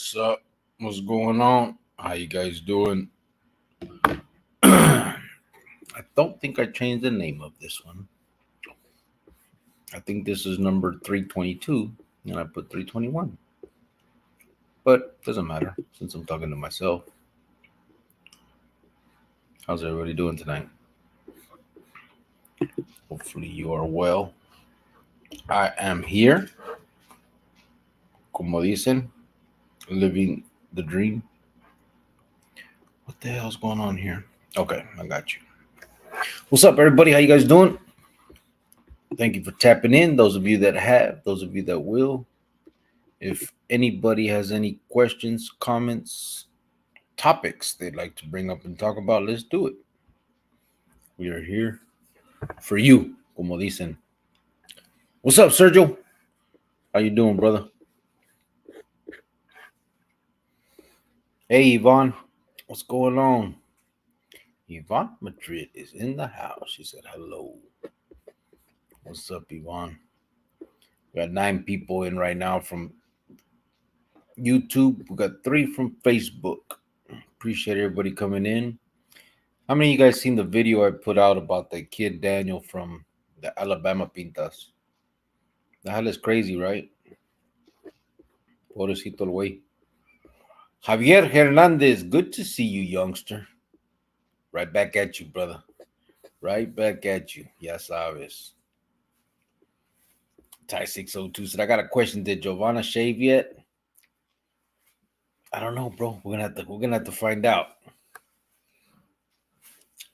What's up? What's going on? How you guys doing? I don't think I changed the name of this one. I think this is number 322, and I put 321. But doesn't matter since I'm talking to myself. How's everybody doing tonight? Hopefully you are well. I am here, como dicen, living the dream. What the hell's going on here? Okay, I got you. What's up, everybody? How you guys doing? Thank you for tapping in. Those of you that have, those of you that will. If anybody has any questions, comments, topics they'd like to bring up and talk about, let's do it. We are here for you, como dicen. What's up, Sergio? How you doing, brother? Hey, Yvonne. What's going on? Yvonne Madrid is in the house. She said hello. What's up, Yvonne? We got 9 people in right now from YouTube. We got 3 from Facebook. Appreciate everybody coming in. How many of you guys seen the video I put out about the kid Daniel from the Alabama Pintas? The hell is crazy, right? Pobrecito el güey. Javier Hernandez, good to see you, youngster. Right back at you, brother. Right back at you. Ya sabes. Ty 602 said, I got a question. Did Giovanna shave yet? I don't know, bro. We're gonna have to find out.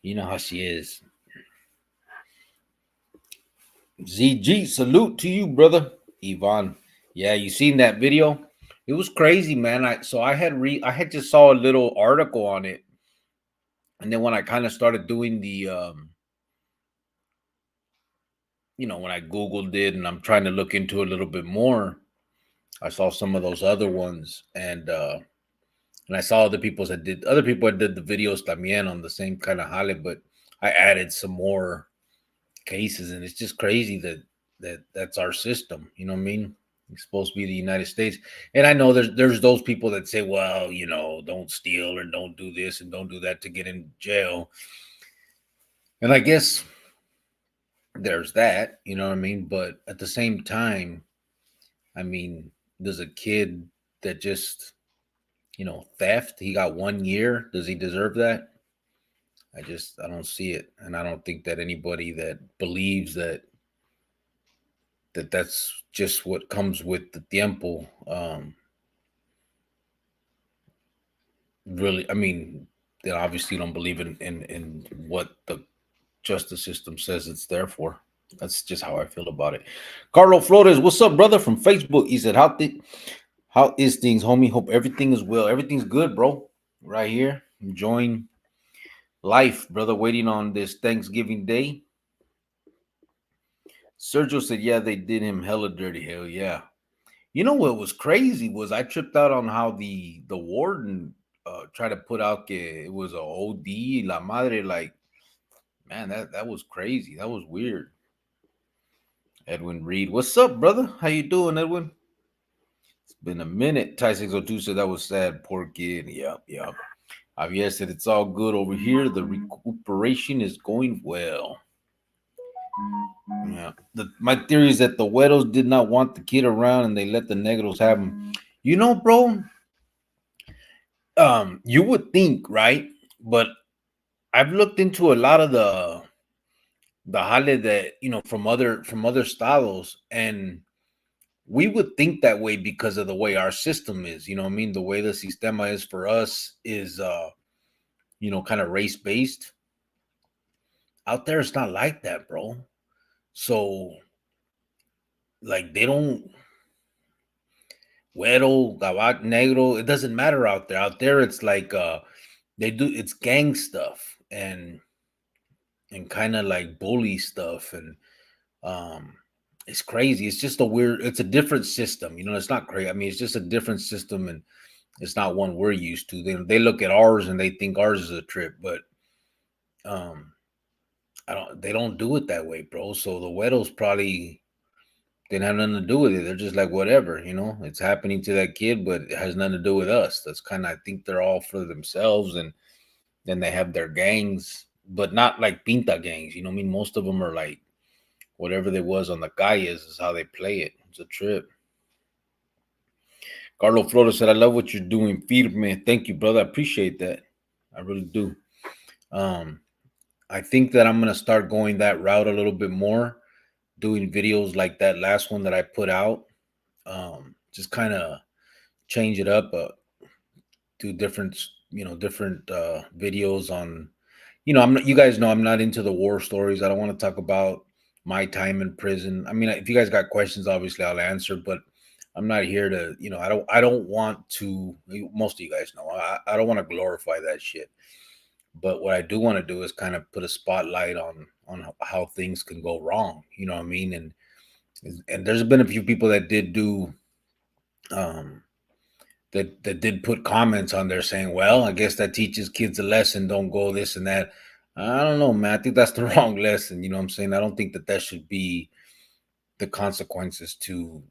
You know how she is. ZG, salute to you, brother. Yvonne. Yeah, you seen that video? It was crazy, man. I had just saw a little article on it. And then when I kind of started doing the when I Googled it and I'm trying to look into it a little bit more, I saw some of those other ones and I saw other people that did the videos también on the same kind of jale, but I added some more cases, and it's just crazy that's our system. You know what I mean? It's supposed to be the United States, and I know there's those people that say, well, don't steal or don't do this and don't do that to get in jail, and I guess there's that. You know what I mean? But at the same time, I mean, there's a kid that just theft. He got 1 year. Does he deserve that? I don't see it. And I don't think that anybody that believes that's just what comes with the tiempo. Really, I mean, they obviously don't believe in what the justice system says it's there for. That's just how I feel about it. Carlo Flores, what's up, brother? From Facebook. He said, how is things, homie? Hope everything is well. Everything's good, bro. Right here, enjoying life, brother. Waiting on this Thanksgiving Day. Sergio said, yeah, they did him hella dirty. Hell yeah. You know what was crazy was I tripped out on how the warden tried to put out it was a OD, la madre. Like, man, that was crazy. That was weird. Edwin Reed, what's up, brother? How you doing, Edwin? It's been a minute. Ty 602 said that was sad. Poor kid. Yep. Javier said it's all good over here. The recuperation is going well. Yeah. My theory is that the Güeros did not want the kid around and they let the Negros have him. You know, bro, you would think, right? But I've looked into a lot of the jale that, from other estados, and we would think that way because of the way our system is. You know what I mean? The way the sistema is for us is kind of race based. Out there it's not like that, bro. So like they don't güero, gabac, negro, it doesn't matter out there. Out there it's like it's gang stuff and kind of like bully stuff, and it's crazy. It's just it's a different system. It's not crazy. I mean, it's just a different system, and it's not one we're used to. They look at ours and they think ours is a trip, but they don't do it that way, bro. So the Güeros probably They didn't have nothing to do with it. They're just like, whatever, it's happening to that kid, but it has nothing to do with us. That's kind of, I think they're all for themselves, and then they have their gangs, but not like pinta gangs. I mean, most of them are like whatever they was on the calles is how they play it. It's a trip. Carlo Flores said, I love what you're doing, Firme. Thank you, brother. I appreciate that. I really do. Um, I think that I'm gonna start going that route a little bit more, doing videos like that last one that I put out. Just kind of change it up, do different, different videos on. I'm not. You guys know I'm not into the war stories. I don't want to talk about my time in prison. I mean, if you guys got questions, obviously I'll answer, but I'm not here to. I don't want to. Most of you guys know I don't want to glorify that shit. But what I do want to do is kind of put a spotlight on how things can go wrong. You know what I mean? And there's been a few people that did do um that did put comments on there saying, well, I guess that teaches kids a lesson, don't go this and that. I don't know, man. I think that's the wrong lesson. You know what I'm saying? I don't think that should be the consequences to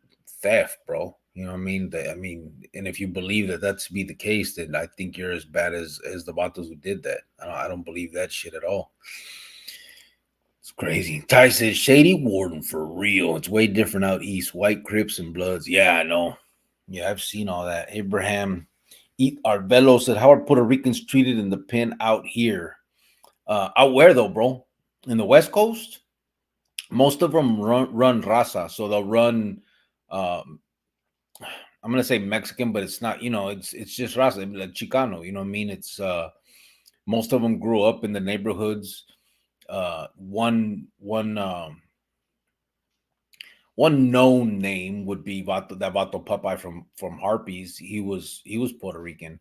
theft, bro. You know what I mean? And if you believe that to be the case, then I think you're as bad as the vatos who did that. I don't believe that shit at all. It's crazy. Ty says, Shady Warden for real. It's way different out east. White Crips and Bloods. Yeah, I know. Yeah, I've seen all that. Abraham Arvelo said, how are Puerto Ricans treated in the pen out here? Out where though, bro? In the West Coast? Most of them run raza. So they'll run, um, I'm gonna say Mexican, but it's not, it's just raza, like Chicano, you know what I mean? It's most of them grew up in the neighborhoods. One known name would be Vato Popeye from Harpies. He was Puerto Rican.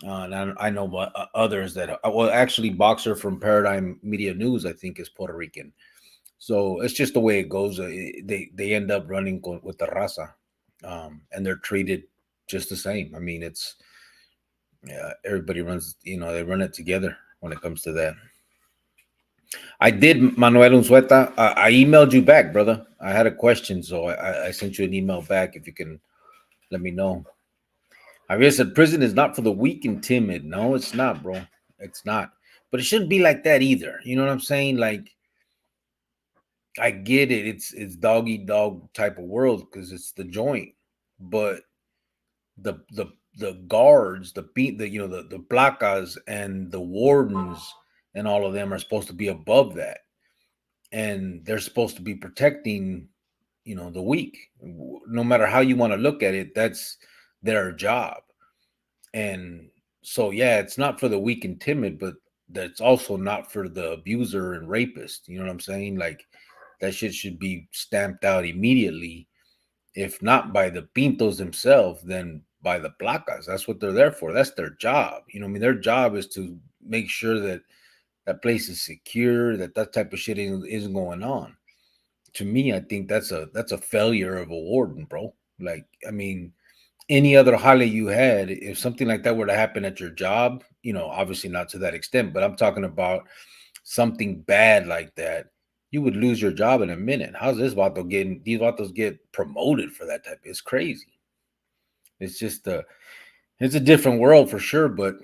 And I know others that well, actually, Boxer from Paradigm Media News, I think, is Puerto Rican. So it's just the way it goes. They end up running with the raza, and they're treated just the same. I mean, it's yeah, everybody runs. They run it together when it comes to that. I did, Manuel Unzueta. I emailed you back, brother. I had a question, so I sent you an email back. If you can let me know. Javier said prison is not for the weak and timid. No, it's not, bro. It's not. But it shouldn't be like that either. You know what I'm saying? Like, I get it. It's dog eat dog type of world because it's the joint. But the guards, the placas and the wardens and all of them are supposed to be above that. And they're supposed to be protecting, the weak. No matter how you want to look at it, that's their job. And so, yeah, it's not for the weak and timid, but that's also not for the abuser and rapist. You know what I'm saying? Like, that shit should be stamped out immediately. If not by the pintos themselves, then by the placas. That's what they're there for. That's their job. I mean, their job is to make sure that that place is secure, that type of shit isn't going on. To me, I think that's a failure of a warden, bro. Like, I mean, any other holiday you had, if something like that were to happen at your job, obviously not to that extent, but I'm talking about something bad like that, you would lose your job in a minute. How's these vatos get promoted for that type? It's crazy. It's just it's a different world for sure, but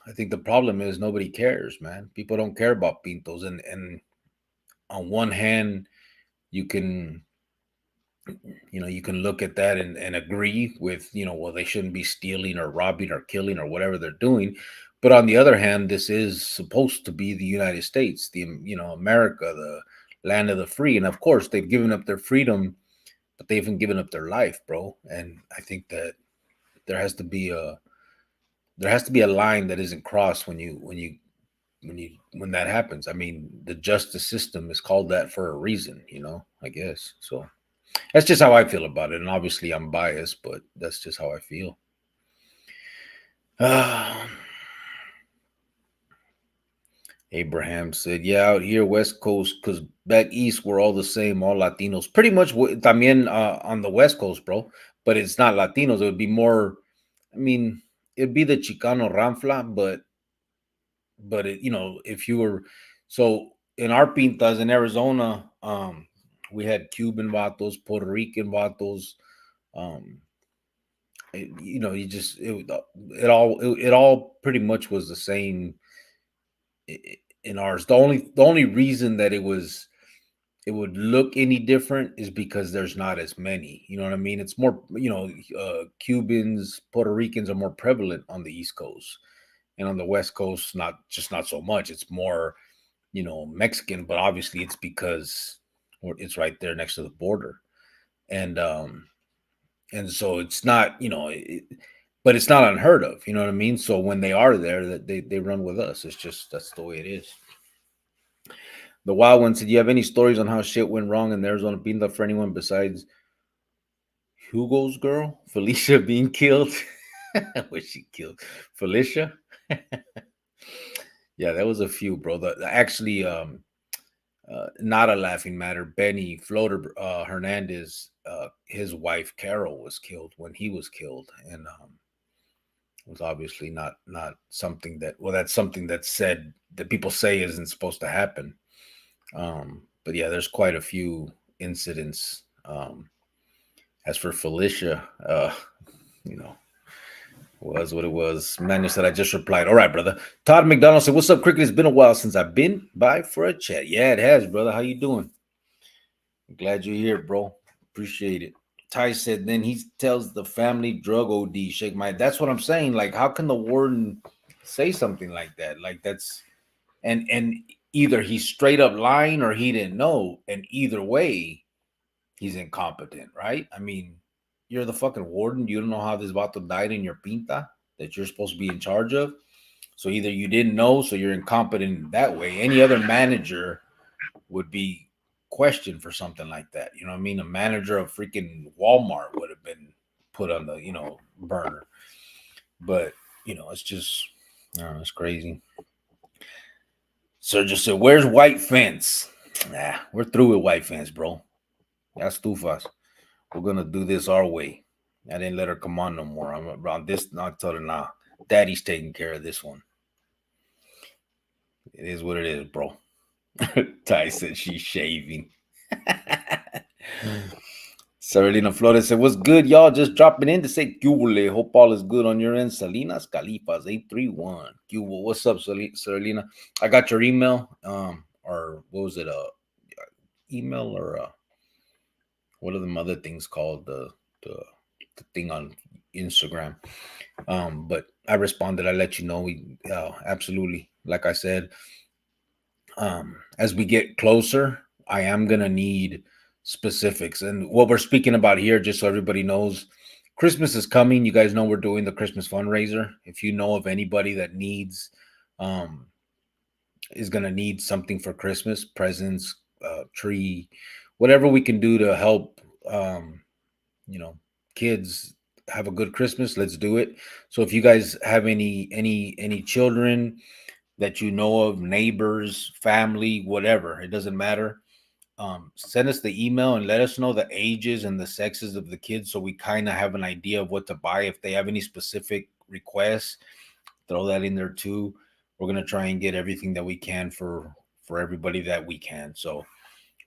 I think the problem is nobody cares, man. People don't care about pintos, and on one hand, you can you can look at that and agree with, well, they shouldn't be stealing or robbing or killing or whatever they're doing. But on the other hand, this is supposed to be the United States, America, the land of the free. And of course, they've given up their freedom, but they haven't given up their life, bro. And I think that there has to be a line that isn't crossed when that happens. I mean, the justice system is called that for a reason, I guess. So that's just how I feel about it. And obviously I'm biased, but that's just how I feel. Abraham said, yeah, out here, West Coast, because back east, we're all the same, all Latinos. Pretty much también on the West Coast, bro. But it's not Latinos. It would be more, I mean, it'd be the Chicano Ranfla, but if you were, so in our pintas in Arizona, We had Cuban vatos, Puerto Rican vatos. Um, you just it all pretty much was the same in ours. The only reason that it would look any different is because there's not as many. You know what I mean? It's more, Cubans, Puerto Ricans are more prevalent on the East Coast, and on the West Coast, not so much. It's more, Mexican, but obviously it's because it's right there next to the border, and so it's not, but it's not unheard of. You know what I mean? So when they are there, that they run with us. It's just that's the way it is. The Wild One said, "You have any stories on how shit went wrong in Arizona Pinta for anyone besides Hugo's girl, Felicia, being killed?" Was she killed? Felicia? Yeah, that was a few, bro. Actually, not a laughing matter. Benny Floater Hernandez, his wife Carol was killed when he was killed, and was obviously not something that, well, that's something that's said that people say isn't supposed to happen. But yeah, there's quite a few incidents. As for Felicia, you know, was what it was. Manuel said, I just replied. All right, brother. Todd McDonald said, what's up, Cricket? It's been a while since I've been by for a chat. Yeah, it has, brother. How you doing? Glad you're here, bro. Appreciate it. Ty said, then he tells the family drug OD, shake my. That's what I'm saying. Like, how can the warden say something like that? Like, that's and either he's straight up lying or he didn't know. And either way, he's incompetent, right? I mean, you're the fucking warden. You don't know how this vato died in your pinta that you're supposed to be in charge of. So either you didn't know, so you're incompetent that way. Any other manager would be questioned for something like that. You know what I mean? A manager of freaking Walmart would have been put on the, burner. But, it's just, it's crazy. So just said, where's White Fence? Nah, we're through with White Fence, bro. That's too fast. We're gonna do this our way. I didn't let her come on no more. I'm around this. Not tell her nah. Daddy's taking care of this one. It is what it is, bro. Ty said she's shaving. Sarelina Flores said, what's good, y'all? Just dropping in to say Cubole. Hope all is good on your end. Salinas Califas 831. Cubole. What's up, Sarelina? I got your email. Or what was it? Email or what are the other things called? The thing on Instagram. But I responded. I let you know. We absolutely, like I said, as we get closer, I am gonna need specifics. And what we're speaking about here, just so everybody knows, Christmas is coming. You guys know we're doing the Christmas fundraiser. If you know of anybody that needs, is gonna need something for Christmas, presents, tree, whatever we can do to help, you know, kids have a good Christmas, let's do it. So if you guys have any children that you know of, neighbors, family, whatever, it doesn't matter. Send us the email and let us know the ages and the sexes of the kids so we kind of have an idea of what to buy. If they have any specific requests, throw that in there too. We're gonna try and get everything that we can for everybody that we can. So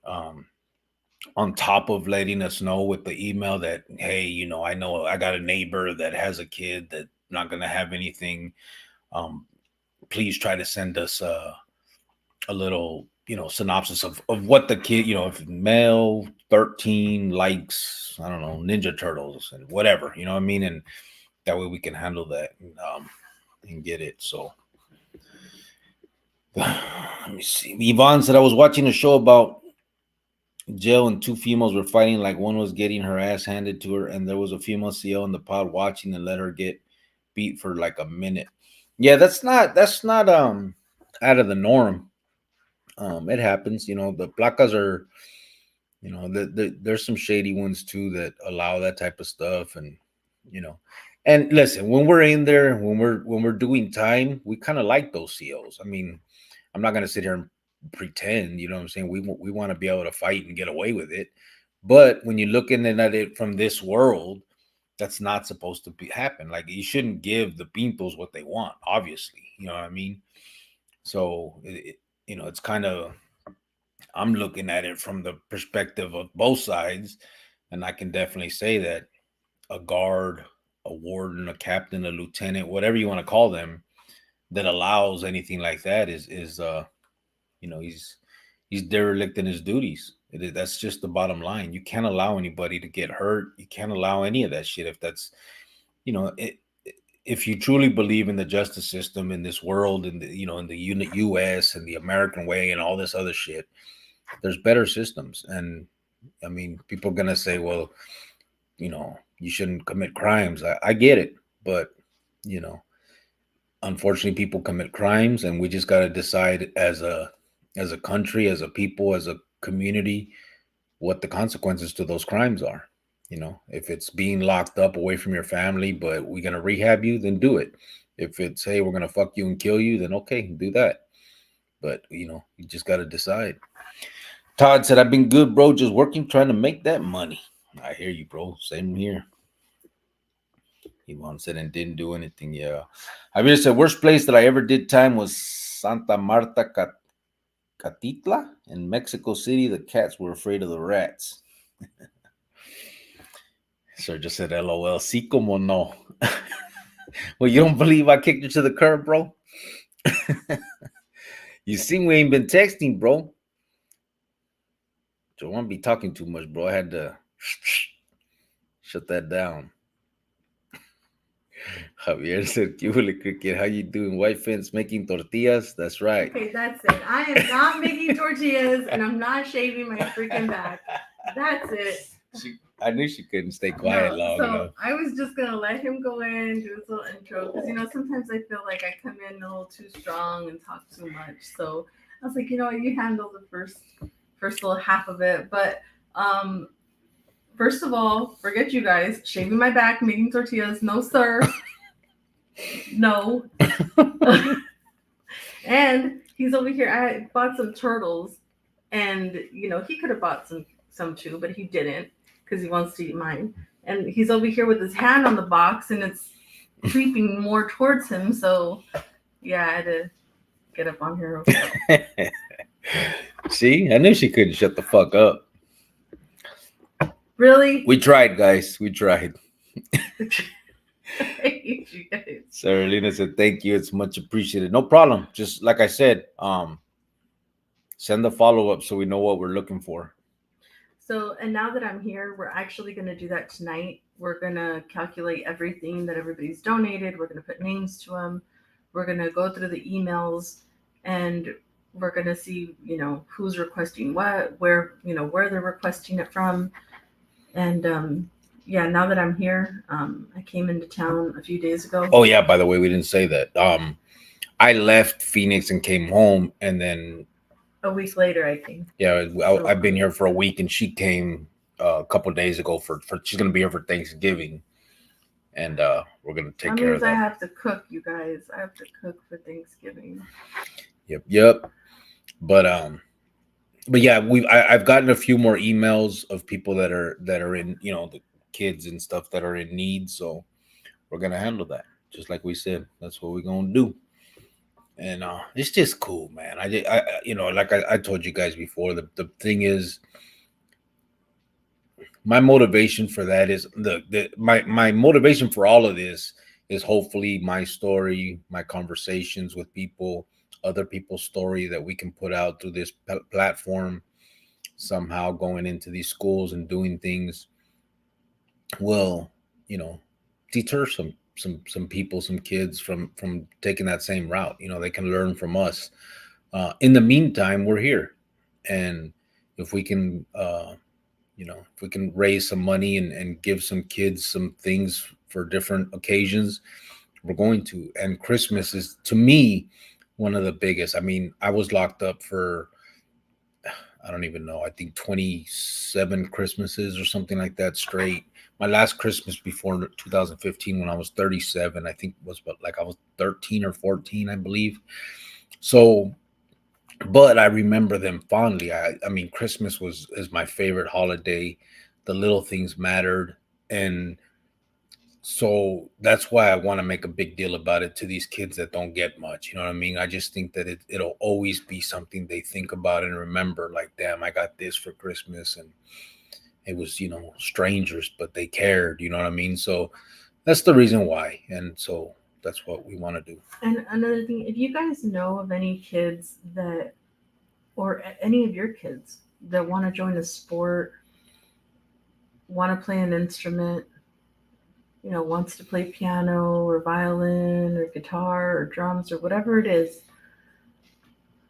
um on top of letting us know with the email that, hey, I know I got a neighbor that has a kid that's not going to have anything, please try to send us a little, synopsis of what the kid, if male 13 likes, I don't know, Ninja Turtles and whatever, you know what I mean? And that way we can handle that and get it. So let me see. Yvonne said, I was watching a show about jail and two females were fighting, like one was getting her ass handed to her, and there was a female CO in the pod watching and let her get beat for like a minute. Yeah, that's not out of the norm. It happens. The placas are, there's some shady ones too that allow that type of stuff. And you know and listen, when we're in there, when we're doing time, we kind of like those COs. I mean, I'm not going to sit here and pretend, you know what I'm saying? We want to be able to fight and get away with it. But when you're looking at it from this world, that's not supposed to be happen. Like, you shouldn't give the pintos what they want, obviously. You know what I mean? So it's kind of I'm looking at it from the perspective of both sides, and I can definitely say that a guard, a warden, a captain, a lieutenant, whatever you want to call them, that allows anything like that is you know, he's derelict in his duties. That's just the bottom line. You can't allow anybody to get hurt. You can't allow any of that shit. If that's, you know, if you truly believe in the justice system in this world, in the, you know, in the U.S. and the American way and all this other shit, there's better systems. And I mean, people are gonna say, well, you know, you shouldn't commit crimes. I get it, but you know, unfortunately, people commit crimes, and we just got to decide as a country, as a people, as a community, what the consequences to those crimes are. You know, if it's being locked up away from your family, but we're gonna rehab you, then do it. If it's, hey, we're gonna fuck you and kill you, then okay, do that. But you know, you just gotta decide. Todd said, I've been good, bro, just working, trying to make that money. I hear you, bro. Same here. Yvonne said, and didn't do anything. Yeah. Javier said, worst place that I ever did time was Santa Marta, Catitla in Mexico City. The cats were afraid of the rats. Sir just said, LOL. Sí, como no. Well, you don't believe I kicked you to the curb, bro? You see, we ain't been texting, bro. Don't want to be talking too much, bro. I had to shut that down. Javier said, "Cubole cricket, how you doing? White fence making tortillas? That's right." Okay, that's it. I am not making tortillas, and I'm not shaving my freaking back. That's it. I knew she couldn't stay quiet long so enough. I was just gonna let him go in, do his little intro, because sometimes I feel like I come in a little too strong and talk too much. So I was like, you handle the first little half of it. But first of all, forget you guys shaving my back, making tortillas. No, sir. No. And he's over here. I bought some turtles, and he could have bought some too, but he didn't because he wants to eat mine. And he's over here with his hand on the box, and it's creeping more towards him. So yeah, I had to get up on here. See, I knew she couldn't shut the fuck up. Really? We tried, guys. We tried. Sarah Lena said, thank you. It's much appreciated. No problem. Just like I said, send the follow-up so we know what we're looking for. So, and now that I'm here, we're actually going to do that tonight. We're going to calculate everything that everybody's donated. We're going to put names to them. We're going to go through the emails, and we're going to see, who's requesting what, where they're requesting it from. And yeah, now that I'm here, I came into town a few days ago. Oh yeah, by the way, we didn't say that. I left Phoenix and came home, and then a week later I came. Yeah, I've been here for a week, and she came a couple of days ago for she's gonna be here for Thanksgiving, and we're gonna take care of that. I have to cook, you guys. I have to cook for Thanksgiving. Yep. But yeah, I've gotten a few more emails of people that are in, the kids and stuff that are in need, so we're gonna handle that just like we said. That's what we're gonna do. And it's just cool, man. I like I told you guys before, the thing is, my motivation for that is my motivation for all of this is hopefully my story, my conversations with people, other people's story that we can put out through this platform, somehow going into these schools and doing things will, deter some people, some kids from taking that same route. They can learn from us. In the meantime, we're here, and if we can if we can raise some money and give some kids some things for different occasions, we're going to. And Christmas is, to me, one of the biggest. I mean, I was locked up for, I don't even know, I think 27 Christmases or something like that straight. My last Christmas before 2015, when I was 37, I think was like I was 13 or 14, I believe. So, but I remember them fondly. I mean, Christmas is my favorite holiday. The little things mattered, and So that's why I want to make a big deal about it to these kids that don't get much. You know what I mean? I just think that it'll always be something they think about and remember. Like, damn, I got this for Christmas, and it was, strangers, but they cared. You know what I mean? So that's the reason why, and so that's what we want to do. And another thing, if you guys know of any kids that, or any of your kids that want to join a sport, want to play an instrument, wants to play piano or violin or guitar or drums or whatever it is,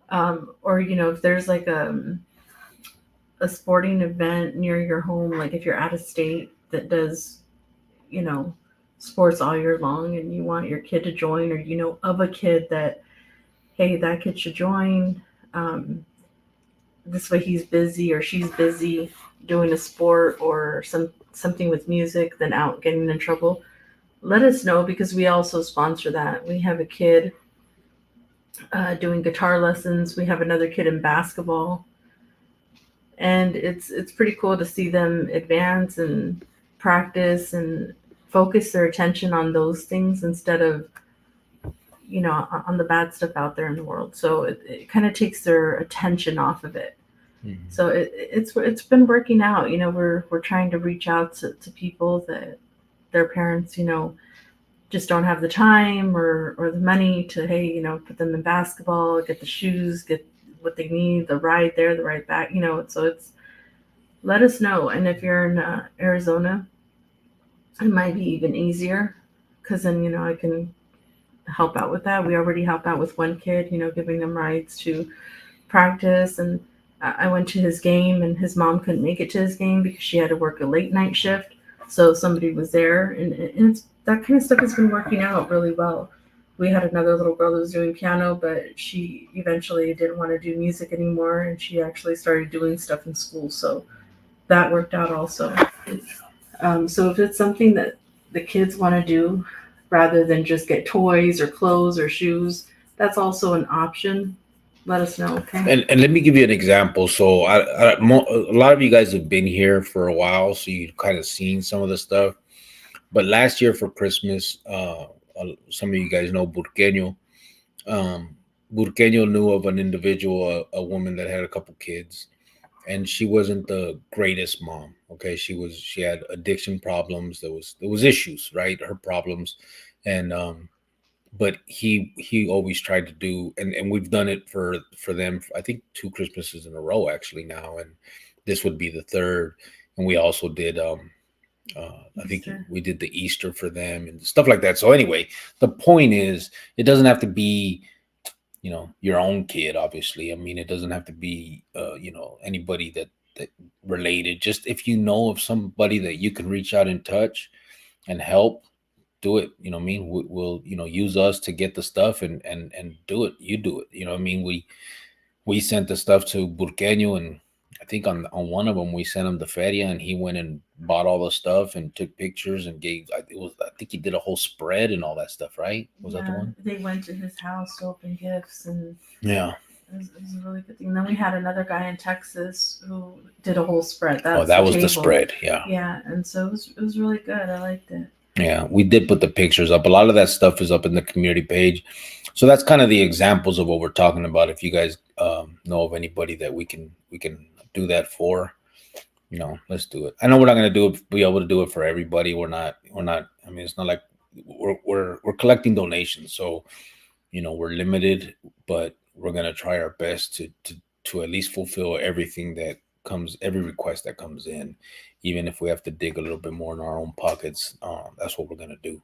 or if there's like a sporting event near your home, like if you're out of state that does, you know, sports all year long and you want your kid to join, or of a kid that, hey, that kid should join. This way he's busy or she's busy doing a sport or something with music than out getting in trouble. Let us know because we also sponsor that. We have a kid doing guitar lessons. We have another kid in basketball, and it's pretty cool to see them advance and practice and focus their attention on those things instead of on the bad stuff out there in the world. So it kind of takes their attention off of it. Mhm. So it's been working out. We're trying to reach out to people that their parents just don't have the time or the money to, hey, put them in basketball, get the shoes, get what they need, the ride there, the ride back. So it's, let us know. And if you're in Arizona, it might be even easier because then I can help out with that. We already help out with one kid, giving them rides to practice. And I went to his game, and his mom couldn't make it to his game because she had to work a late night shift. So somebody was there, and it's, that kind of stuff has been working out really well. We had another little girl who was doing piano, but she eventually didn't want to do music anymore, and she actually started doing stuff in school. So that worked out also. So if it's something that the kids want to do, rather than just get toys or clothes or shoes, that's also an option. Let us know, okay? And let me give you an example. So a lot of you guys have been here for a while, so you've kind of seen some of the stuff. But last year for Christmas, some of you guys know Burqueño. Um, Burqueño knew of an individual, a woman that had a couple kids, and she wasn't the greatest mom. Okay, she had addiction problems. There was issues, right? Her problems, and but he always tried to do, and we've done it for them. I think two Christmases in a row actually now, and this would be the third. And we also did I think Easter. we did the Easter for them and stuff like that. So anyway, the point is, it doesn't have to be, your own kid. Obviously, I mean, it doesn't have to be, anybody that related. Just if you know of somebody that you can reach out and touch and help, do it. You know what I mean? We'll use us to get the stuff and do it. You do it. You know what I mean? We sent the stuff to Burqueño, and I think on one of them we sent him the feria, and he went and bought all the stuff and took pictures and gave. I think he did a whole spread and all that stuff. Right? Was that the Yeah, one? they went to his house to open gifts, and Yeah. it was a really good thing. And then we had another guy in Texas who did a whole spread. Oh, That's the that was the table. spread. Yeah. Yeah, and so it was really good. I liked it. Yeah, we did put the pictures up. A lot of that stuff is up in the community page. So that's kind of the examples of what we're talking about. If you guys know of anybody that we can do that for, let's do it. I know we're not going to be able to do it for everybody. We're not. I mean, it's not like we're collecting donations, so we're limited, but we're going to try our best to at least fulfill every request that comes in, even if we have to dig a little bit more in our own pockets. That's what we're going to do.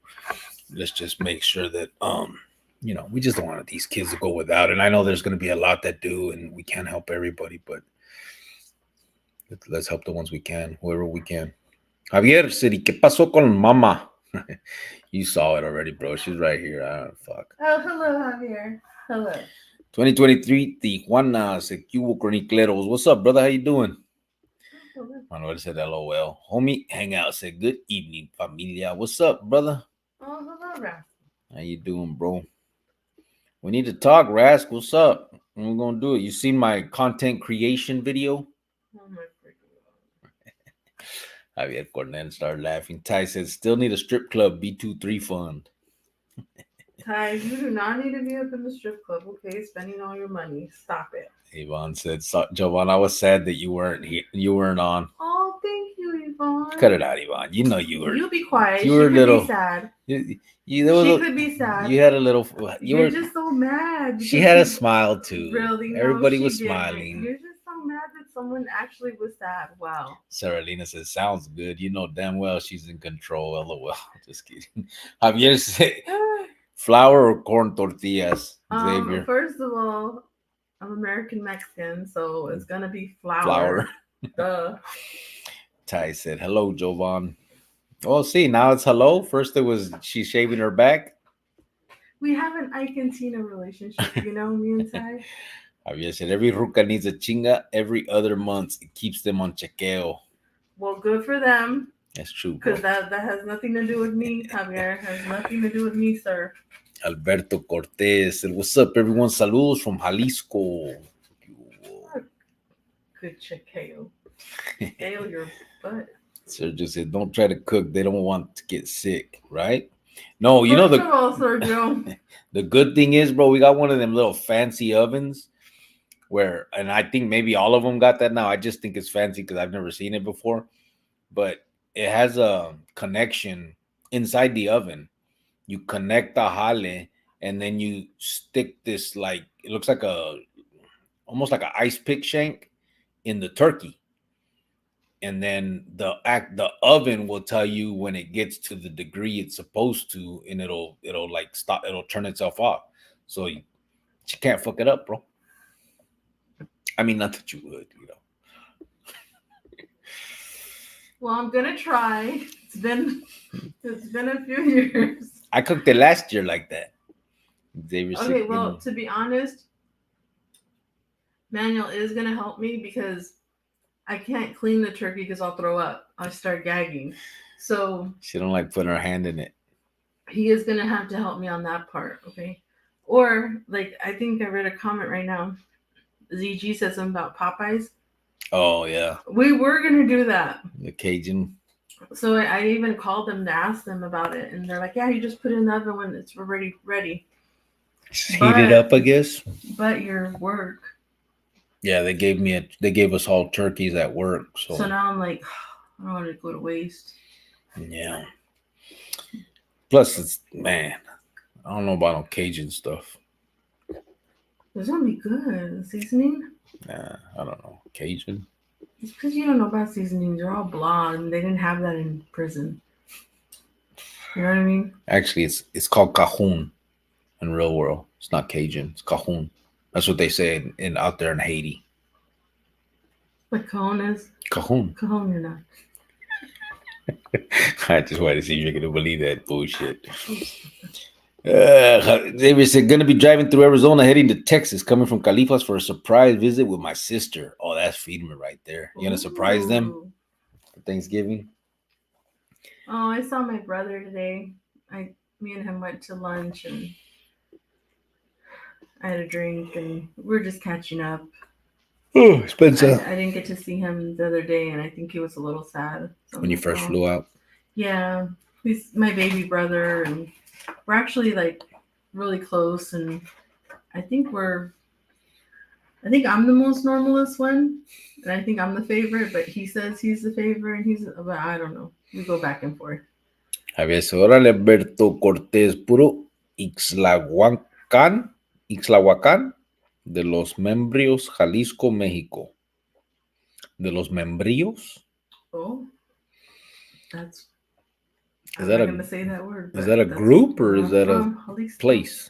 Let's just make sure that we just don't want these kids to go without. And I know there's going to be a lot that do, and we can't help everybody, but let's help the ones we can, whoever we can. Javier City, ¿qué pasó con mama? You saw it already, bro. She's right here. Fuck. Oh, hello, Javier. Hello. 2023 Tijuana, Secubo Chronicleros. What's up, brother? How you doing? Manuel said LOL. Homie Hangout said good evening, familia. What's up, brother? Oh, hello, Raph. How you doing, bro? We need to talk, Rask. What's up? We're gonna do it. You seen my content creation video? Oh my freaking Javier Cornell started laughing. Ty said, still need a strip club B23 fund. Ty, you do not need to be up in the strip club, okay? Spending all your money. Stop it. Yvonne said, Jovan, I was sad that you weren't here. You weren't on. Oh, thank you, Yvonne. Cut it out, Yvonne. You know you were. You be quiet. You She were could little. be sad. She Could be sad. You had a little. You're just so mad. She had a smile too. Really? No, Everybody she was didn't. smiling. You're just so mad that someone actually was sad. Wow. Sarah Lena says, sounds good. You know damn well she's in control. LOL. Just kidding. Javier said, flour or corn tortillas? Xavier. First of all, I'm American Mexican, so it's gonna be flour. Duh. Ty said, hello, Jovan. Oh, see, now it's hello. First it was she's shaving her back. We have an Ike and Tina relationship, you know, me and Ty. Javier said, every ruca needs a chinga every other month. It keeps them on chequeo. Well, good for them. That's true. Because that has nothing to do with me, Javier. Has nothing to do with me, sir. Alberto Cortez said, what's up, everyone? Saludos from Jalisco. Good chequeo. Fail your butt. Sergio said, don't try to cook. They don't want to get sick, right? No, you know the good thing is, bro, we got one of them little fancy ovens where, and I think maybe all of them got that now. I just think it's fancy because I've never seen it before. But it has a connection inside the oven. You connect the jale and then you stick this, like, it looks like almost like an ice pick shank in the turkey. And then the oven will tell you when it gets to the degree it's supposed to, and it'll like stop, it'll turn itself off. So you can't fuck it up, bro. I mean, not that you would, you know. Well, I'm gonna try. It's been a few years. I cooked it last year like that. Okay, well, to be honest, Manuel is gonna help me because I can't clean the turkey because I'll throw up. I'll start gagging. So she don't like putting her hand in it. He is gonna have to help me on that part, okay? Or like I think I read a comment right now. ZG said something about Popeyes. Oh yeah. We were gonna do that. The Cajun. So I even called them to ask them about it, and they're like, "Yeah, you just put it in the oven when it's ready." Just heat it up, I guess. But your work. Yeah, they gave us all turkeys at work. So now I'm like, I don't want to go to waste. Yeah. Plus, it's, man, I don't know about no Cajun stuff. It's gonna be good. Seasoning? Nah, I don't know. Cajun? It's because you don't know about seasonings. They're all blah, and they didn't have that in prison. You know what I mean? Actually, it's called Cajun in real world. It's not Cajun. It's Cajun. That's what they say in out there in Haiti. What Cajon is? Cajun. Cajon, you're not. I just wanted to see if you're gonna believe that bullshit. Xavier said, gonna be driving through Arizona, heading to Texas, coming from Califas for a surprise visit with my sister. Oh, that's feeding me right there. You gonna surprise them for Thanksgiving? Oh, I saw my brother today. Me and him went to lunch and I had a drink and we're just catching up. Oh, Spencer. I didn't get to see him the other day, and I think he was a little sad. When you first flew out? Yeah, he's my baby brother, and we're actually like really close. And I think I'm the most normalist one, and I think I'm the favorite. But he says he's the favorite, and but I don't know. We go back and forth. Javier, órale, Alberto Cortés, puro Ixtlahuacán. De los Membrios, Jalisco, México. De los Membrillos? Oh, that's. Is that going to say that word? Is that a group or is that a place?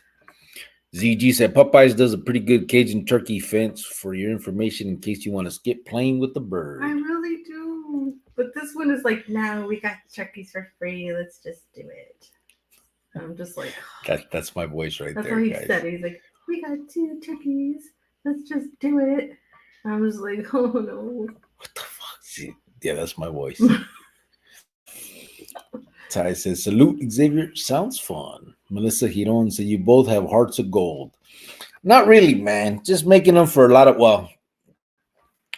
ZG said Popeyes does a pretty good Cajun turkey fence. For your information, in case you want to skip playing with the bird. I really do, but this one is like, no, we got turkeys for free. Let's just do it. And I'm just like, that's my voice right there. That's what he said. He's like, we got 2 turkeys. Let's just do it. I was like, oh no. What the fuck? Yeah, that's my voice. Ty says, salute, Xavier. Sounds fun. Melissa Giron said, you both have hearts of gold. Not really, man. Just making them for a lot of, well,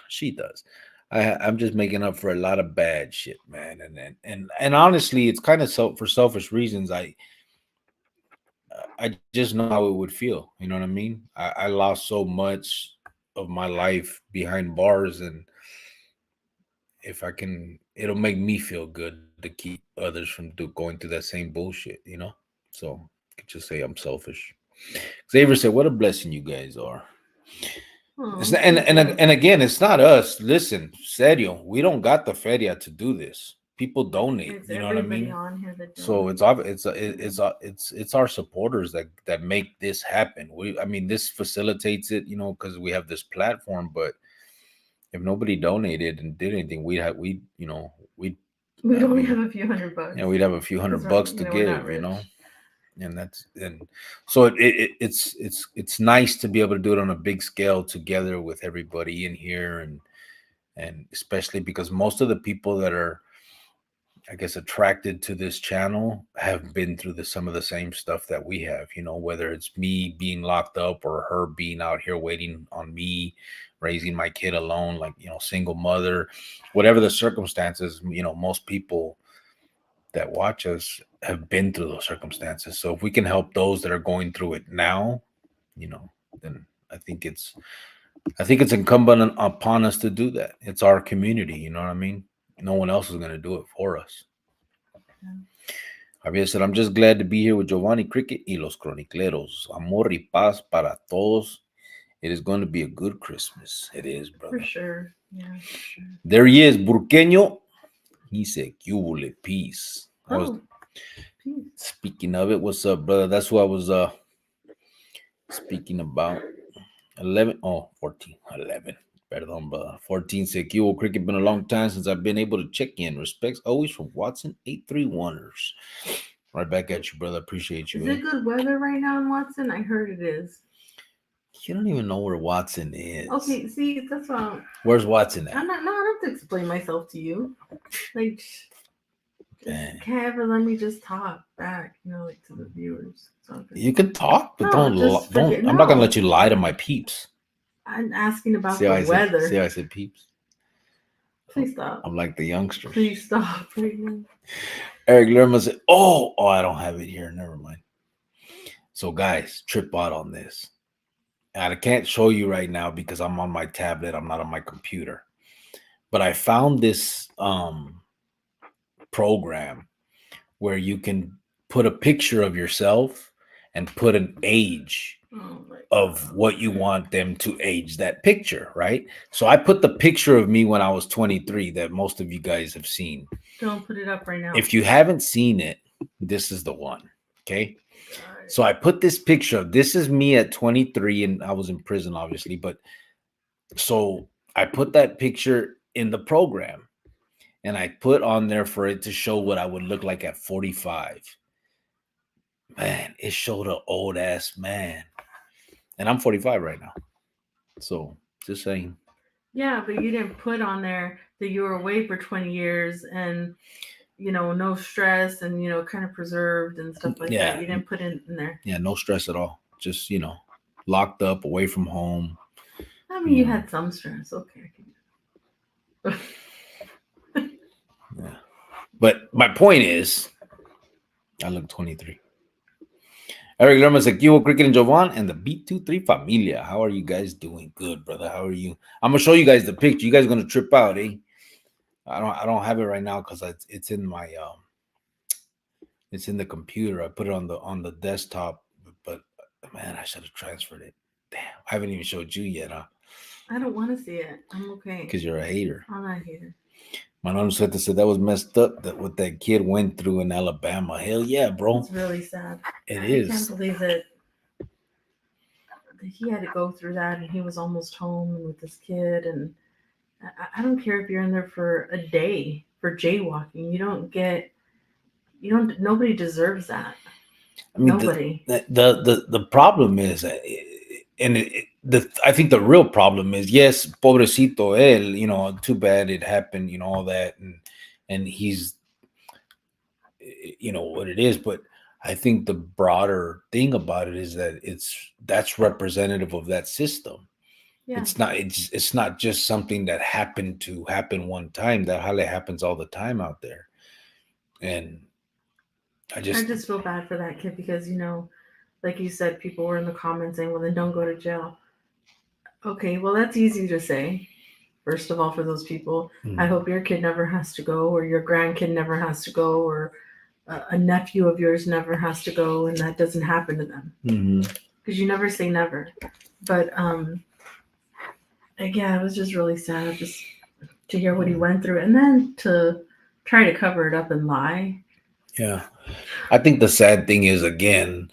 she does. I'm just making up for a lot of bad shit, man. And honestly, it's kind of for selfish reasons. I just know how it would feel. You know what I mean? I lost so much of my life behind bars, and if I can, it'll make me feel good to keep others from going through that same bullshit. You know? So I could just say I'm selfish. Xavier said, "What a blessing you guys are." Oh, And thank you. and again, it's not us. Listen, serio, we don't got the feria to do this. People donate. It's You know what I everybody mean? on here that So donates. it's our supporters that make this happen. I mean, this facilitates it, because we have this platform. But if nobody donated and did anything, we We'd I only mean, have a few $100 we'd have a few because hundred bucks to we're not give, rich. and so it's nice to be able to do it on a big scale together with everybody in here, and especially because most of the people that are, I guess, attracted to this channel have been through some of the same stuff that we have, whether it's me being locked up or her being out here waiting on me, raising my kid alone, like, single mother, whatever the circumstances, most people that watch us have been through those circumstances. So if we can help those that are going through it now, then I think it's incumbent upon us to do that. It's our community, you know what I mean? No one else is going to do it for us. Yeah. Javier said, I'm just glad to be here with Giovanni Cricket y los Cronicleros. Amor y paz para todos. It is going to be a good Christmas. It is, For brother. sure. Yeah, for sure. There he is, Burqueño. He said, "Cubole, peace." Oh, peace. Speaking of it, what's up, brother? That's what I was speaking about. 11, 14, 11. Perdón, brother. 14 said, "Cubo Cricket, been a long time since I've been able to check in. Respects always from Watson 831ers." Right back at you, brother. Appreciate you. Is it good weather right now in Watson? I heard it is. You don't even know where Watson is. Okay, see, that's why Where's Watson at? I'm not. No, I don't have to explain myself to you. Like, Dang. can't ever let me just talk back, like to the viewers. You can talk, but No, just don't. forget. I'm not gonna No, let you lie to my peeps. I'm asking about See how the I weather. said? See how I said peeps? Please stop. I'm like the youngsters. Please stop right now. Eric Lerma said, "Oh, I don't have it here. Never mind." So, guys, trip out on this. And I can't show you right now because I'm on my tablet. I'm not on my computer. But I found this program where you can put a picture of yourself and put an age of what you want them to age that picture, right? So I put the picture of me when I was 23 that most of you guys have seen. Don't put it up right now. If you haven't seen it, this is the one. Okay. So I put this picture of this is me at 23, and I was in prison, obviously. But so I put that picture in the program, and I put on there for it to show what I would look like at 45. Man, it showed an old ass man. And I'm 45 right now. So just saying. Yeah, but you didn't put on there that you were away for 20 years and, no stress and, kind of preserved and stuff like that. You didn't put it in there. Yeah, no stress at all. Just, locked up, away from home. I mean, you had some stress. Okay. Yeah. But my point is, I look 23. Eric Lerma said, "Cubo Cricket and Jovan and the B23 Familia. How are you guys doing? Good, brother. How are you? I'm gonna show you guys the picture. You guys are gonna trip out, eh? I don't have it right now because it's in my it's in the computer. I put it on the desktop, but man, I should have transferred it. Damn, I haven't even showed you yet, huh? I don't want to see it. I'm okay. Because you're a hater. I'm not a hater. Manon said that was messed up that what that kid went through in Alabama. Hell yeah, bro. It's really sad. It I is. I can't believe that he had to go through that, and he was almost home with this kid. And I don't care if you're in there for a day for jaywalking. Nobody deserves that. I mean, nobody. The problem is, I think the real problem is, yes, pobrecito él, too bad it happened, all that, and he's, what it is. But I think the broader thing about it is that that's representative of that system. Yeah. It's not just something that happened to happen one time. That hardly happens all the time out there. And I I just just feel bad for that kid because, like you said, people were in the comments saying, well, then don't go to jail. Okay, well, that's easy to say. First of all, for those people, I mm, hope your kid never has to go, or your grandkid never has to go, or a nephew of yours never has to go, and that doesn't happen to them. mhm. Because you never say never. But yeah, it was just really sad just to hear what he went through, and then to try to cover it up and lie. Yeah. I think the sad thing is, again,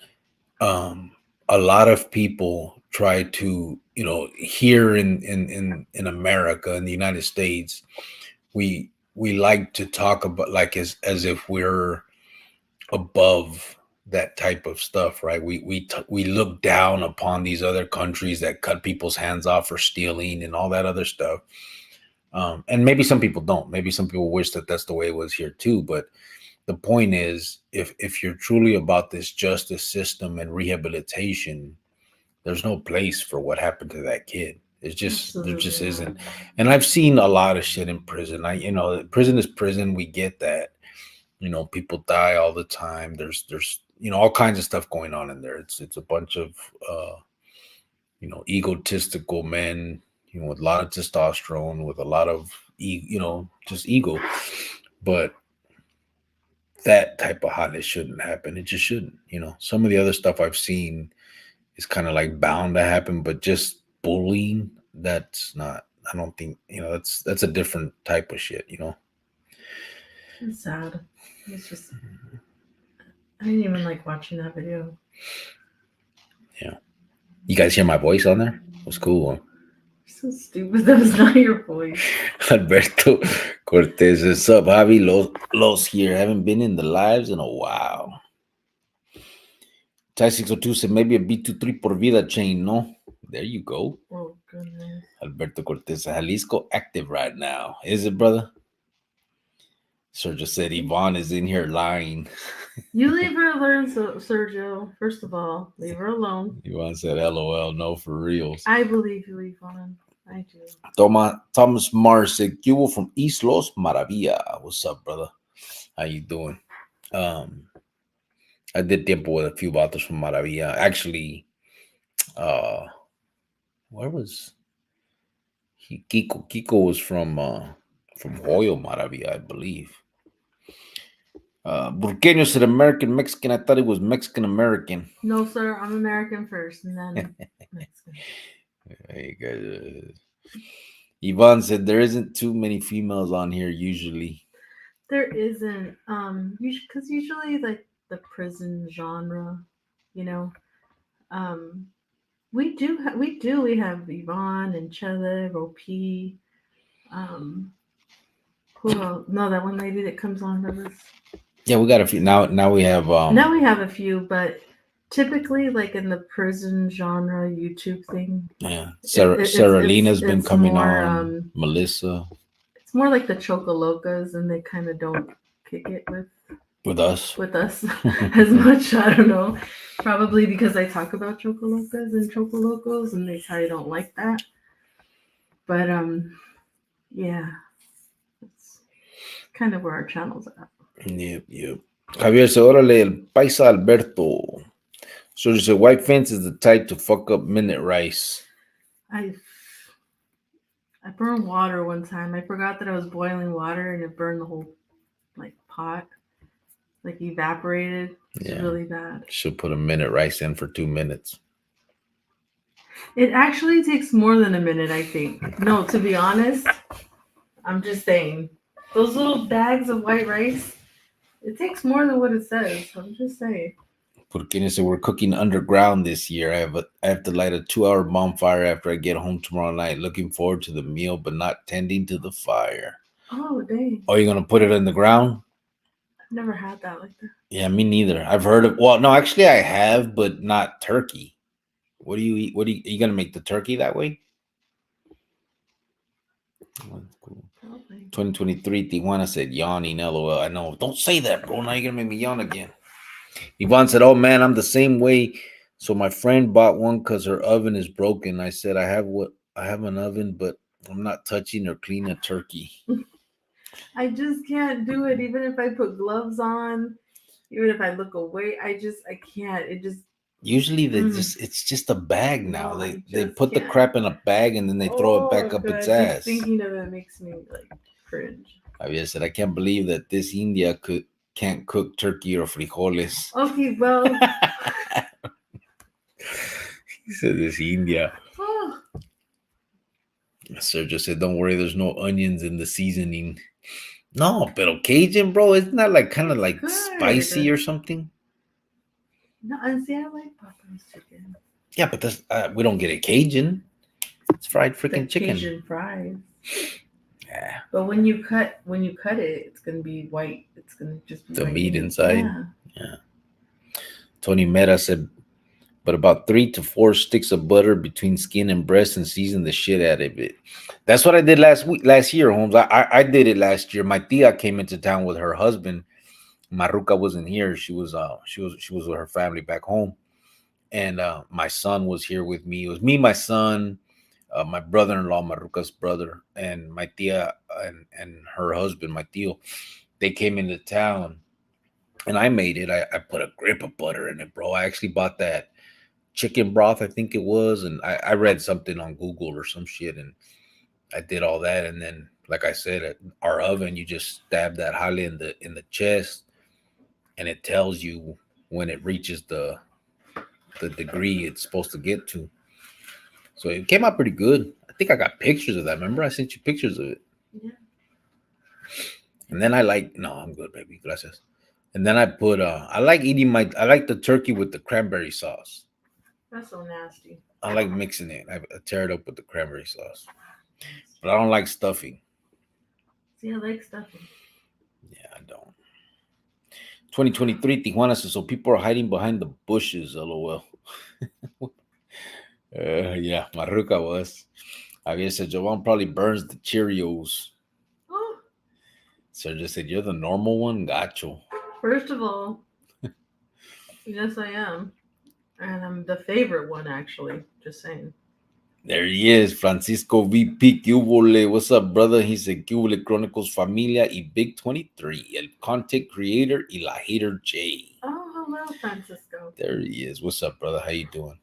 um, a lot of people try to, here in America, in the United States, we like to talk about, like, as if we're above that type of stuff, right? We look down upon these other countries that cut people's hands off for stealing and all that other stuff. And maybe some people don't. Maybe some people wish that that's the way it was here too. But the point is, if you're truly about this justice system and rehabilitation, there's no place for what happened to that kid. There just Absolutely not. isn't. And I've seen a lot of shit in prison. Prison is prison. We get that. People die all the time. There's all kinds of stuff going on in there. It's a bunch of egotistical men, with a lot of testosterone, with a lot of just ego. But that type of hotness shouldn't happen. It just shouldn't. Some of the other stuff I've seen is kind of like bound to happen, but just bullying, that's not. I don't think that's a different type of shit. It's sad. It's just, I didn't even like watching that video. Yeah. You guys hear my voice on there? It was cool. Huh? So stupid. That was not your voice. Alberto Cortez, what's up, Javi? Los here. Haven't been in the lives in a while. Ty 602 said maybe a B23 por vida chain, no? There you go. Oh, goodness. Alberto Cortez, Jalisco active right now. Is it, brother? Sergio said Yvonne is in here lying. You leave her alone, Sergio. First of all, leave her alone. Yvonne said LOL, no for reals. I believe you, Yvonne. I do. Thomas Mars said, Cubo from East Los Maravilla. What's up, brother? How you doing? I did tiempo with a few vatos from Maravilla. Actually, where was he? Kiko was from Hoyo Maravilla, I believe. Burqueño said American Mexican. I thought it was Mexican American. No, sir. I'm American first, and then Mexican. Hey, guys. Yvonne said there isn't too many females on here usually. There isn't, because usually like the prison genre, you know, we have Yvonne and Chele, Ropi, who else? No, that one lady that comes on with us. Yeah, we got a few now. Now we have Now we have a few, but typically, like in the prison genre YouTube thing, yeah. Sarah Lena's been coming more, on. Melissa. It's more like the Chocolocas, and they kind of don't kick it with us as much. I don't know. Probably because I talk about Chocolocas and Chocolocos, and they probably don't like that. But yeah, it's kind of where our channel's at. Yep. Javier said, órale, el paisa Alberto. So you said, white fence is the type to fuck up minute rice. I burned water one time. I forgot that I was boiling water, and it burned the whole like pot, like evaporated. It's really bad. Should put a minute rice in for 2 minutes. It actually takes more than a minute, I think. No, to be honest, I'm just saying. Those little bags of white rice, it takes more than what it says. I'm just saying. Porque said we're cooking underground this year. I have to light a 2-hour bonfire after I get home tomorrow night. Looking forward to the meal, but not tending to the fire. Oh, dang. Oh, you're gonna put it in the ground? I've never had that like that. Yeah, me neither. I've heard of. Well, no, actually, I have, but not turkey. What do you eat? Are you gonna make the turkey that way? Oh, cool. 2023, Tijuana said yawning. LOL. I know. Don't say that, bro. Now you're gonna make me yawn again. Yvonne said, oh man, I'm the same way. So my friend bought one because her oven is broken. I said, I have I have an oven, but I'm not touching or cleaning a turkey. I just can't do it. Even if I put gloves on, even if I look away, I can't. It just Usually they mm, just it's just a bag now. no, I They just put the can't. crap in a bag and then they throw it back Oh up its god, just ass. thinking of it makes me like cringe. I said I can't believe that this India can't cook turkey or frijoles. Okay, well, He said this India. oh, Sir just said, "Don't worry, there's no onions in the seasoning." No, but Cajun, bro, isn't that like kind of it's like spicy good. or something? No, and see, I like Popeye's chicken. Yeah, but that's we don't get it Cajun. It's fried The freaking chicken. Cajun fries. Yeah, But when you cut it, it's gonna be white. It's gonna just be the white meat meat. inside. Yeah. Yeah. Tony Meta said, but about 3 to 4 sticks of butter between skin and breast and season the shit out of it. That's what I did last year, Holmes. I did it last year. My tia came into town with her husband. Maruca wasn't here. She was with her family back home. And my son was here with me. It was me, my son, my brother-in-law, Maruca's brother, and my tia and her husband, my tio. They came into town and I made it. I put a grip of butter in it, bro. I actually bought that chicken broth, I think it was, and I read something on Google or some shit, and I did all that, and then, like I said, at our oven, you just stab that jale in the chest, and it tells you when it reaches the degree it's supposed to get to. So it came out pretty good. I think I got pictures of that. Remember, I sent you pictures of it. Yeah. And then no, I'm good, baby. Gracias. And then I like I like the turkey with the cranberry sauce. That's so nasty. I like mixing it. I tear it up with the cranberry sauce. But I don't like stuffing. See, I like stuffing. Yeah, I don't. 2023 Tijuana says, so people are hiding behind the bushes, lol. Yeah, Maruca was. Javier said, Jovan probably burns the Cheerios. Oh, Sir just said, you're the normal one? Gacho. first of all, yes, I am. And I'm the favorite one, actually. Just saying. There he is, Francisco VP. ¿Qué What's up, brother? He said, ¿Qué Chronicles Familia y Big 23, el content creator y la hater J. Oh, hello, Francisco. There he is. What's up, brother? How you doing?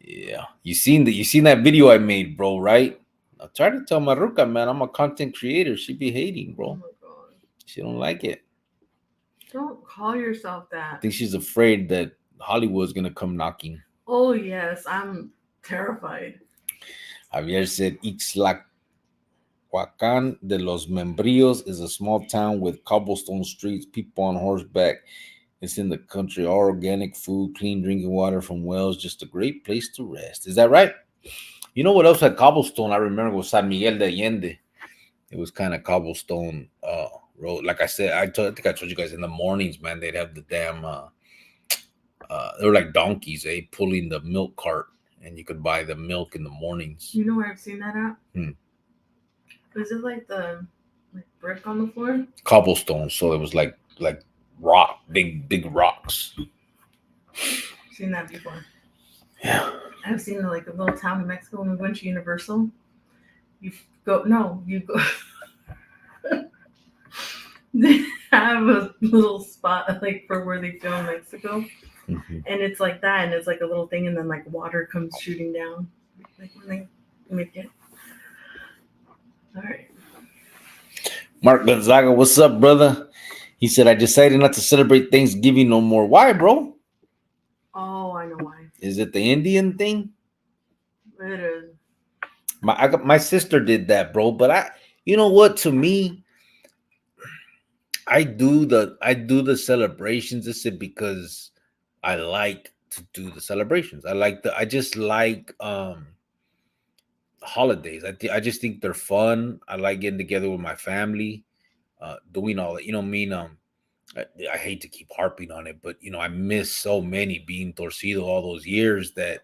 Yeah, you seen that video I made, bro, right? I tried to tell Maruca, man, I'm a content creator. She be hating, bro. Oh my god. She don't like it. Don't call yourself that. I think she's afraid that Hollywood's gonna come knocking. Oh yes, I'm terrified. Javier said, Ixtlahuacan de los Membrillos is a small town with cobblestone streets, people on horseback. It's in the country, all organic food, clean drinking water from wells, just a great place to rest. Is that right? You know what else had cobblestone? I remember was San Miguel de Allende. It was kind of cobblestone road. Like I said, I think I told you guys in the mornings, man, they'd have the damn they were like donkeys, pulling the milk cart, and you could buy the milk in the mornings. You know where I've seen that at? Hmm. Is it like the brick on the floor? Cobblestone, so it was like rock, big rocks. I've seen that before. Yeah. I've seen like a little town in Mexico when we went to Universal. You go. They have a little spot like for where they film Mexico, and it's like that, and it's like a little thing, and then like water comes shooting down, like when they make it. All right. Mark Gonzaga, what's up, brother? He said, I decided not to celebrate Thanksgiving no more. Why, bro? Oh, I know why. Is it the Indian thing? It is. My sister did that, bro. But you know what? To me, I do the celebrations. This is because I like to do the celebrations. I just like holidays. I just think they're fun. I like getting together with my family, doing all that. You know, I hate to keep harping on it, but I miss so many being torcido all those years that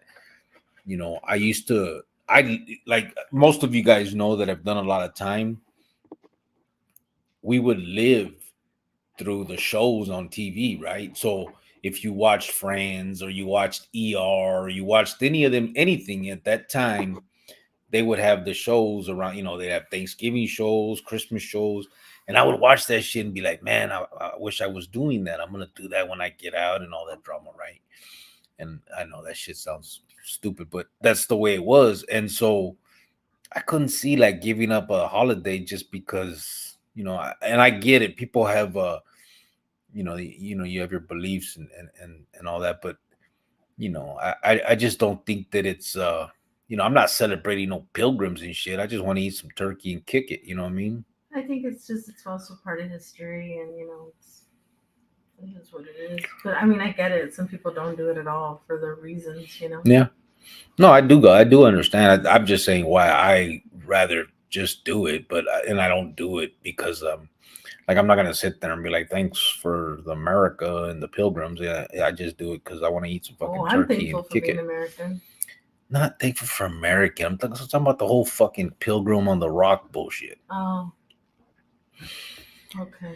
I like most of you guys know that I've done a lot of time. We would live through the shows on TV, right? So if you watched Friends or you watched ER or you watched any of them, anything at that time, they would have the shows around, they have Thanksgiving shows, Christmas shows, and I would watch that shit and be like, man, I wish I was doing that. I'm gonna do that when I get out and all that drama, right? And I know that shit sounds stupid, but that's the way it was. And so I couldn't see like giving up a holiday just because, and I get it. People have you have your beliefs and all that, but I just don't think that it's I'm not celebrating no pilgrims and shit. I just want to eat some turkey and kick it, you know what I mean? I think it's also part of history, and it is what it is. But I mean, I get it. Some people don't do it at all for their reasons. Yeah. No, I do understand. I'm just saying why I rather just do it, and I don't do it because like I'm not gonna sit there and be like, thanks for the America and the pilgrims. Yeah, I just do it because I want to eat some fucking I'm turkey thankful and for kick being it. American. Not thankful for American. I'm talking about the whole fucking Pilgrim on the Rock bullshit. Oh, okay.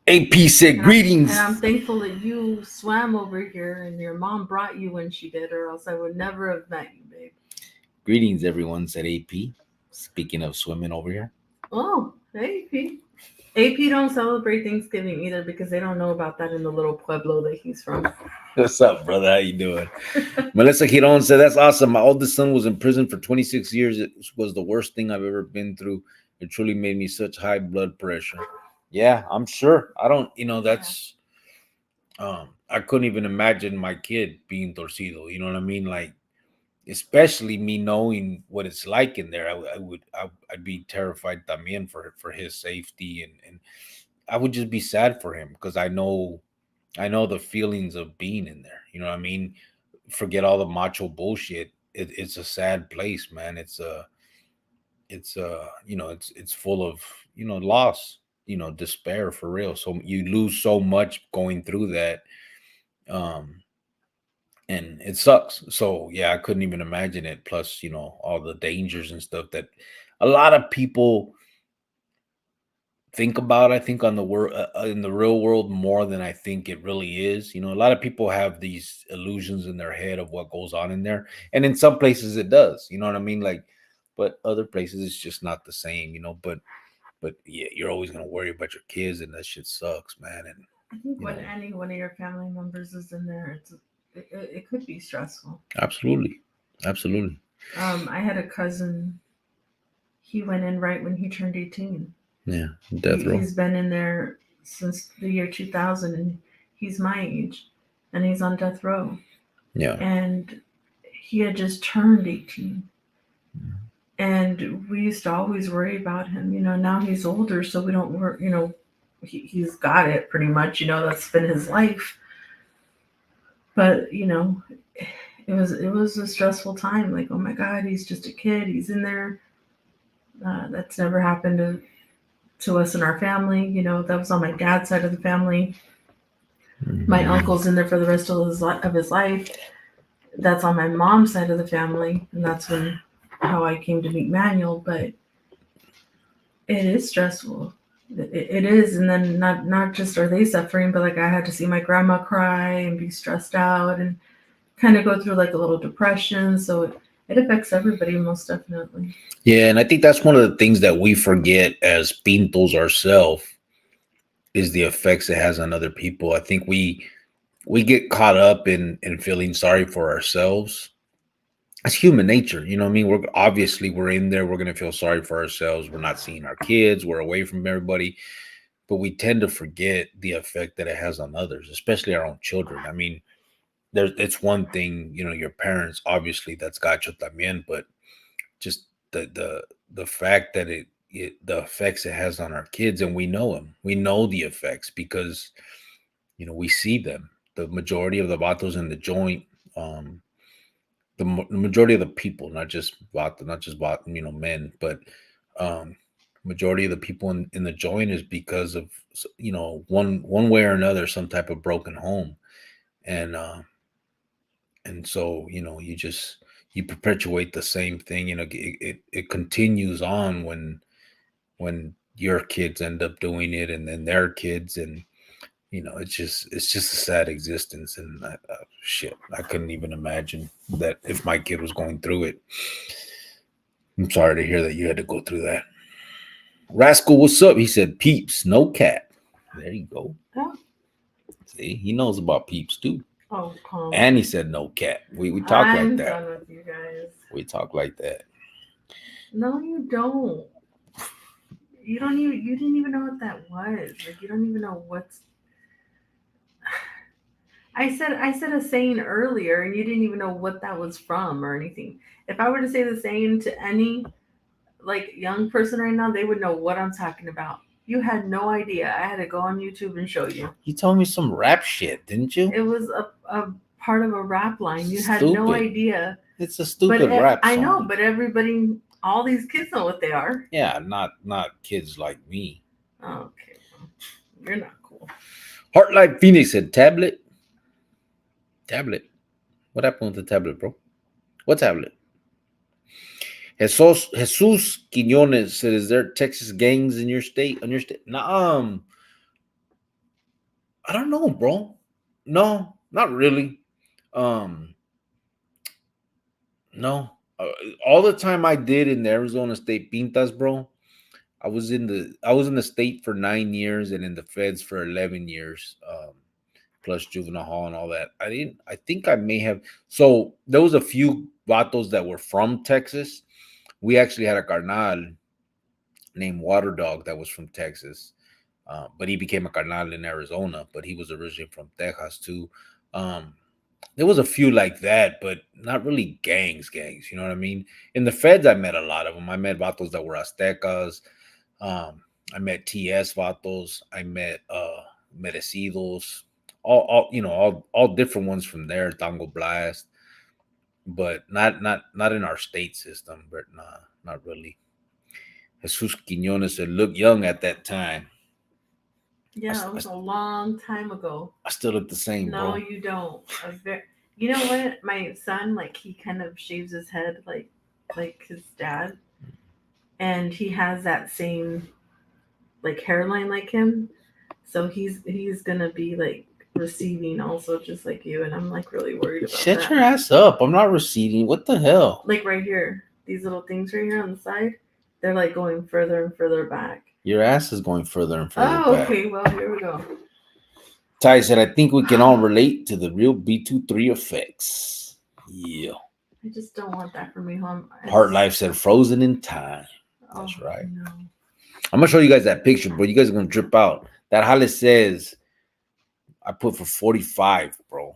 AP said greetings. And I'm thankful that you swam over here and your mom brought you when she did, or else I would never have met you, babe. Greetings, everyone, said AP. Speaking of swimming over here. Oh, hey, AP. AP don't celebrate Thanksgiving either because they don't know about that in the little pueblo that he's from. What's up, brother? How you doing? Melissa Giron said, that's awesome. My oldest son was in prison for 26 years. It was the worst thing I've ever been through. It truly made me such high blood pressure. Yeah, I'm sure. I don't, that's, I couldn't even imagine my kid being torcido. You know what I mean? Like, especially me knowing what it's like in there, I'd be terrified también for his safety, and I would just be sad for him because I know the feelings of being in there. You know what I mean? Forget all the macho bullshit. It's a sad place, man. It's full of loss, despair for real. So you lose so much going through that, um, and it sucks. So yeah, I couldn't even imagine it. Plus, all the dangers and stuff that a lot of people think about, I think, on the world, in the real world, more than I think it really is. A lot of people have these illusions in their head of what goes on in there, and in some places it does, you know what I mean, like, but other places it's just not the same, but yeah, you're always going to worry about your kids, and that shit sucks, man. And I think when any one of your family members is in there, it could be stressful. Absolutely. I had a cousin. He went in right when he turned 18. Yeah, death row. He's been in there since the year 2000, and he's my age, and he's on death row. Yeah. And he had just turned 18. And we used to always worry about him. Now he's older, so we don't worry. He's got it pretty much. That's been his life. But it was a stressful time. Like, oh my God, he's just a kid. He's in there. That's never happened to us in our family. That was on my dad's side of the family. Mm-hmm. My uncle's in there for the rest of his life. That's on my mom's side of the family, and that's how I came to meet Manuel. But it is stressful. It is, and then not just are they suffering, but like I had to see my grandma cry and be stressed out and kind of go through like a little depression. So it affects everybody, most definitely. Yeah, and I think that's one of the things that we forget as pintos ourselves is the effects it has on other people. I think we get caught up in feeling sorry for ourselves. It's human nature, you know what I mean? We're in there, we're going to feel sorry for ourselves. We're not seeing our kids, we're away from everybody, but we tend to forget the effect that it has on others, especially our own children. I mean, it's one thing, your parents, obviously that's got you también, but just the fact that the effects it has on our kids, and we know them. We know the effects because we see them. The majority of the vatos in the joint, the majority of the people, not just men, but majority of the people in the joint is because of one way or another some type of broken home, and so you perpetuate the same thing. It continues on when your kids end up doing it, and then their kids, and it's just a sad existence. And shit, I couldn't even imagine that if my kid was going through it. I'm sorry to hear that you had to go through that. Rascal, what's up? He said, peeps, no cat. There you go. Oh, See, he knows about peeps too. oh, calm. And he said no cat. We talk like I'm that. done with you guys. We talk like that. No, you don't. You don't even. You didn't even know what that was. Like you don't even know what's. I said a saying earlier, and you didn't even know what that was from or anything. If I were to say the saying to any like young person right now, they would know what I'm talking about. You had no idea. I had to go on YouTube and show you. You told me some rap shit, didn't you? It was a part of a rap line. You had no Stupid. idea. It's a But stupid rap song. I know, but everybody, all these kids know what they are. Yeah, not kids like me. Okay, well, you're not cool. Heartlight Phoenix said tablet. Tablet. What happened with the tablet, bro? What tablet? Jesus Quinones said, "Is there Texas gangs in your state? On your state? Nah, I don't know, bro. No, not really. Um, no. All the time I did in the Arizona State Pintas, bro. I was in the state for 9 years and in the feds for 11 years, plus juvenile hall and all that. I think I may have. So there was a few vatos that were from Texas. We actually had a carnal named Water Dog that was from Texas, but he became a carnal in Arizona. But he was originally from Texas too. Um, there was a few like that, but not really gangs. You know what I mean? In the feds, I met a lot of them. I met vatos that were Aztecas. Um, I met TS vatos. I met Merecidos. All different ones from there. Tango Blast, but not in our state system. But nah, not really. Jesus Quinones said, "Look young at that time." Yeah, it was a long time ago. I still look the same, No, bro. you don't. You know what? My son, like, he kind of shaves his head like his dad, and he has that same like hairline like him. So he's gonna be like receiving also just like you, and I'm like really worried about Shut that. your ass up. I'm not receding. What the hell? Like right here, these little things right here on the side, they're like going further and further back. Your ass is going further and further Oh, back. okay. Well, here we go. Ty said, "I think we can all relate to the real B23 effects." Yeah. I just don't want that for me, home. Heart Life said, "Frozen in time." Oh, That's right. no. I'm gonna show you guys that picture, bro. You guys are gonna drip out. That Hollis says I put for 45, bro.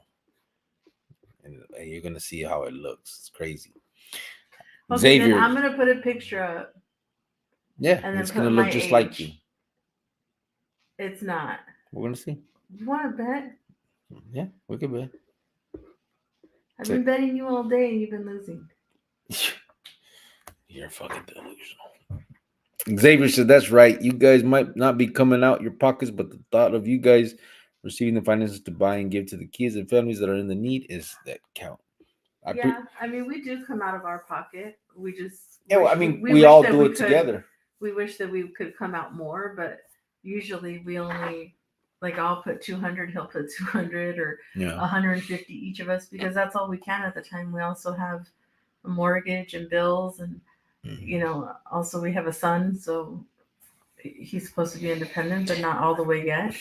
And you're gonna see how it looks. It's crazy. Okay, Xavier, then I'm gonna put a picture up. yeah, and then it's put gonna my look just like age. you. It's not. We're gonna see. You want to bet? Yeah, we could bet. I've been betting you all day, and you've been losing. You're fucking delusional. Xavier said, "That's right. You guys might not be coming out your pockets, but the thought of you guys receiving the finances to buy and give to the kids and families that are in the need is that count." I mean, we do come out of our pocket. We just Yeah, wish, I mean, we wish all that do we it could, together. We wish that we could come out more, but usually we only like I'll put 200, he'll put 200 or Yeah. 150 each of us because that's all we can at the time. We also have a mortgage and bills, and also we have a son, so he's supposed to be independent, but not all the way yet.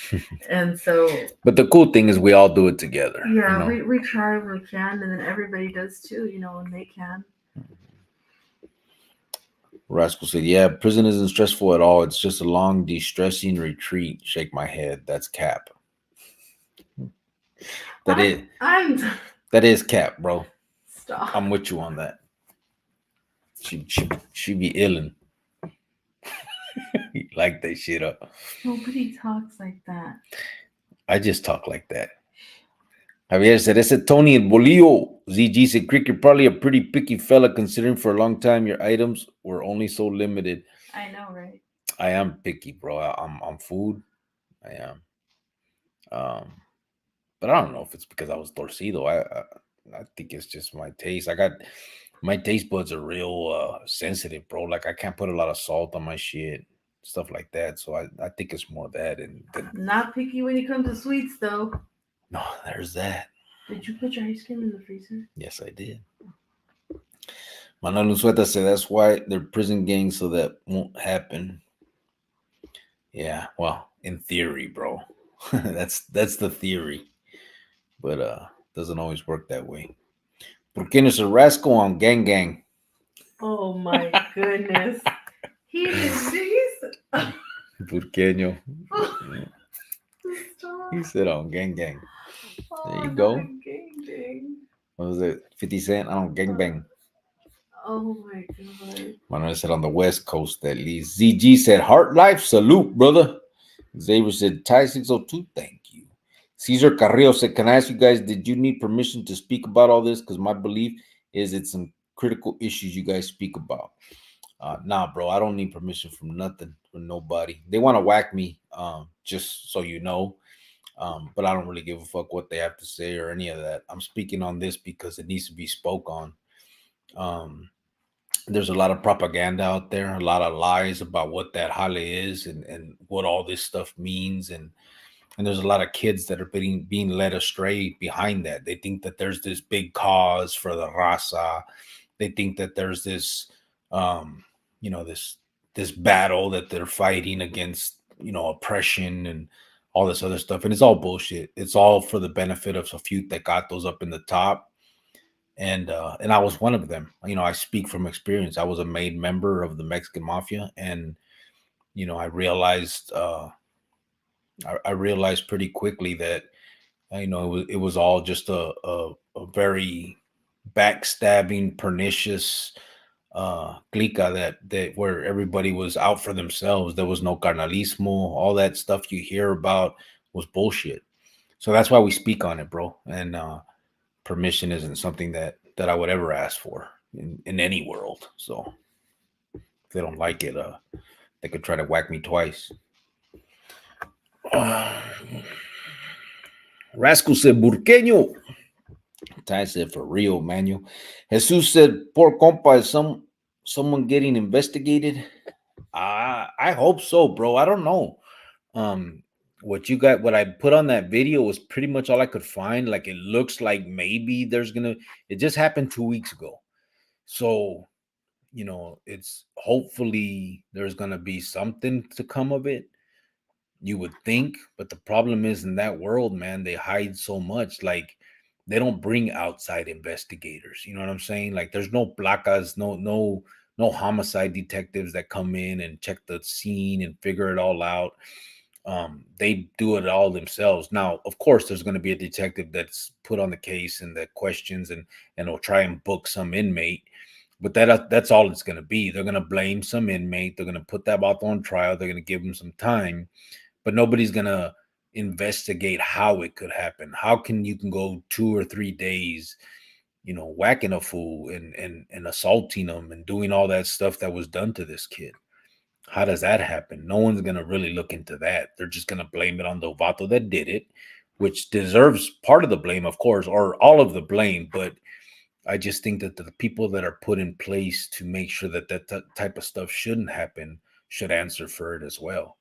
And so, but the cool thing is we all do it together. Yeah, we try when we can, and then everybody does too, when they can. Rascal said, "Yeah, prison isn't stressful at all. It's just a long, de-stressing retreat." Shake my head. That's cap. That is cap, bro. Stop. I'm with you on that. She be illin'. Like that shit up. Nobody talks like that. I just talk like that. Javier said, "Ese Tony and Bolillo." ZG said, "Crick, you're probably a pretty picky fella considering for a long time your items were only so limited." I know, right? I am picky, bro. I'm food. I am. But I don't know if it's because I was torcido. I think it's just my taste. My taste buds are real sensitive, bro. Like I can't put a lot of salt on my shit, stuff like that. So I think it's more that and not picky when it comes to sweets, though. No, there's that. Did you put your ice cream in the freezer? Yes, I did. Manuel Unzueta said that's why they're prison gangs, so that won't happen. Yeah, well, in theory, bro. That's the theory, but doesn't always work that way. Burkina's a rascal on gang gang. Oh my goodness. He did these. Burqueño. Oh, Yeah, he stop. said on gang gang. There Oh, you not a go. gang gang. What was it? 50 Cent? I don't gang Uh, bang. oh my god. Manuel said on the West Coast at least. ZG said heart life salute, brother. Xavier said Ty 602, thank you. Cesar Carrillo said, can I ask you guys, did you need permission to speak about all this? Because my belief is it's some critical issues you guys speak about. Nah, bro, I don't need permission from nothing, from nobody. They want to whack me, just so you know. But I don't really give a fuck what they have to say or any of that. I'm speaking on this because it needs to be spoke on. Um, there's a lot of propaganda out there, a lot of lies about what that jale is and what all this stuff means. And there's a lot of kids that are being led astray behind that. They think that there's this big cause for the raza. They think that there's this, um, this battle that they're fighting against, oppression and all this other stuff. And it's all bullshit. It's all for the benefit of a few tecatos up in the top. And I was one of them. I speak from experience. I was a made member of the Mexican Mafia, and I realized I realized pretty quickly that it was all just a very backstabbing, pernicious clica that where everybody was out for themselves. There was no carnalismo. All that stuff you hear about was bullshit. So that's why we speak on it, bro. And permission isn't something that I would ever ask for in any world. So if they don't like it, they could try to whack me twice. Uh, Rascal said, Burqueño. Ty said, for real, Manuel. Jesus said, poor compa, is someone getting investigated? I hope so, bro. I don't know. Um, what I put on that video was pretty much all I could find. Like it looks like maybe it just happened 2 weeks ago. So, it's hopefully there's gonna be something to come of it. You would think, but the problem is in that world, man, they hide so much. Like they don't bring outside investigators. You know what I'm saying? Like there's no placas, no homicide detectives that come in and check the scene and figure it all out. They do it all themselves. Now, of course, there's going to be a detective that's put on the case and that questions and will try and book some inmate. But that's all it's going to be. They're going to blame some inmate. They're going to put that out on trial. They're going to give him some time, but nobody's gonna investigate how it could happen. How can go 2 or 3 days, whacking a fool and assaulting them and doing all that stuff that was done to this kid? How does that happen? No one's gonna really look into that. They're just gonna blame it on the vato that did it, which deserves part of the blame, of course, or all of the blame. But I just think that the people that are put in place to make sure that type of stuff shouldn't happen should answer for it as well.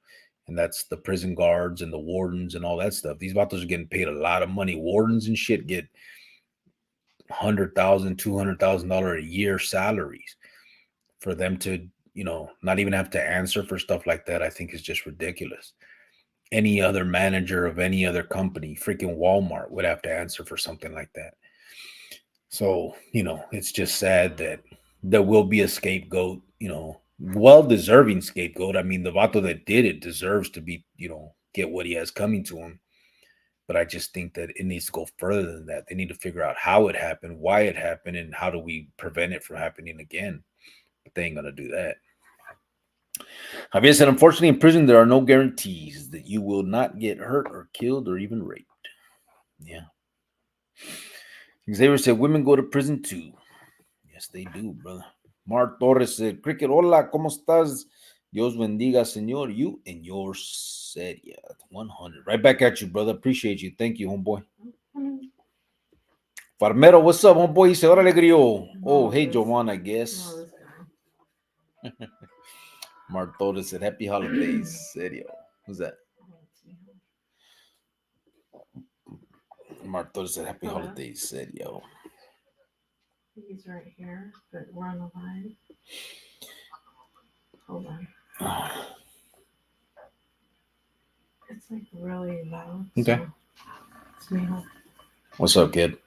And that's the prison guards and the wardens and all that stuff. These vatos are getting paid a lot of money. Wardens and shit get $100,000, $200,000 a year salaries. For them to, not even have to answer for stuff like that, I think is just ridiculous. Any other manager of any other company, freaking Walmart, would have to answer for something like that. So, it's just sad that there will be a scapegoat, well deserving scapegoat. I mean, the vato that did it deserves to be, get what he has coming to him. But I just think that it needs to go further than that. They need to figure out how it happened, why it happened, and how do we prevent it from happening again. But they ain't gonna do that. Javier said, unfortunately, in prison, there are no guarantees that you will not get hurt or killed or even raped. Yeah. Xavier said, women go to prison too. Yes, they do, brother. Mark Torres said, Cricket, hola, ¿cómo estás? Dios bendiga, señor, you and your seria. 100. Right back at you, brother. Appreciate you. Thank you, homeboy. Farmero, what's up, homeboy? Dice, órale, grillo. Oh, hey, Joanna, I guess. Mark Torres said, happy holidays. Serio. Who's that? Mark Torres said, happy holidays. Serio. He's right here, but we're on the line. Hold on. It's like really loud. Okay. So it's me. What's up, kid?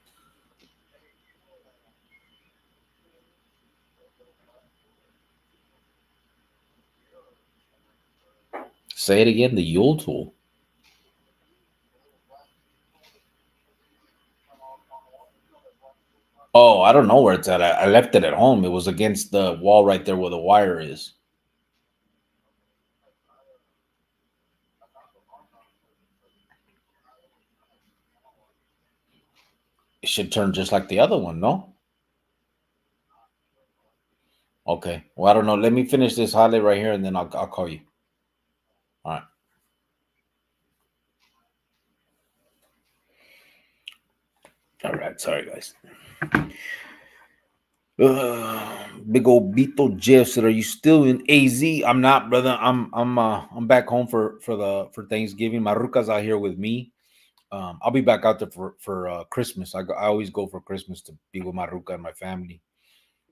Say it again. The Yule tool. Oh, I don't know where it's at. I left it at home. It was against the wall right there where the wire is. It should turn just like the other one, no? Okay. Well, I don't know. Let me finish this highlight right here, and then I'll call you. All right. All right. Sorry, guys. Big old Beetle Jeff said, "Are you still in AZ?" I'm not, brother. I'm back home for Thanksgiving. My ruka's out here with me. I'll be back out there for Christmas. I always go for Christmas to be with my ruka and my family.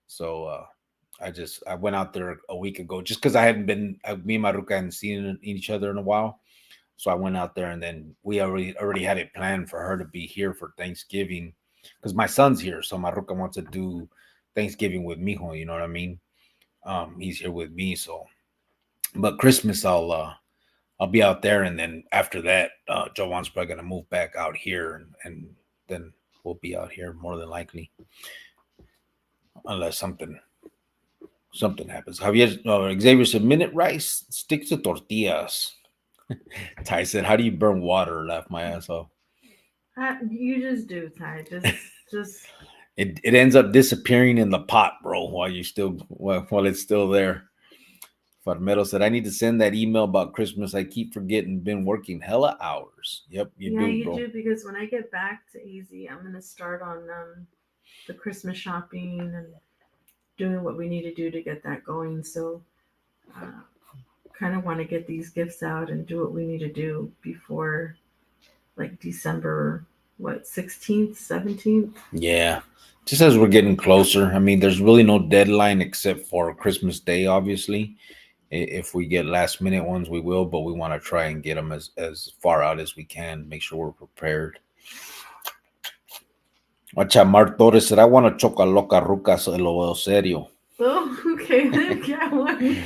So I went out there a week ago just because I hadn't been me and my ruka hadn't seen each other in a while. So I went out there, and then we already had it planned for her to be here for Thanksgiving because my son's here. So my ruka wants to do Thanksgiving with mijo. You know what I mean? He's here with me. So, but Christmas I'll be out there, and then after that, Joanne's probably gonna move back out here, and then we'll be out here more than likely, unless something happens. Javier Xavier said, "Minute rice stick to tortillas." Ty said, "How do you burn water?" Laugh my ass off. You just do, Ty. Just. It ends up disappearing in the pot, bro, while it's still there. Farmero said, "I need to send that email about Christmas. I keep forgetting. Been working hella hours." Yep, Yeah, you bro. do, because when I get back to AZ, I'm gonna start on the Christmas shopping and doing what we need to do to get that going. So, uh, kind of want to get these gifts out and do what we need to do before like December, what, 16th, 17th? Yeah. Just as we're getting closer. I mean, there's really no deadline except for Christmas Day, obviously. If we get last minute ones, we will, but we want to try and get them as far out as we can, make sure we're prepared. Mar Torres said, "I want a chocaloca ruca, se lo veo serio." Oh, okay, then get one.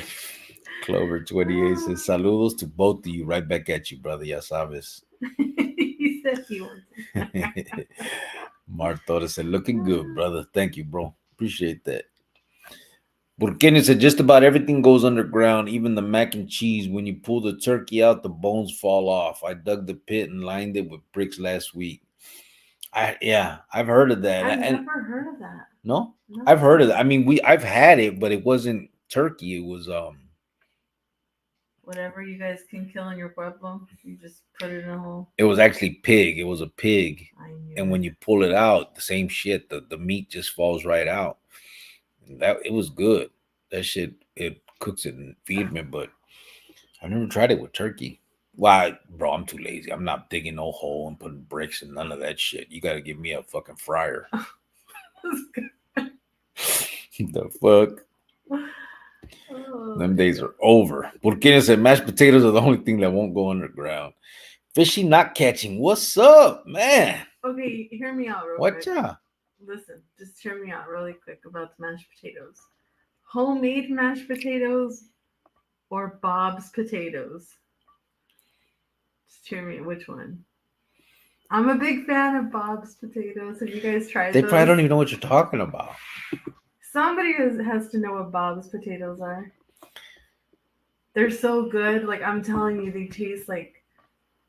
Clover 28 says, "Saludos to both of you." Right back at you, brother. Ya sabes. He said he wants it. Mar Torres said, "Looking good, brother. Thank you, bro. Appreciate that." Burkini said, "Just about everything goes underground, even the mac and cheese. When you pull the turkey out, the bones fall off. I dug the pit and lined it with bricks last week." I've heard of that. I've And never heard of that. no, No. I've heard of that. I mean, I've had it, but it wasn't turkey. It was Whatever you guys can kill in your pueblo, you just put it in a hole. it was actually pig. It was a pig. I knew And it. when you pull it out, the same shit, the meat just falls right out. That it was good. That shit, it cooks it and feeds me, but I've never tried it with turkey. Why, bro? I'm too lazy. I'm not digging no hole and putting bricks and none of that shit. You got to give me a fucking fryer. The fuck? Oh, Them days are over. Burkina said mashed potatoes are the only thing that won't go underground. Fishy not catching. What's up, man? okay, hear me out real What quick. ya? Listen, just hear me out really quick about the mashed potatoes. Homemade mashed potatoes or Bob's potatoes? Just hear me. Which one? I'm a big fan of Bob's potatoes. Have you guys tried They those? probably don't even know what you're talking about. Somebody has to know what Bob's potatoes are. They're so good. Like, I'm telling you, they taste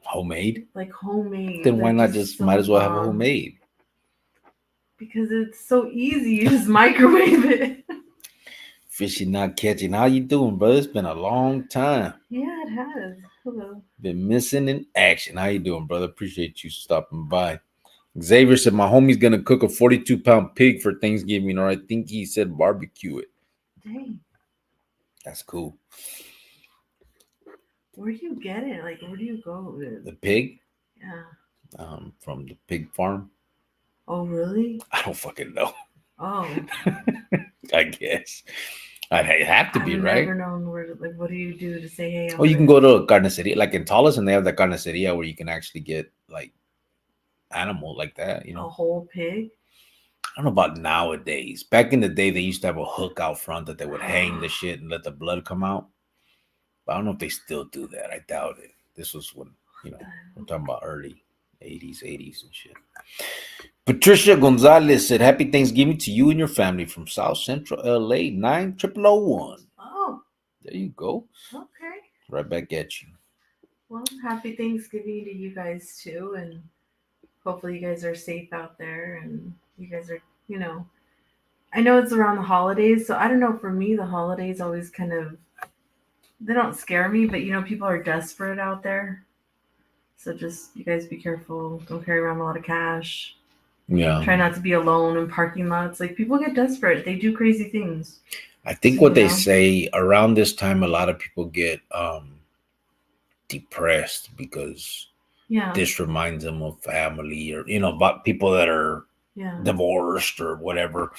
Homemade? like homemade. Then why They're not just so might as well have a bomb. homemade? Because it's so easy. You just microwave it. Fishy not catching. How you doing, brother? It's been a long time. Yeah, it has. Hello. Been missing in action. How you doing, brother? Appreciate you stopping by. Xavier said, "My homie's gonna cook a 42-pound pig for Thanksgiving, or I think he said barbecue it." Dang. That's cool. Where do you get it? Like, where do you go? The pig, Yeah. from the pig farm. Oh, really? I don't fucking know. Oh, I guess. I'd have to I've be, right? never known where to, like, what do you do to say, hey, Or I'm you can this? go to a carniceria, like in Talas, and they have the carniceria where you can actually get like animal like that, A whole pig? I don't know about nowadays. Back in the day, they used to have a hook out front that they would hang the shit and let the blood come out. But I don't know if they still do that. I doubt it. This was when, we're talking about early 80s, 80s and shit. Patricia Gonzalez said, Happy Thanksgiving to you and your family from South Central LA 90001. Oh, There you go. okay. Right back at you. Well, happy Thanksgiving to you guys too, and hopefully you guys are safe out there, and you guys are, you know, I know it's around the holidays, so I don't know. For me, the holidays always kind of, they don't scare me, but people are desperate out there. So just you guys be careful. Don't carry around a lot of cash. Yeah. Try not to be alone in parking lots. Like, people get desperate. They do crazy things. I think So, what they say around this time, a lot of people get depressed because this reminds them of family, or about people that are divorced or whatever.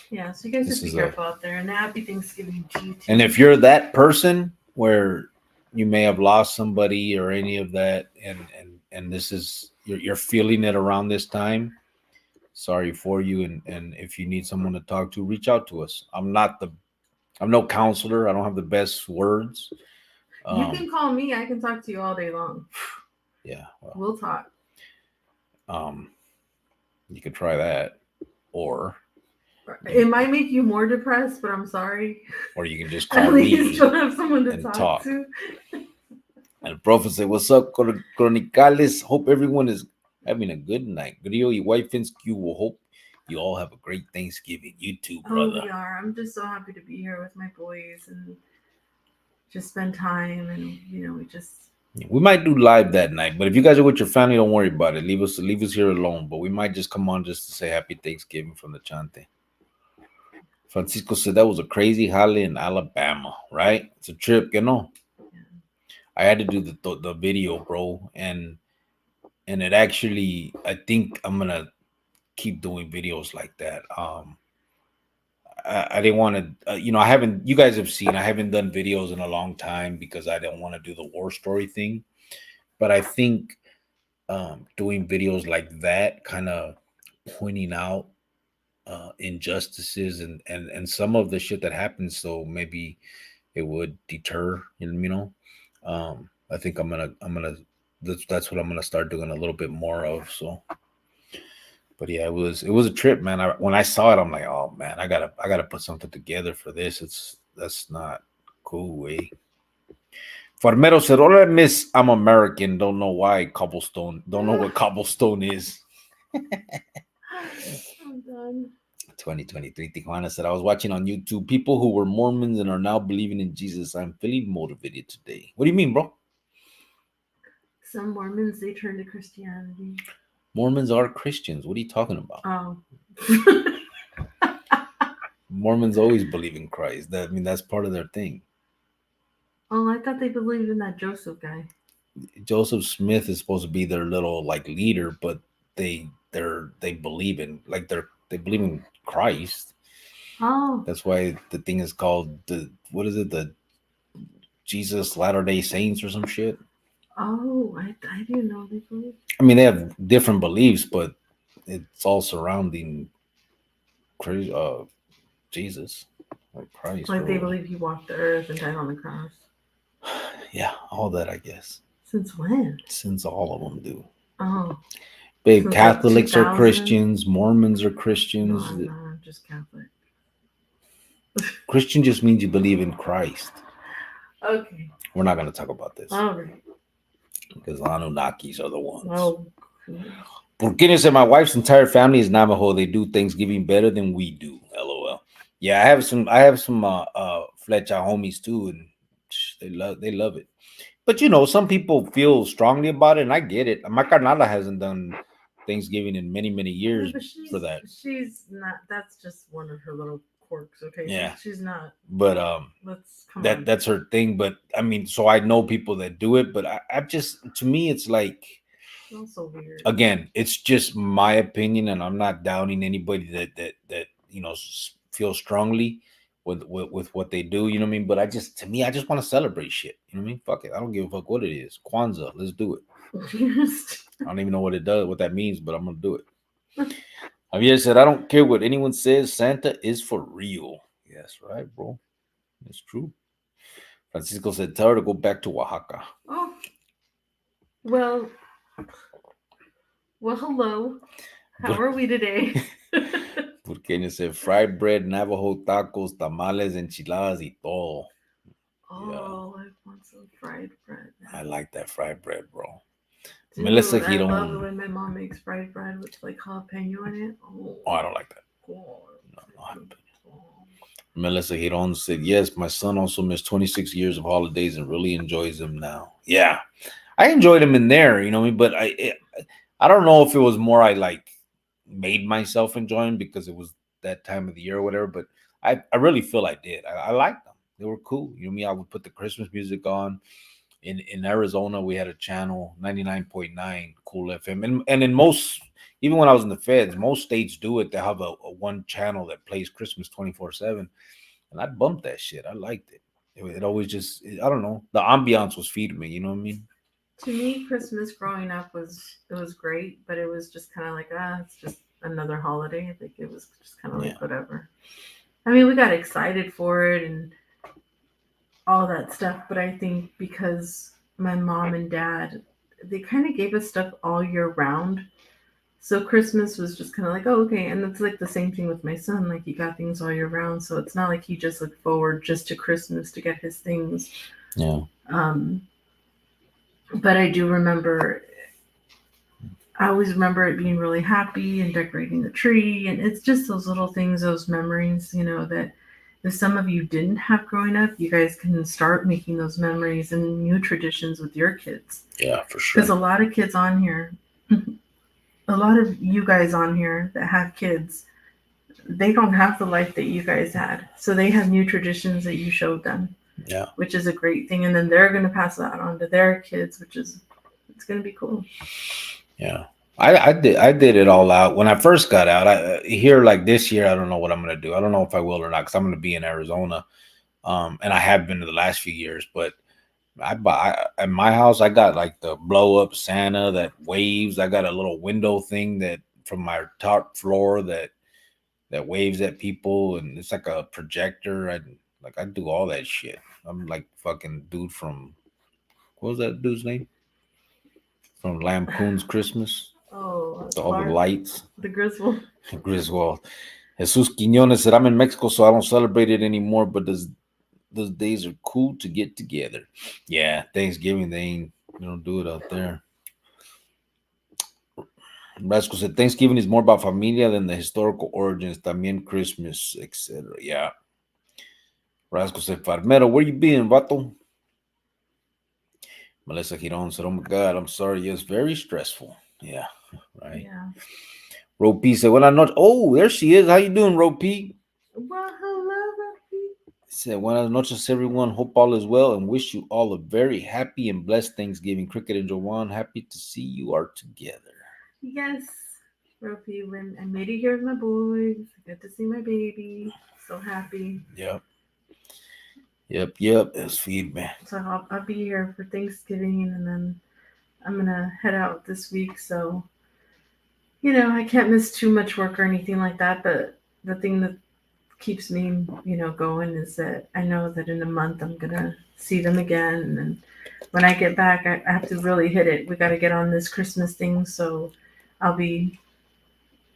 Yeah, so you guys just be careful out there, and happy Thanksgiving to you too. And if you're that person where you may have lost somebody or any of that, and this is you're feeling it around this time, sorry for you. And if you need someone to talk to, reach out to us. I'm no counselor. I don't have the best words. You can call me. I can talk to you all day long. Yeah, we'll talk. You could try that, or it might make you more depressed, but I'm sorry. Or you can just call me. At least you'll have someone to talk to. And the prophet said, "What's up, Chronicles? Hope everyone is having a good night. Grio y Wifinski will hope you all have a great Thanksgiving. You too, brother." Oh, we are. I'm just so happy to be here with my boys and just spend time, and we might do live that night, but if you guys are with your family, don't worry about it. Leave us here alone. But we might just come on just to say happy Thanksgiving from the Chante. Francisco said that was a crazy holiday in Alabama, right? It's a trip, Yeah. I had to do the video, bro, and it actually, I think I'm gonna keep doing videos like that. I didn't want to, I haven't. You guys have seen I haven't done videos in a long time because I didn't want to do the war story thing. But I think doing videos like that, kind of pointing out injustices and some of the shit that happens, so maybe it would deter. I think I'm gonna that's what I'm gonna start doing a little bit more of. So, but yeah, it was a trip, man. When I saw it, I'm like, oh man, I gotta put something together for this. That's not cool, eh? Farmero said, "Hola, miss. I'm American. Don't know why cobblestone. Don't know what cobblestone is." I'm done. 2023. Tijuana said, "I was watching on YouTube people who were Mormons and are now believing in Jesus. I'm feeling motivated today." What do you mean, bro? Some Mormons, they turn to Christianity. Mormons are Christians. What are you talking about? Oh. Mormons always believe in Christ. That's part of their thing. Oh, I thought they believed in that Joseph guy. Joseph Smith is supposed to be their little leader, but they believe in they believe in Christ. Oh. That's why the thing is called the Jesus Latter-day Saints or some shit. Oh, I didn't know they believed. They have different beliefs, but it's all surrounding Jesus or Christ. Like, they believe he walked the earth and died on the cross. Yeah, all that, I guess. Since when? Since all of them do. Oh. Big Catholics are Christians. Mormons are Christians. No, I'm just Catholic. Christian just means you believe in Christ. Okay. We're not going to talk about this. All right. Because Anunnakis are the ones. Oh. Burkina said, my wife's entire family is Navajo. They do Thanksgiving better than we do. LOL. Yeah, I have some Flecha homies too, and they love it. But some people feel strongly about it, and I get it. My carnala hasn't done Thanksgiving in many, many years for that. She's not. That's just one of her little quirks. Okay. Yeah. She's not. But that's her thing. But so I know people that do it. But I just, to me, it's like. Also weird. Again, it's just my opinion, and I'm not downing anybody that feel strongly with what they do. You know what I mean? But to me, I just want to celebrate shit. You know what I mean? Fuck it. I don't give a fuck what it is. Kwanzaa, let's do it. I don't even know what that means, but I'm gonna do it. Javier said, I don't care what anyone says, Santa is for real. Yes, right, bro. It's true. Francisco said, tell her to go back to Oaxaca. Oh, well, hello. How are we today? Burqueño said, fried bread, Navajo tacos, tamales, enchiladas, y todo. Oh, I want some fried bread. I like that fried bread, bro. Dude, Melissa I Giron. love the way my mom makes fried bread with like jalapeno in it. Oh, I don't like that. God. No. Melissa Giron said, yes, my son also missed 26 years of holidays and really enjoys them now. Yeah, I enjoyed them in there, you know what I mean? But I don't know if it was more I like made myself enjoy them because it was that time of the year or whatever, but I really feel I did. I liked them. They were cool. You know what I mean? I would put the Christmas music on. In Arizona, we had a channel 99.9 Cool FM, and in most, even when I was in the feds, most states do it. They have a one channel that plays Christmas 24/7, and I bumped that shit. I liked it. It always just I don't know, the ambiance was feeding me. You know what I mean? To me, Christmas growing up was great, but it was just kind of like it's just another holiday. I think it was just kind of like whatever. I mean, we got excited for it and all that stuff, but I think because my mom and dad, they kind of gave us stuff all year round, so Christmas was just kind of like, oh, okay. And it's like the same thing with my son, like he got things all year round, so it's not like he just looked forward just to Christmas to get his things. But I do remember, I always remember it being really happy and decorating the tree, and it's just those little things, those memories, that if some of you didn't have growing up, you guys can start making those memories and new traditions with your kids. Yeah, for sure. Because a lot of kids on here, a lot of you guys on here that have kids, they don't have the life that you guys had. So they have new traditions that you showed them. Yeah. Which is a great thing. And then they're going to pass that on to their kids, it's going to be cool. Yeah. I did it all out when I first got out. Here, like this year, I don't know what I'm gonna do. I don't know if I will or not because I'm gonna be in Arizona, and I have been in the last few years. But at my house, I got like the blow up Santa that waves. I got a little window thing that from my top floor that waves at people, and it's like a projector. I do all that shit. I'm like fucking dude from what was that dude's name? From Lampoon's Christmas. Oh, all the lights. The Griswold. Griswold. Jesus Quiñones said, I'm in Mexico, so I don't celebrate it anymore, but those days are cool to get together. Yeah, Thanksgiving, they don't do it out there. Rasco said, Thanksgiving is more about familia than the historical origins, también Christmas, etc. Yeah. Rasco said, Farmero, where you been, vato? Melissa Giron said, oh my God, I'm sorry. Yes, very stressful. Yeah, right. Yeah. Rope said, buenas noches. Oh, there she is. How you doing, Rope? Well, hello, Rope. Said, buenas noches, everyone. Hope all is well and wish you all a very happy and blessed Thanksgiving. Cricket and Joanne, happy to see you are together. Yes, Rope, when I made it here with my boys, I got to see my baby. So happy. Yep. It's feed, man. So I'll be here for Thanksgiving, and then I'm gonna head out this week. So, I can't miss too much work or anything like that. But the thing that keeps me, going is that I know that in a month I'm gonna see them again, and when I get back, I have to really hit it. We got to get on this Christmas thing, so I'll be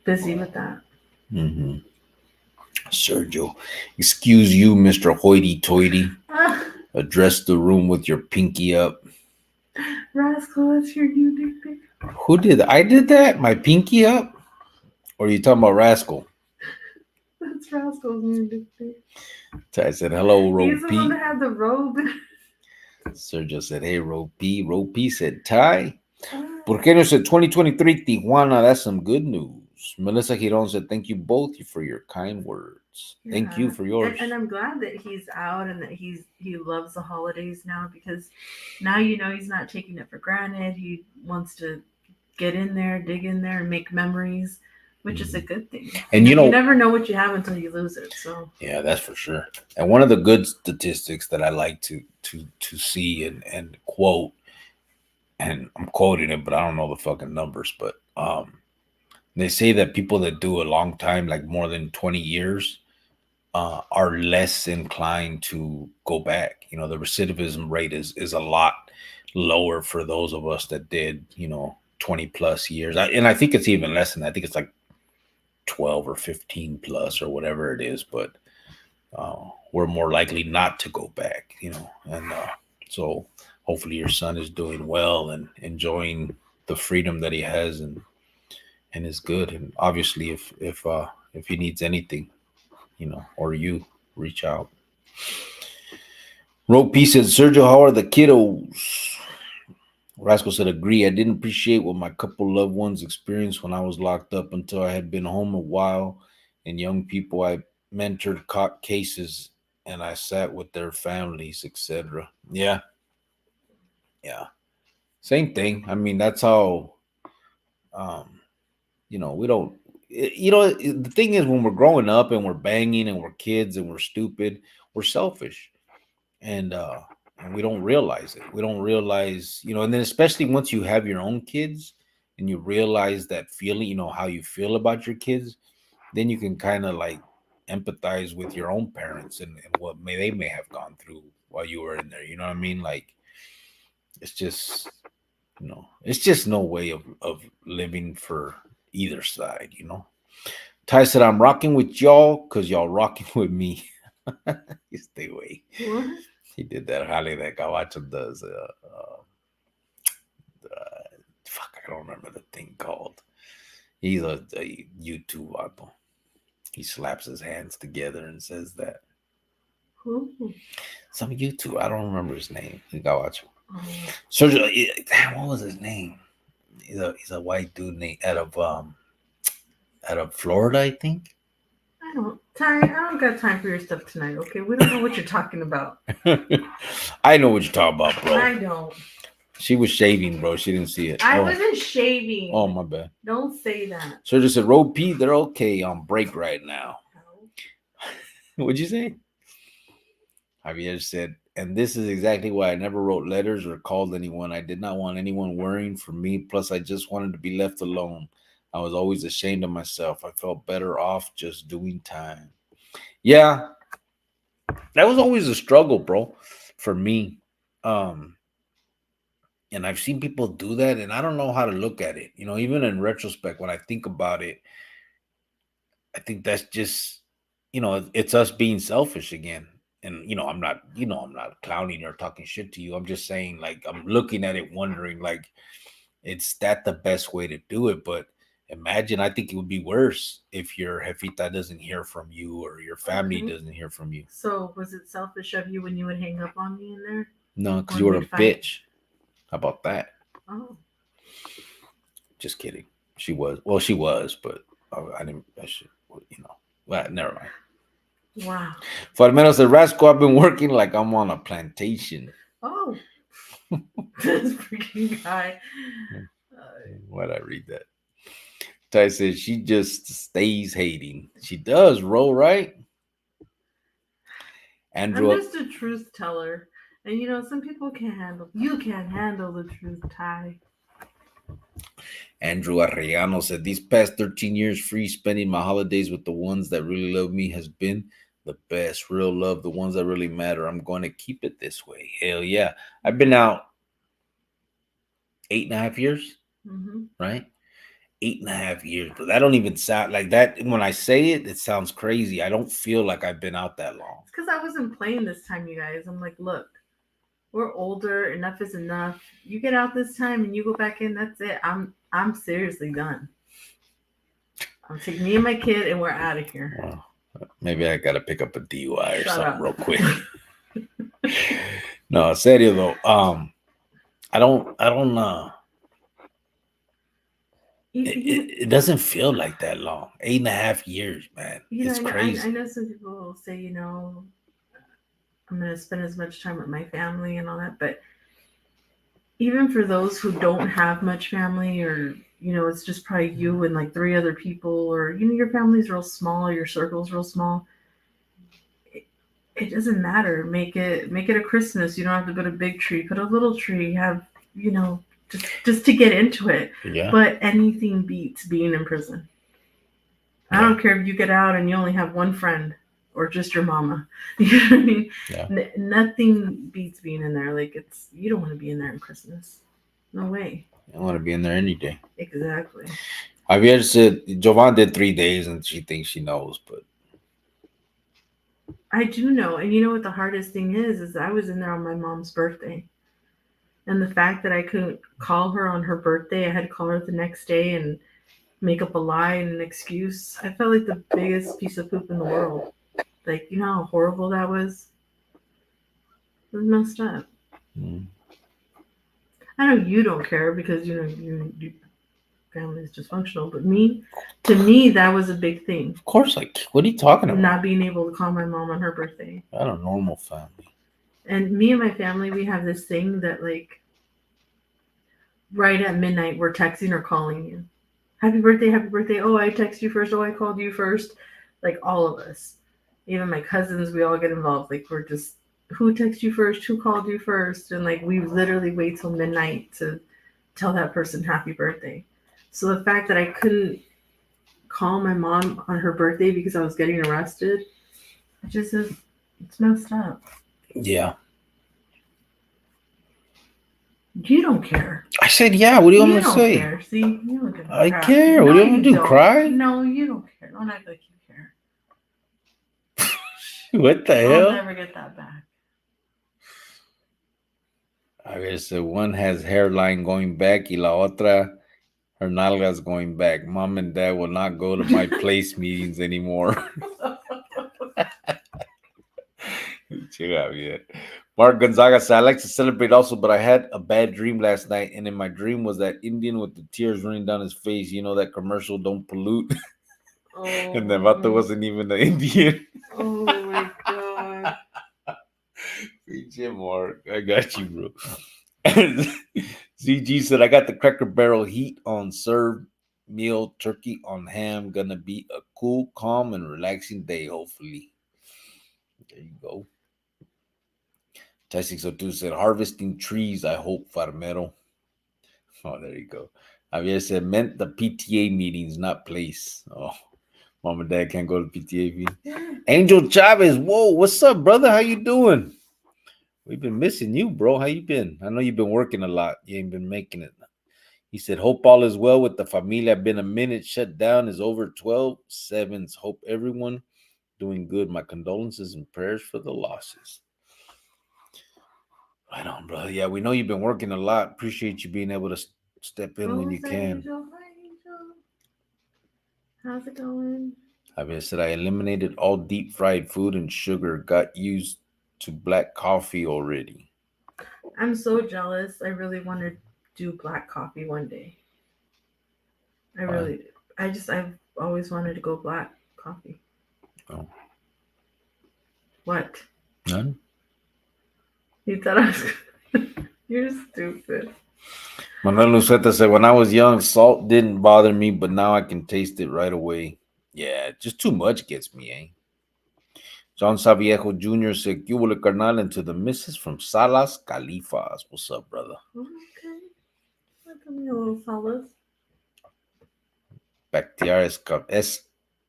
busy with that. Mm-hmm. Sergio, excuse you, Mr. Hoity-toity. Address the room with your pinky up. Rascal, that's your new nickname. Who did that? I did that? My pinky up? Or are you talking about Rascal? That's Rascal's new nickname. I said, hello, Rope. He's the one that had the robe. Sergio said, hey, Rope. Rope said, Ty. Porqueño said, 2023 Tijuana. That's some good news. Melissa Giron said, thank you both for your kind words. Yeah. Thank you for yours. And I'm glad that he's out and that he loves the holidays now, because now he's not taking it for granted. He wants to get in there, dig in there, and make memories. which is a good thing. And you never know what you have until you lose it. So yeah, that's for sure. And one of the good statistics that I like to see and quote, and I'm quoting it, but I don't know the fucking numbers, but they say that people that do a long time, like more than 20 years, are less inclined to go back. You know, the recidivism rate is a lot lower for those of us that did, 20 plus years. And I think it's even less than that. I think it's like 12 or 15 plus or whatever it is, but we're more likely not to go back, and so hopefully your son is doing well and enjoying the freedom that he has and is good. And obviously if he needs anything, or you reach out. Rope P said, Sergio, how are the kiddos? Rascal said, agree. I didn't appreciate what my couple loved ones experienced when I was locked up until I had been home a while. And young people I mentored caught cases and I sat with their families, etc. Yeah. Yeah. Same thing. I mean, that's how, we don't, the thing is when we're growing up and we're banging and we're kids and we're stupid, we're selfish. And we don't realize it. We don't realize, and then especially once you have your own kids and you realize that feeling, how you feel about your kids, then you can kind of like empathize with your own parents and what they may have gone through while you were in there. You know what I mean? Like it's just, it's just no way of living for either side, Ty said, I'm rocking with y'all because y'all rocking with me. You stay away. what? He did that Jale that Gabacho does. Fuck, I don't remember the thing called. He's a YouTube vato. He slaps his hands together and says that. Who? Some YouTube. I don't remember his name. Gabacho. Sergio, damn, what was his name? He's a white dude out of Florida, I think. I don't got time for your stuff tonight, okay? We don't know what you're talking about. I know what you're talking about, bro. I don't. She was shaving, bro. She didn't see it. I wasn't shaving. Oh, my bad. Don't say that. Sergio said, Road P, they're okay on break right now. What'd you say? Javier said, and this is exactly why I never wrote letters or called anyone. I did not want anyone worrying for me. Plus, I just wanted to be left alone. I was always ashamed of myself. I felt better off just doing time. Yeah, that was always a struggle, bro, for me. And I've seen people do that, and I don't know how to look at it. Even in retrospect, when I think about it, I think that's just, it's us being selfish again. And, I'm not clowning or talking shit to you. I'm just saying, like, I'm looking at it wondering, like, it's that the best way to do it. But imagine, I think it would be worse if your jefita doesn't hear from you or your family doesn't hear from you. So was it selfish of you when you would hang up on me in there? No, because you were a bitch. How about that? Oh. Just kidding. She was. Well, she was, but I didn't. I should, Well, never mind. Wow. Farmero said, Rasco, I've been working like I'm on a plantation. Oh. This freaking guy. Why'd I read that? Ty says she just stays hating. She does, roll right. Andrew, I'm just a truth teller. And some people can't handle. You can't handle the truth, Ty. Andrew Arellano said, these past 13 years free spending my holidays with the ones that really love me has been the best. Real love, the ones that really matter. I'm going to keep it this way. Hell yeah. I've been out 8.5 years, right? 8.5 years, but that don't even sound like that. When I say it, it sounds crazy. I don't feel like I've been out that long. It's because I wasn't playing this time, you guys. I'm like, look, we're older. Enough is enough. You get out this time and you go back in. That's it. I'm seriously done. I'm taking me and my kid, and we're out of here. Well, maybe I gotta pick up a DUI or something real quick. No, serio though. I don't. It doesn't feel like that long. 8.5 years, man. It's crazy. I know some people will say, I'm going to spend as much time with my family and all that. But even for those who don't have much family or, it's just probably you and like three other people, or your family's real small, your circle's real small. It doesn't matter. Make it a Christmas. You don't have to put a big tree. Put a little tree. Have you know just to get into it. Yeah. But anything beats being in prison. I Yeah. don't care if you get out and you only have one friend or just your mama. You know what I mean? Yeah. Nothing beats being in there. Like you don't want to be in there on Christmas. No way. I want to be in there any day. Exactly. Javier said Jovan did 3 days and she thinks she knows, but I do know, and you know what the hardest thing is I was in there on my mom's birthday. And the fact that I couldn't call her on her birthday, I had to call her the next day and make up a lie and an excuse. I felt like the biggest piece of poop in the world. Like, you know how horrible that was? It was messed up. mm, I know you don't care because, your family is dysfunctional, but to me, that was a big thing. of course, like, what are you talking about? Not being able to call my mom on her birthday. I had a normal family. And me and my family, we have this thing that, like, right at midnight, we're texting or calling you. Happy birthday, happy birthday. Oh, I texted you first. Oh, I called you first. Like, all of us. Even my cousins, we all get involved. Like, we're just, who texted you first? Who called you first? And, like, we literally wait till midnight to tell that person happy birthday. So the fact that I couldn't call my mom on her birthday because I was getting arrested, it just is, it's messed up. Yeah. You don't care. I said, yeah. What do you want me to say? Care. See, you don't give a I crap. care. What do you want me to do? Cry? No, you don't care. Don't act like you care. What the I'll hell? never get that back. I guess one has hairline going back y la otra, her nalgas going back. Mom and dad will not go to my place meetings anymore. Mark Gonzaga said, I like to celebrate also, but I had a bad dream last night, and in my dream was that Indian with the tears running down his face. You know that commercial, Don't Pollute? Oh, and the vato wasn't even the Indian. Oh my god. Mark, I got you, bro. ZG said, I got the Cracker Barrel heat on served meal, turkey on ham. Gonna be a cool, calm, and relaxing day, hopefully. There you go. Chai 602 said, harvesting trees, I hope, Farmero. Oh, there you go. Javier said, meant the PTA meetings, not place. Oh, mom and dad can't go to PTA meeting. Angel Chavez, whoa, what's up, brother? How you doing? We've been missing you, bro. How you been? I know you've been working a lot. You ain't been making it. He said, hope all is well with the familia. Been a minute. Shut down is over 12/7. Hope everyone doing good. My condolences and prayers for the losses. Right on, brother. Yeah, we know you've been working a lot. Appreciate you being able to step in when you can. Angel? Hi, Angel. How's it going? I said I eliminated all deep fried food and sugar. Got used to black coffee already. I'm so jealous. I really want to do black coffee one day. I've always wanted to go black coffee. Oh. What? None? You thought I was... You're stupid. Manuel Luceta said, when I was young, salt didn't bother me, but now I can taste it right away. Yeah, just too much gets me, eh? John Saviejo Jr. said, "Cubo carnal," and to the missus from Salas Califas. What's up, brother? Okay. Give me a little Salas. Bactiaris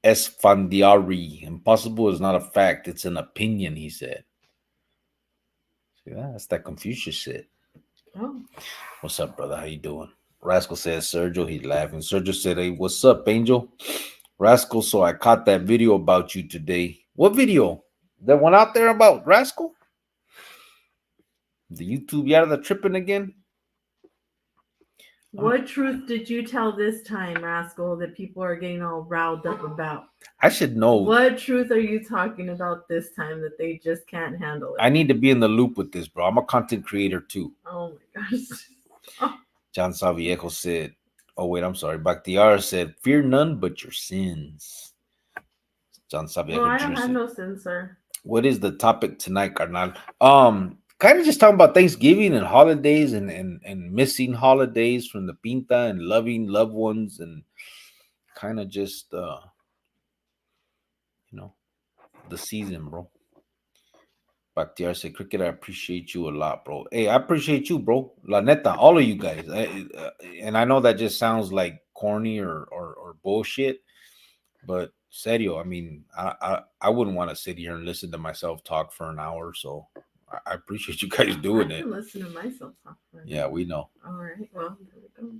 Esfandiari. Impossible is not a fact. It's an opinion, he said. See that? That's that Confucius shit. Oh. What's up, brother? How you doing? Rascal says, Sergio. He's laughing. Sergio said, hey, what's up, Angel? Rascal, so I caught that video about you today. What video? That one out there about Rascal? The YouTube Yarda tripping again? What truth did you tell this time, Rascal, that people are getting all riled up about? I should know. What truth are you talking about this time that they just can't handle it? I need to be in the loop with this, bro. I'm a content creator too. Oh my gosh. Oh. John Saviejo said, oh wait, I'm sorry. Bakhtiar said, fear none but your sins. John Saviejo Well, I don't have no sins, sir. What is the topic tonight, carnal? kind of just talking about Thanksgiving and holidays and missing holidays from the pinta and loving loved ones and kind of just you know the season, bro. Bakhtiar said, Cricket, I appreciate you a lot, bro. Hey, I appreciate you, bro. La neta, all of you guys. And I know that just sounds like corny or bullshit, but serio, I mean, I wouldn't want to sit here and listen to myself talk for an hour. So I appreciate you guys doing I it. can listen to myself talk. Yeah, we know. All right. Well, there we go.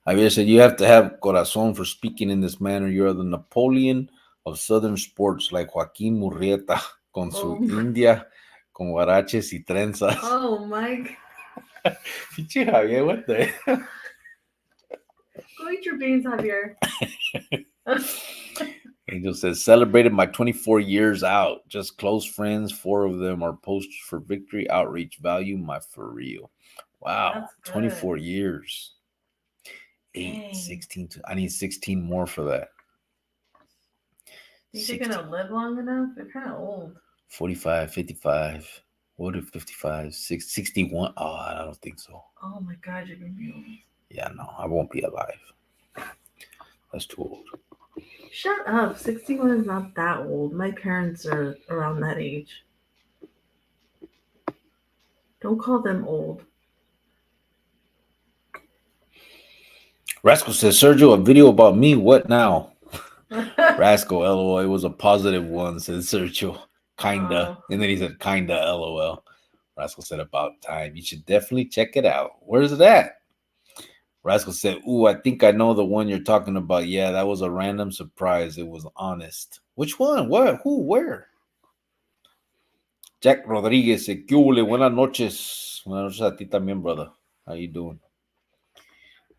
Javier said, you have to have corazon for speaking in this manner. You're the Napoleon of Southern sports, like Joaquin Murrieta, con su India, con guaraches y trenzas. Oh, my. Pinche Javier, what the hell? Go eat your beans, Javier. Angel says, celebrated my 24 years out. Just close friends. 4 of them are posters for victory, outreach, value, my for real. Wow. 24 years. 8, 16. I need 16 more for that. Think they're going to live long enough? They're kind of old. 45, 55. What if 55, 61? Oh, I don't think so. Oh my God, you're going to be old. Yeah, no, I won't be alive. That's too old. Shut up. 61 is not that old. My parents are around that age. Don't call them old. Rascal says, Sergio, a video about me. What now? Rascal, LOL. It was a positive one, said Sergio. Kinda. And then he said, kinda, LOL. Rascal said, about time. You should definitely check it out. Where's it at? Rascal said, ooh, I think I know the one you're talking about. Yeah, that was a random surprise. It was honest. Which one? What? Who? Where? Jack Rodriguez said, ¿Qué hubo? Buenas noches. Buenas noches a ti también, brother. How you doing?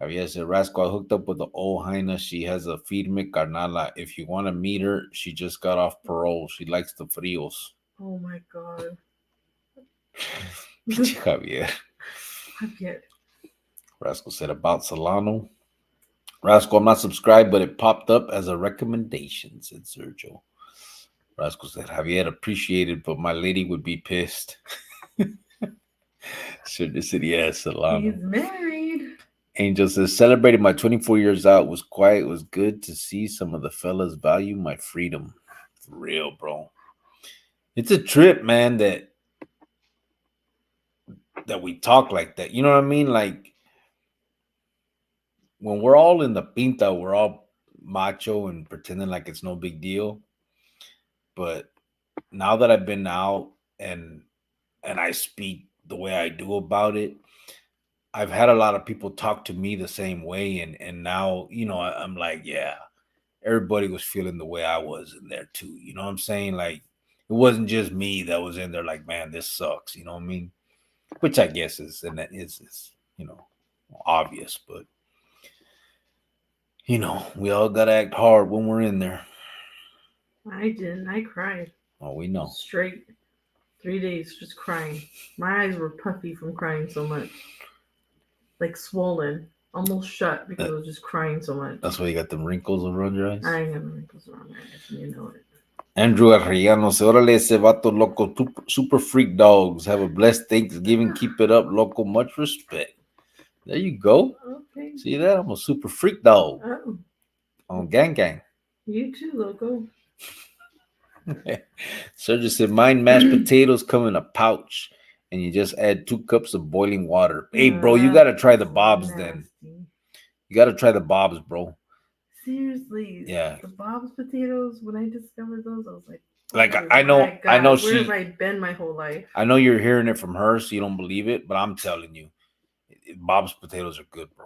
Javier said, Rascal, I hooked up with the old Jaina. She has a firme carnala. If you want to meet her, she just got off parole. She likes the frios. Oh my God. Javier. Javier. Rascal said, about Solano. Rascal, I'm not subscribed, but it popped up as a recommendation, said Sergio. Rascal said, Javier, appreciated, but my lady would be pissed. Sergio said, yes, Solano. He's married. Angel says, celebrated my 24 years out. Was quiet. It was good to see some of the fellas value my freedom. For real, bro. It's a trip, man, that we talk like that. You know what I mean? Like, when we're all in the pinta, we're all macho and pretending like it's no big deal. But now that I've been out and I speak the way I do about it, I've had a lot of people talk to me the same way, and now, you know, I'm like, yeah, everybody was feeling the way I was in there too. You know what I'm saying? Like, it wasn't just me that was in there like, man, this sucks. You know what I mean? Which I guess is, and that is, you know, obvious, but you know, we all gotta act hard when we're in there. I didn't. I cried. Oh, we know. Straight 3 days just crying. My eyes were puffy from crying so much. Like swollen. Almost shut because I was just crying so much. That's why you got the wrinkles around your eyes? I ain't got the wrinkles around my eyes, and you know it. Andrew Arriano said, órale ese vato loco, super freak dogs. Have a blessed Thanksgiving. Keep it up, loco. Much respect. There you go. Okay. See that? I'm a super freak dog. Oh. On gang gang. You too, loco. Sergio said, mine mashed potatoes come in a pouch, and you just add 2 cups of boiling water. Hey, bro, you got to try the Bob's then. You got to try the Bob's, bro. Seriously. Yeah. The Bob's potatoes, when I discovered those, I was like, I know where she. have I been my whole life? I know you're hearing it from her, so you don't believe it, but I'm telling you, Bob's potatoes are good, bro.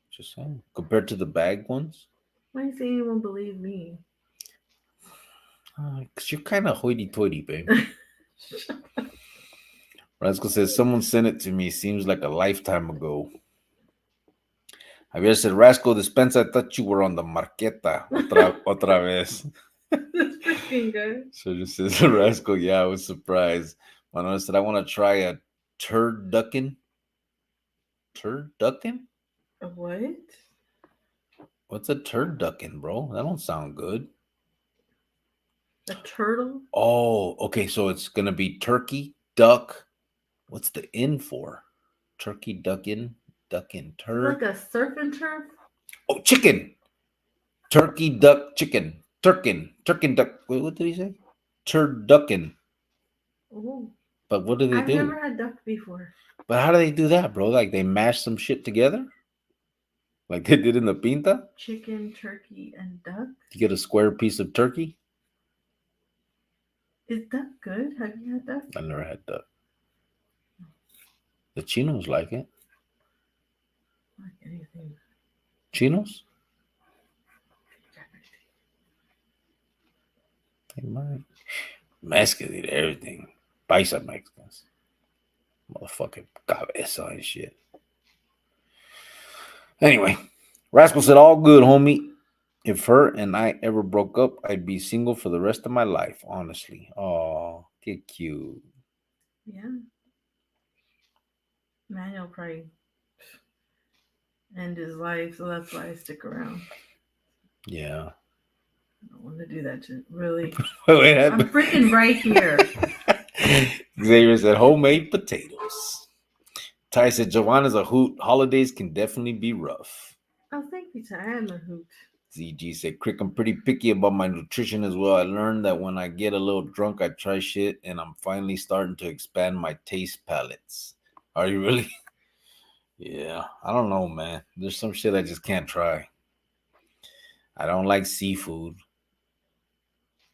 Just saying. Compared to the bag ones. Why are you saying you won't believe me? Because you're kind of hoity-toity, babe. Rascal says, someone sent it to me. Seems like a lifetime ago. Javier said, Rascal Dispensa, I thought you were on the Marqueta. Otra vez. That's freaking good. So just says, Rascal, yeah, I was surprised. Manuel said, I want to try a turducken. Turducken? A what? What's a turducken, bro? That don't sound good. A turtle? Oh, okay. So it's gonna be turkey, duck. What's the in for? Turkey, duck in, Is it like tur. a surf and turf? Oh, chicken. Turkey, duck, chicken. Turkin, duck. Wait, what did he say? Turducken. Oh, But what do they I've do? never had duck before. But how do they do that, bro? Like they mash some shit together? Like they did in the pinta? Chicken, turkey, and duck? You get a square piece of turkey? Is duck good? Have you had duck? I never had duck. The chinos like it. Like anything. Chinos? They might. Mexicans eat everything. Paisa Mexicans. Motherfucking cabeza and shit. Anyway, Rascal said, all good, homie. If her and I ever broke up, I'd be single for the rest of my life, honestly. Oh, get cute. Yeah. Manuel probably end his life, so that's why I stick around. Yeah. I don't want to do that to really. Wait, I'm freaking right here. Xavier said, homemade potatoes. Ty said, Joanna's a hoot. Holidays can definitely be rough. Oh, thank you, Ty. I am a hoot. ZG said, Crick, I'm pretty picky about my nutrition as well. I learned that when I get a little drunk, I try shit, and I'm finally starting to expand my taste palettes. Are you really? Yeah, I don't know, man. There's some shit I just can't try. I don't like seafood.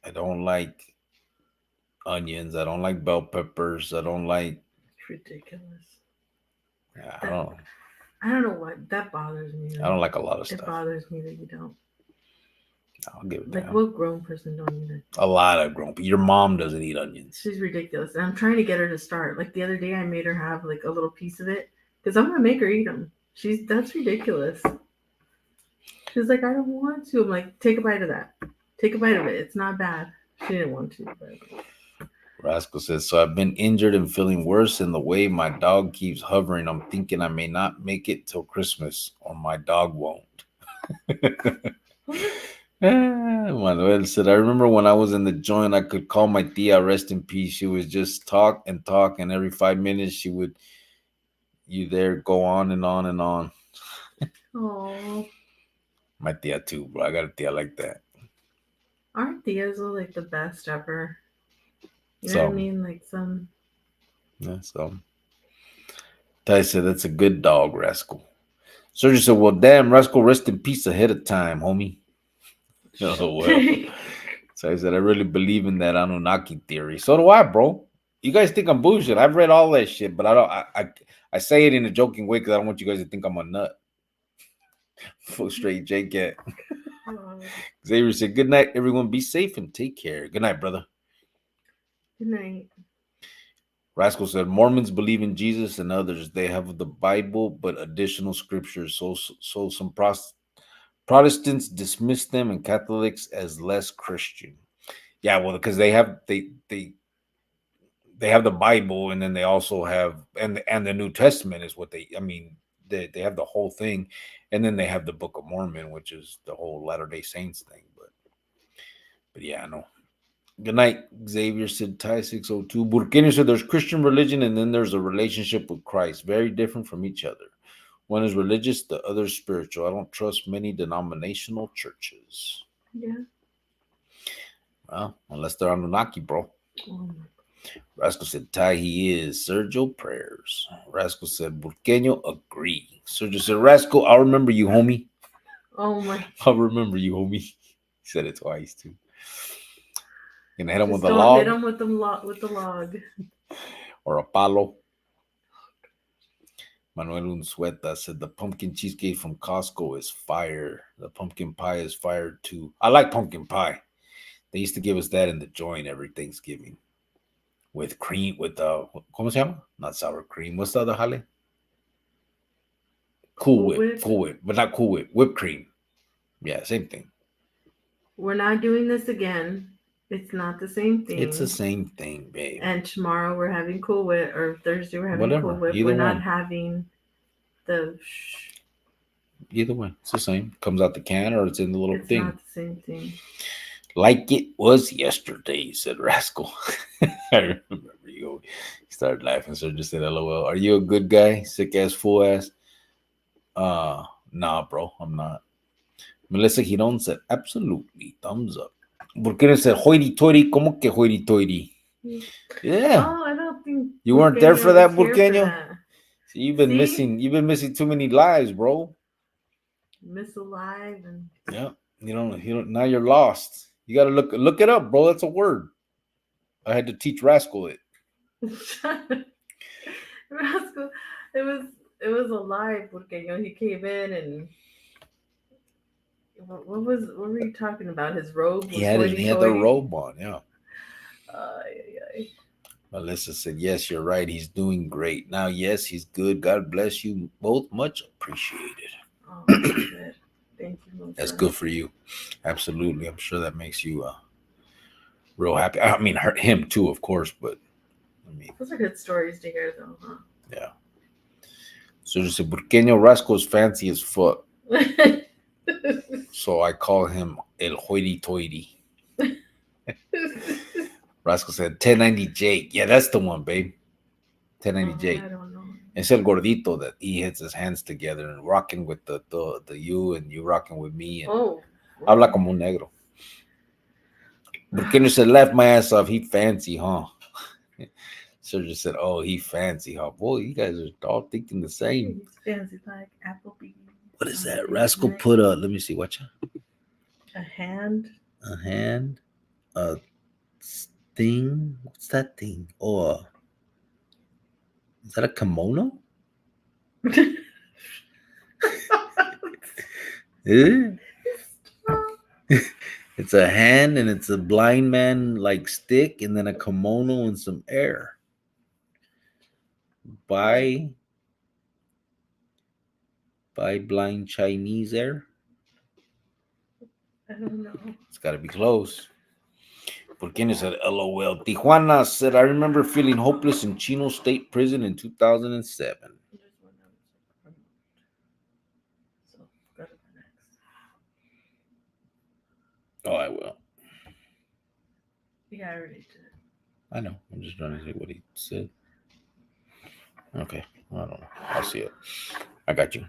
I don't like onions. I don't like bell peppers. I don't like. It's ridiculous. Yeah, I don't. I don't know what that bothers me. I don't like a lot of It stuff. bothers me that you don't. I'll give it Like, down. what grown person don't eat it? A lot of grown people. Your mom doesn't eat onions. She's ridiculous. And I'm trying to get her to start. Like the other day, I made her have like a little piece of it because I'm gonna make her eat them. That's ridiculous. She's like, I don't want to. I'm like, take a bite of that. Take a bite of it. It's not bad. She didn't want to, but Rascal says, so I've been injured and feeling worse in the way my dog keeps hovering. I'm thinking I may not make it till Christmas or my dog won't. Manuel said, I remember when I was in the joint, I could call my tia, rest in peace. She would just talk, and every 5 minutes she would, you there, go on and on and on. oh, My tia too, bro. I got a tia like that. aren't tias like the best ever? You know So, what I mean? Like some. yeah, so Ty said, that's a good dog, Rascal. Sergio said, well, damn, Rascal, rest in peace ahead of time, homie. Oh, well. So I said, I really believe in that Anunnaki theory. So do I, bro. You guys think I'm bullshit. I've read all that shit, but I don't. I say it in a joking way because I don't want you guys to think I'm a nut. Full straight J Cat. Xavier said, good night, everyone. Be safe and take care. Good night, brother. Good night. Rascal said, Mormons believe in Jesus and others. They have the Bible, but additional scriptures. So some Protestants dismiss them and Catholics as less Christian. Yeah, well, because they have the Bible, and then they also have and the New Testament is what they have the whole thing, and then they have the Book of Mormon, which is the whole Latter-day Saints thing. But yeah, I know. Good night, Xavier said Ty 602. Burkini said there's Christian religion and then there's a relationship with Christ, very different from each other. One is religious, the other is spiritual. I don't trust many denominational churches. Yeah. Well, unless they're Anunnaki, bro. Oh, Rascal said, Ty, he is. Sergio, prayers. Rascal said, Burqueño, agree. Sergio said, Rascal, I'll remember you, homie. oh my. I'll remember you, homie. He said it twice, too. Gonna hit him with a Don't log? hit him with the log. Or a palo. Manuel Unsueta said, the pumpkin cheesecake from Costco is fire. The pumpkin pie is fire, too. I like pumpkin pie. They used to give us that in the joint every Thanksgiving. With cream, with ¿cómo se llama? Not sour cream. What's the other jale? Cool Whip, but not Cool Whip. Whipped cream. Yeah, same thing. We're not doing this again. It's not the same thing. It's the same thing, babe. And tomorrow we're having Cool Whip, or Thursday we're having Whatever. Cool Whip. Either We're one. not having the. Either one. It's the same. Comes out the can or it's in the little thing. It's not the same thing. Like it was yesterday, said Rascal. I remember you. He started laughing, so just said, LOL. Are you a good guy? Sick ass, fool ass? Uh, nah, bro, I'm not. Melissa Giron said, absolutely. Thumbs up. ¿Por qué no said hoity toity? ¿Cómo que hoity toity? Yeah. Oh, I don't think You weren't there for that, was here for Burqueño? that. So you've been missing too many lives, bro. Miss Alive and Yeah. You don't now you're lost. You gotta look it up, bro. That's a word. I had to teach Rascal it. Rascal. It was alive porque he came in and what were you talking about? His robe was He had the robe on, yeah. Ay. Melissa said, yes, you're right. He's doing great. Now, yes, he's good. God bless you both. Much appreciated. Oh, that's good. Thank you, Melissa. That's good for you. Absolutely. I'm sure that makes you real happy. I mean, hurt him too, of course, but I mean, those are good stories to hear, though, huh? Yeah. So just said, Burqueño Rascal is fancy as fuck. So I call him El Hoity Toity. Rascal said 1090 Jake. Yeah, that's the one, babe. 1090 Jake. I don't know. It's El Gordito that he hits his hands together and rocking with the you and you rocking with me. And habla como un negro. Burqueño said, laugh my ass off. He fancy, huh? Sergio said, oh, he fancy, huh? Boy, you guys are all thinking the same. He's fancy like Applebee. What is that? Rascal put let me see, watch out. A hand. A thing. What's that thing? Oh, is that a kimono? It's a hand and it's a blind man like stick and then a kimono and some air. By blind Chinese air. I don't know. It's got to be close. Burqueño said, LOL. Tijuana said, I remember feeling hopeless in Chino State Prison in 2007. Oh, I will. Yeah, I already did. I know. I'm just trying to see what he said. Okay. I don't know. I'll see it. I got you.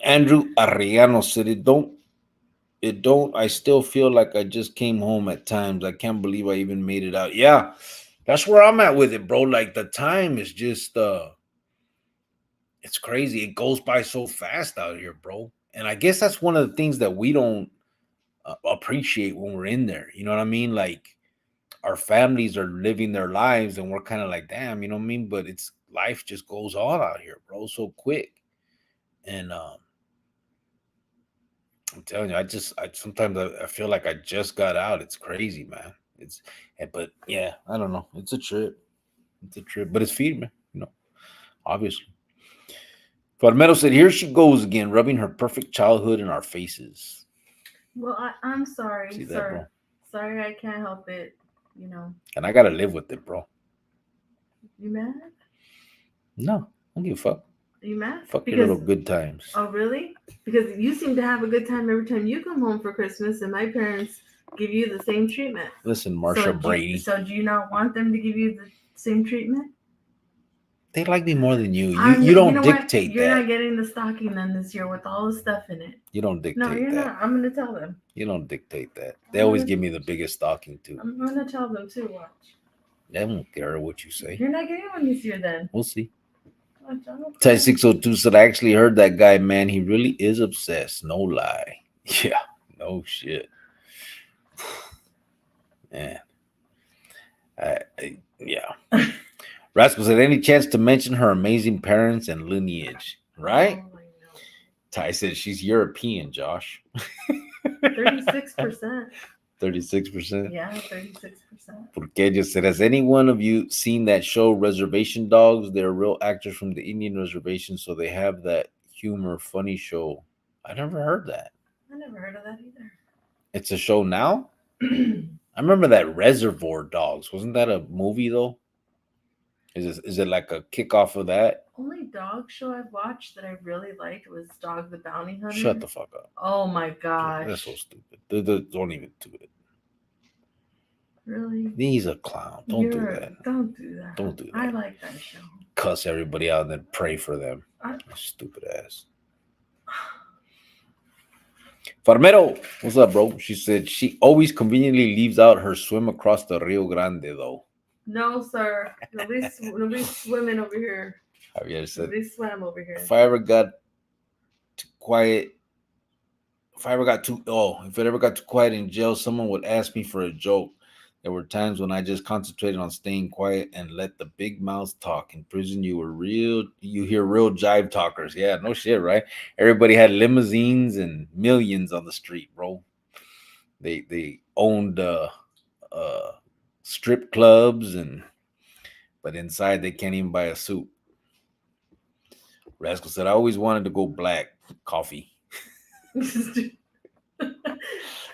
Andrew Arriano said, It don't. I still feel like I just came home at times. I can't believe I even made it out. Yeah, that's where I'm at with it, bro. Like the time is just it's crazy. It goes by so fast out here, bro. And I guess that's one of the things that we don't appreciate when we're in there. You know what I mean? Like our families are living their lives and we're kind of like, damn, you know what I mean? But it's life just goes on out here, bro, so quick. And I'm telling you, I sometimes I feel like I just got out. It's crazy, man. But yeah, I don't know. It's a trip. But it's feeding me, obviously. Farmero said, here she goes again, rubbing her perfect childhood in our faces. Well, I'm sorry, sir. Sorry, I can't help it, And I got to live with it, bro. You mad? No, I don't give a fuck. Are you mad? Fuck your little good times. Oh, really? Because you seem to have a good time every time you come home for Christmas, and my parents give you the same treatment. Listen, Marsha Brady. So do you not want them to give you the same treatment? They like me more than you. You don't dictate that. You're not getting the stocking then this year with all the stuff in it. You don't dictate that. No, you're not. I'm going to tell them. You don't dictate that. They always give me the biggest stocking, too. I'm going to tell them, too. Watch. They won't care what you say. You're not getting one this year, then. We'll see. Ty 602 said, I actually heard that guy, man. He really is obsessed. No lie. Yeah. No shit. Man. Yeah. Rascal said, any chance to mention her amazing parents and lineage? Right? Oh, Ty said, she's European, Josh. 36%. 36%? Yeah, 36%. Burqueño said, has any one of you seen that show, Reservation Dogs? They're real actors from the Indian reservation, so they have that humor, funny show. I never heard that. I never heard of that either. It's a show now? I remember that Reservoir Dogs. Wasn't that a movie, though? Is it like a kickoff of that? Only dog show I've watched that I really liked was Dog the Bounty Shut Hunter. the fuck up. Oh my That's so gosh. stupid. Don't even do it. Really? He's a clown. Don't do that. Don't do that. Don't do I that. like that show. Cuss everybody out and then pray for them. I, Stupid ass. Farmero, what's up, bro? She said she always conveniently leaves out her swim across the Rio Grande, though. no, sir. Nobody's swimming over here. Javier said, Nobody swam over here. if I ever got too quiet, if it ever got too quiet in jail, someone would ask me for a joke. There were times when I just concentrated on staying quiet and let the big mouths talk. In prison, you hear real jive talkers. Yeah, no shit, right? Everybody had limousines and millions on the street, bro. They owned strip clubs, but inside they can't even buy a suit. Rascal said, I always wanted to go black. Coffee. You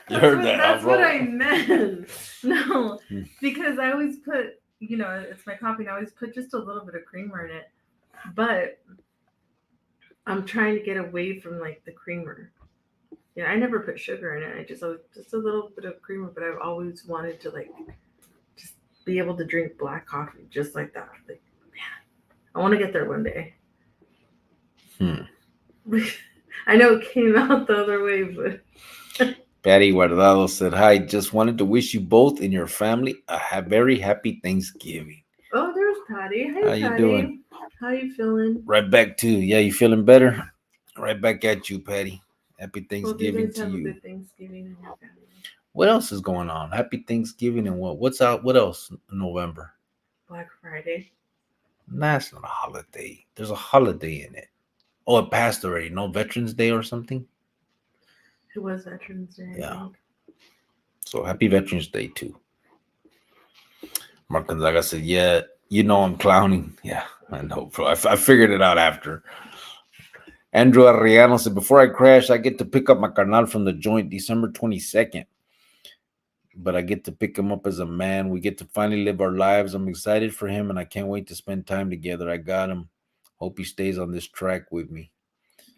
heard that? That's what I meant. No, because I always put, it's my coffee, and I always put just a little bit of creamer in it. But I'm trying to get away from like the creamer. Yeah, I never put sugar in it. I just a little bit of creamer, but I've always wanted to like just be able to drink black coffee just like that. Like, man, I want to get there one day. I know it came out the other way, but Patty Guardado said, hi, just wanted to wish you both and your family a very happy Thanksgiving. Oh, there's Patty. Hey, How Patty. you doing? How you feeling? Right back to you. Yeah, you feeling better? Right back at you, Patty. Happy Thanksgiving to you. A good Thanksgiving in your family. What else is going on? Happy Thanksgiving and what? What's out? What else in November? Black Friday. That's not a holiday. There's a holiday in it. Oh, it passed already. No, Veterans Day or something? It was Veterans Day. Yeah. So happy Veterans Day too. Mark Gonzaga said, yeah, I'm clowning. Yeah, I know, bro. I figured it out after. Andrew Arriano said, before I crash, I get to pick up my carnal from the joint December 22nd. But I get to pick him up as a man. We get to finally live our lives. I'm excited for him, and I can't wait to spend time together. I got him. Hope he stays on this track with me.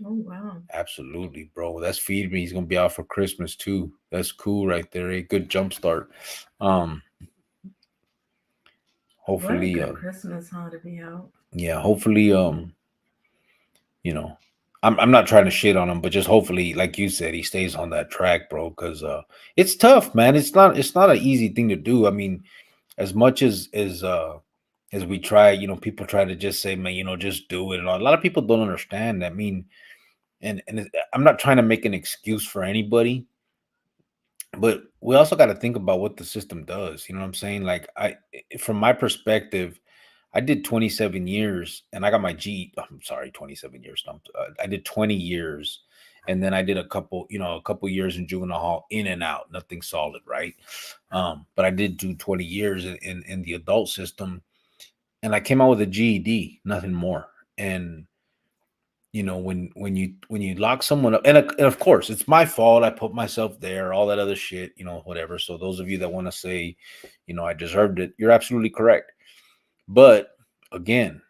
Oh, wow. Absolutely, bro. That's Feed Me. He's going to be out for Christmas, too. That's cool right there. A good jump start. Hopefully. What a good Christmas, huh, to be out. Yeah, hopefully, I'm not trying to shit on him, but just hopefully, like you said, he stays on that track, bro, because it's tough, man. It's not an easy thing to do. I mean, as much as we try, people try to just say, man, just do it. And a lot of people don't understand. I mean, and I'm not trying to make an excuse for anybody, but we also got to think about what the system does. You know what I'm saying? Like from my perspective, I did 27 years and I got my I'm sorry, 27 years. I did 20 years. And then I did a couple years in juvenile hall, in and out, nothing solid, right? But I did do 20 years in the adult system, and I came out with a GED, nothing more. And when you lock someone up, and of course it's my fault, I put myself there, all that other shit, whatever. So those of you that want to say, I deserved it, you're absolutely correct. But again,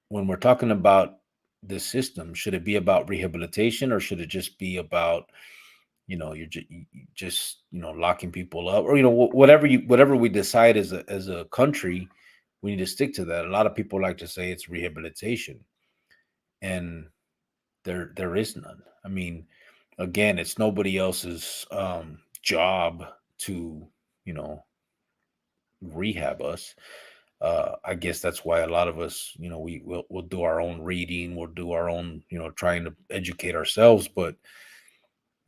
when we're talking about the system, should it be about rehabilitation, or should it just be about, you're just locking people up, or whatever we decide as a country, we need to stick to that. A lot of people like to say it's rehabilitation, and there is none. I mean, again, it's nobody else's job to rehab us. I guess that's why a lot of us, we'll do our own reading, we'll do our own, trying to educate ourselves. But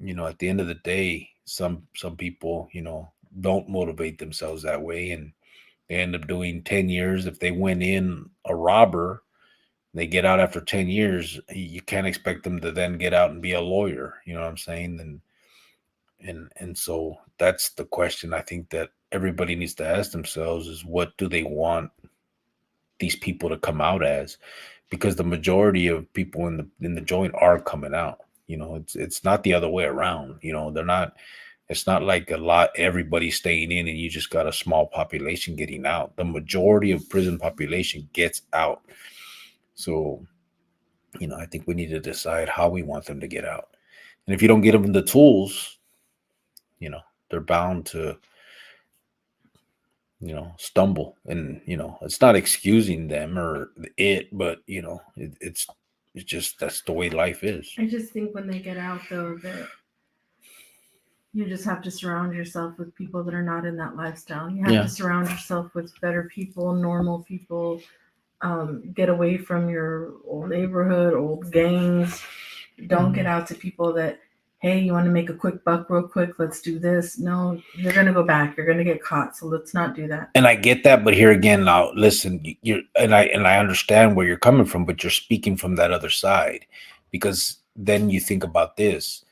at the end of the day, some people, don't motivate themselves that way, and they end up doing 10 years. If they went in a robber, they get out after 10 years. You can't expect them to then get out and be a lawyer. You know what I'm saying? And so that's the question I think that everybody needs to ask themselves is, what do they want these people to come out as? Because the majority of people in the joint are coming out. It's not the other way around. They're not. It's not like everybody staying in and you just got a small population getting out. The majority of prison population gets out. So, I think we need to decide how we want them to get out. And if you don't get them the tools, you know, they're bound to, stumble. And, it's not excusing them or but, it's just that's the way life is. I just think when they get out, though, that you just have to surround yourself with people that are not in that lifestyle. You have to surround yourself with better people, normal people. Get away from your old neighborhood, old gangs. Don't get out to people that, hey, you want to make a quick buck real quick? Let's do this. No, you're going to go back. You're going to get caught. So let's not do that. And I get that, but here again, now listen, I understand where you're coming from, but you're speaking from that other side, because then you think about this.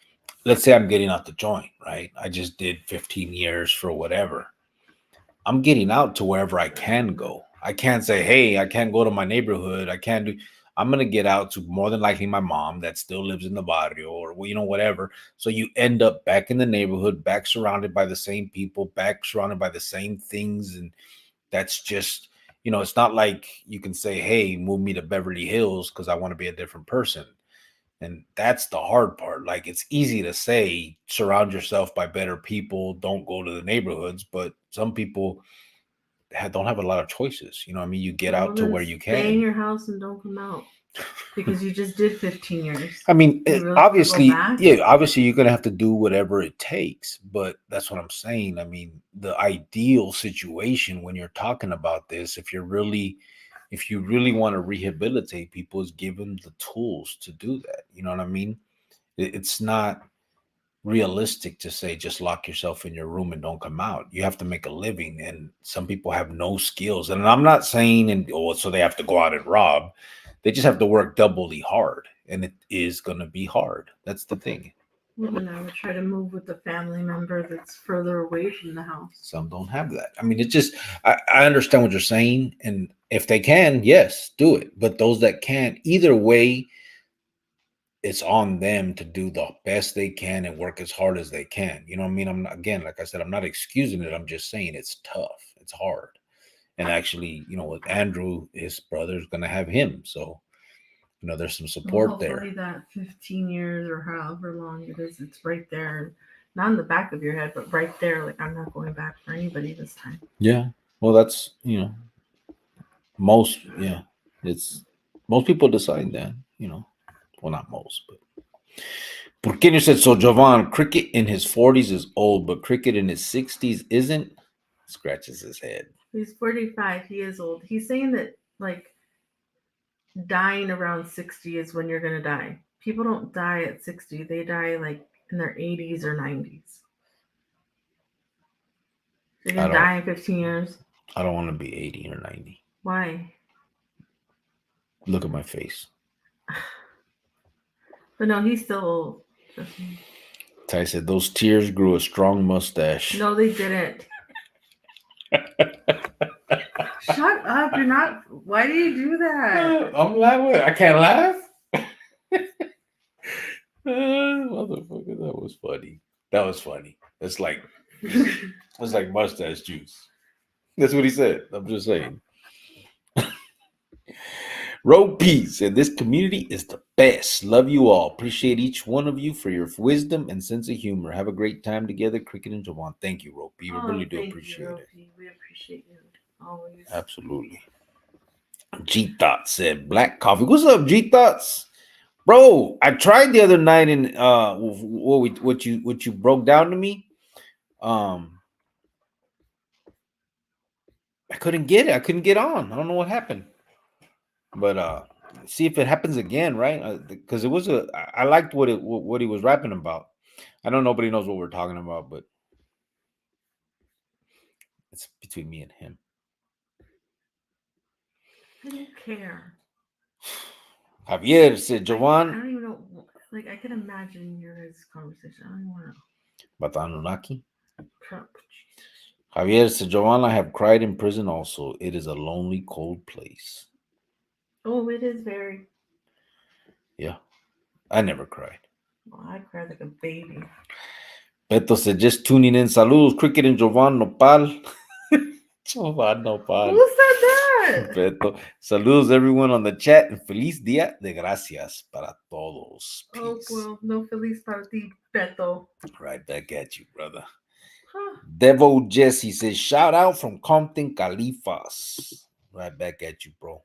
Let's say I'm getting out the joint, right? I just did 15 years for whatever. I'm getting out to wherever I can go. I can't say, hey, I can't go to my neighborhood. I'm going to get out to more than likely my mom that still lives in the barrio or, whatever. So you end up back in the neighborhood, back surrounded by the same people, back surrounded by the same things. And that's just, it's not like you can say, hey, move me to Beverly Hills because I want to be a different person. And that's the hard part. Like, it's easy to say, surround yourself by better people, don't go to the neighborhoods. But some people don't have a lot of choices. You get out to where you can. Stay in your house and don't come out because you just did 15 years. Really obviously, you're going to have to do whatever it takes. But that's what I'm saying. The ideal situation when you're talking about this, if you really want to rehabilitate people, is give them the tools to do that. You know what I mean? It's not realistic to say just lock yourself in your room and don't come out. You have to make a living, and some people have no skills. And I'm not saying so they have to go out and rob. They just have to work doubly hard, and it is going to be hard. That's the thing. Well, then I would try to move with a family member that's further away from the house. Some don't have that. It's just, I understand what you're saying. And if they can, yes, do it. But those that can't, either way, it's on them to do the best they can and work as hard as they can. You know what I mean? I'm not, again, like I said, I'm not excusing it. I'm just saying it's tough. It's hard. And actually, with Andrew, his brother's going to have him. So, there's some support there. Hopefully that 15 years or however long it is, it's right there. Not in the back of your head, but right there. Like, I'm not going back for anybody this time. Yeah. Well, that's, most people decide that, well, not most, but Porqueño said, so Jovan, Cricket in his 40s is old, but Cricket in his 60s isn't? Scratches his head. He's 45. He is old. He's saying that, like, dying around 60 is when you're going to die. People don't die at 60. They die, like, in their 80s or 90s. You're going to die in 15 years? I don't want to be 80 or 90. Why? Look at my face. But no, he's still old. Ty said, those tears grew a strong mustache. No, they didn't. Shut up. You're not. Why do you do that? I'm laughing. I can't laugh. Motherfucker, that was funny. That was funny. It's like mustache juice. That's what he said. I'm just saying. Road Peace and this community is the best. Love you all. Appreciate each one of you for your wisdom and sense of humor. Have a great time together, Cricket and Jawan. Thank you, Road Peace. We really do appreciate it. We appreciate you always. Absolutely. G Thoughts said black coffee. What's up, G Thoughts? Bro, I tried the other night and what you broke down to me. I couldn't get it. I couldn't get on. I don't know what happened. But see if it happens again, right? Because it was I liked what he was rapping about. I know nobody knows what we're talking about, but it's between me and him. I don't care. Javier said, Jawan. I don't even know. Like, I can imagine your guys' conversation. I don't even want to know. About the Anunnaki? Javier said, Jawan, I have cried in prison also. It is a lonely, cold place. Oh, it is very. Yeah. I never cried. Well, I cried like a baby. Beto said, just tuning in. Saludos, Cricket and Jovan Nopal. Jovan Nopal. Who said that? Beto. Saludos, everyone on the chat. And feliz día de gracias para todos. Oh, Peace. well, no feliz para ti, Beto. Right back at you, brother. Huh. Devo Jesse says, shout out from Compton, Califas. Right back at you, bro.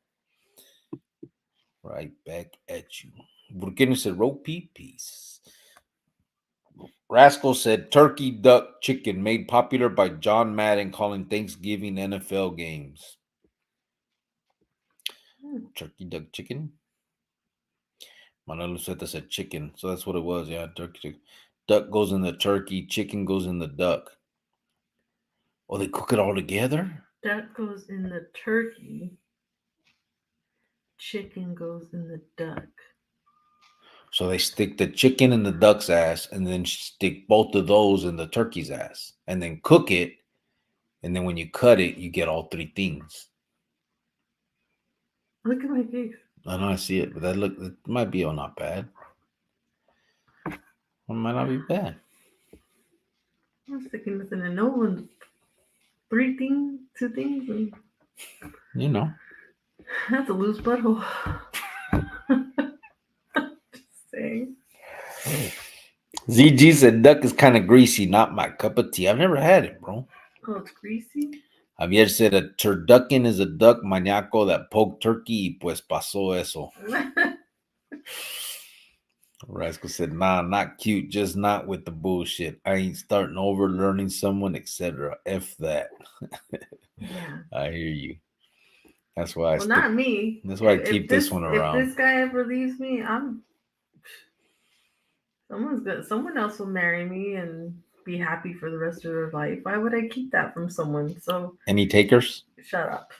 Right back at you. Burkina said, roti peace. Rascal said, turkey, duck, chicken, made popular by John Madden calling Thanksgiving NFL games. Turkey, duck, chicken. Manuel Luceta said chicken. So that's what it was. Yeah, turkey. Duck goes in the turkey. Chicken goes in the duck. Oh, they cook it all together? Duck goes in the turkey. Chicken goes in the duck. So they stick the chicken in the duck's ass and then stick both of those in the turkey's ass and then cook it. And then when you cut it, you get all three things. Look at my face. I know I see it, but it might be not bad. It might not be bad. I'm sticking this in a no one. 3 things, 2 things, and You know. that's a loose butthole. Just saying. ZG said duck is kind of greasy, not my cup of tea. I've never had it, bro. Oh, it's greasy? Javier said a turducken is a duck maniaco that poked turkey y pues pasó eso. Rascal said, nah, not cute, just not with the bullshit. I ain't starting over, learning someone, etc. F that. Yeah. I hear you. That's why not me. That's why I keep this one around. If this guy ever leaves me, someone else will marry me and be happy for the rest of their life. Why would I keep that from someone? So any takers? Shut up.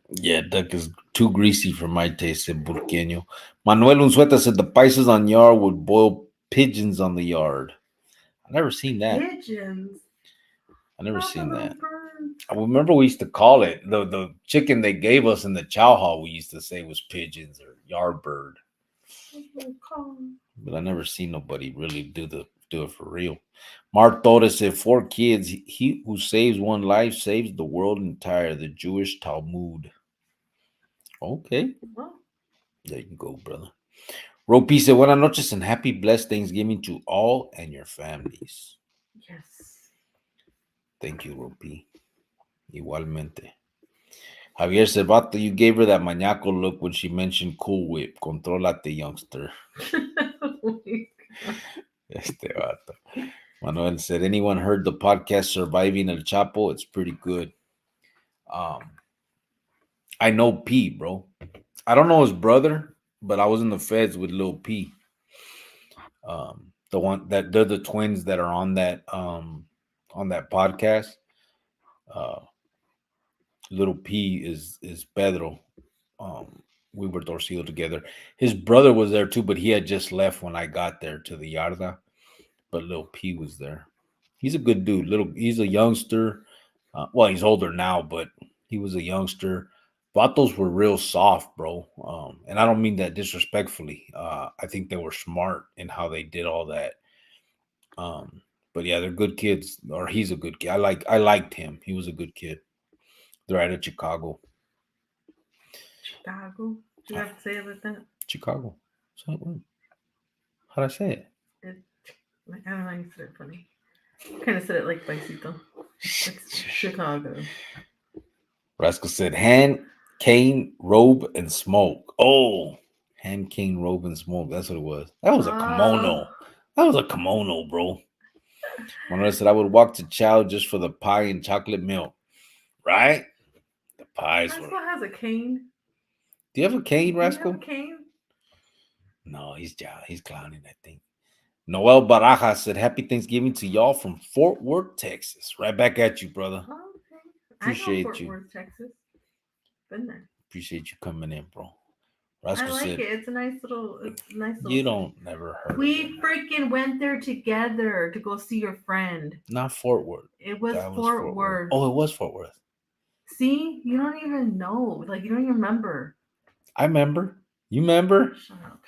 Yeah, duck is too greasy for my taste, said Burqueño. Manuel Unzueta said the Paisas on yard would boil pigeons on the yard. I've never seen that. Pigeons? I never seen that. I remember we used to call it, the chicken they gave us in the chow hall, we used to say was pigeons or yard bird. But I never seen nobody really do it for real. Mark Torres said 4 kids. He who saves one life saves the world entire. The Jewish Talmud. Okay. Well, there you go, brother. Ropi said, buenas noches and happy blessed Thanksgiving to all and your families. Yes. Thank you, Ropi. Igualmente. Javier said, vato, you gave her that maniaco look when she mentioned Cool Whip. Controlate, youngster. Este vato. Manuel said, anyone heard the podcast Surviving El Chapo? It's pretty good. I know P, bro. I don't know his brother, but I was in the feds with Lil P. The one that they're the twins that are on that podcast. Little P is Pedro. We were torcido together. His brother was there too, but he had just left when I got there to the yarda. But Lil P was there. He's a good dude. He's a youngster. Well, he's older now, but he was a youngster. Vatos were real soft, bro. And I don't mean that disrespectfully. I think they were smart in how they did all that. But yeah, they're good kids. Or he's a good kid. I liked him. He was a good kid. They're out of Chicago. Chicago? Do you have to say it like that? Chicago. How'd I say it? I don't know. You said it funny. You kind of said it like Paisito. It's Chicago. Rascal said, hand, cane, robe, and smoke. Oh, hand, cane, robe, and smoke. That's what it was. That was a kimono. That was a kimono, bro. Manuel said, I would walk to Chow just for the pie and chocolate milk. Right? The pies Rascal has a cane. Do you have a cane, Rascal? Do you have a cane? No, he's clowning, I think. Noel Baraja said, happy Thanksgiving to y'all from Fort Worth, Texas. Right back at you, brother. Oh, okay. Appreciate Fort you. Worth, Texas. Been there. Appreciate you coming in, bro. Rascal I like it. It's a nice little. You don't never heard. We freaking went there together to go see your friend. Not Fort Worth. It was Fort Worth. Oh, it was Fort Worth. See, you don't even know. Like you don't even remember. I remember. You remember? Shut up.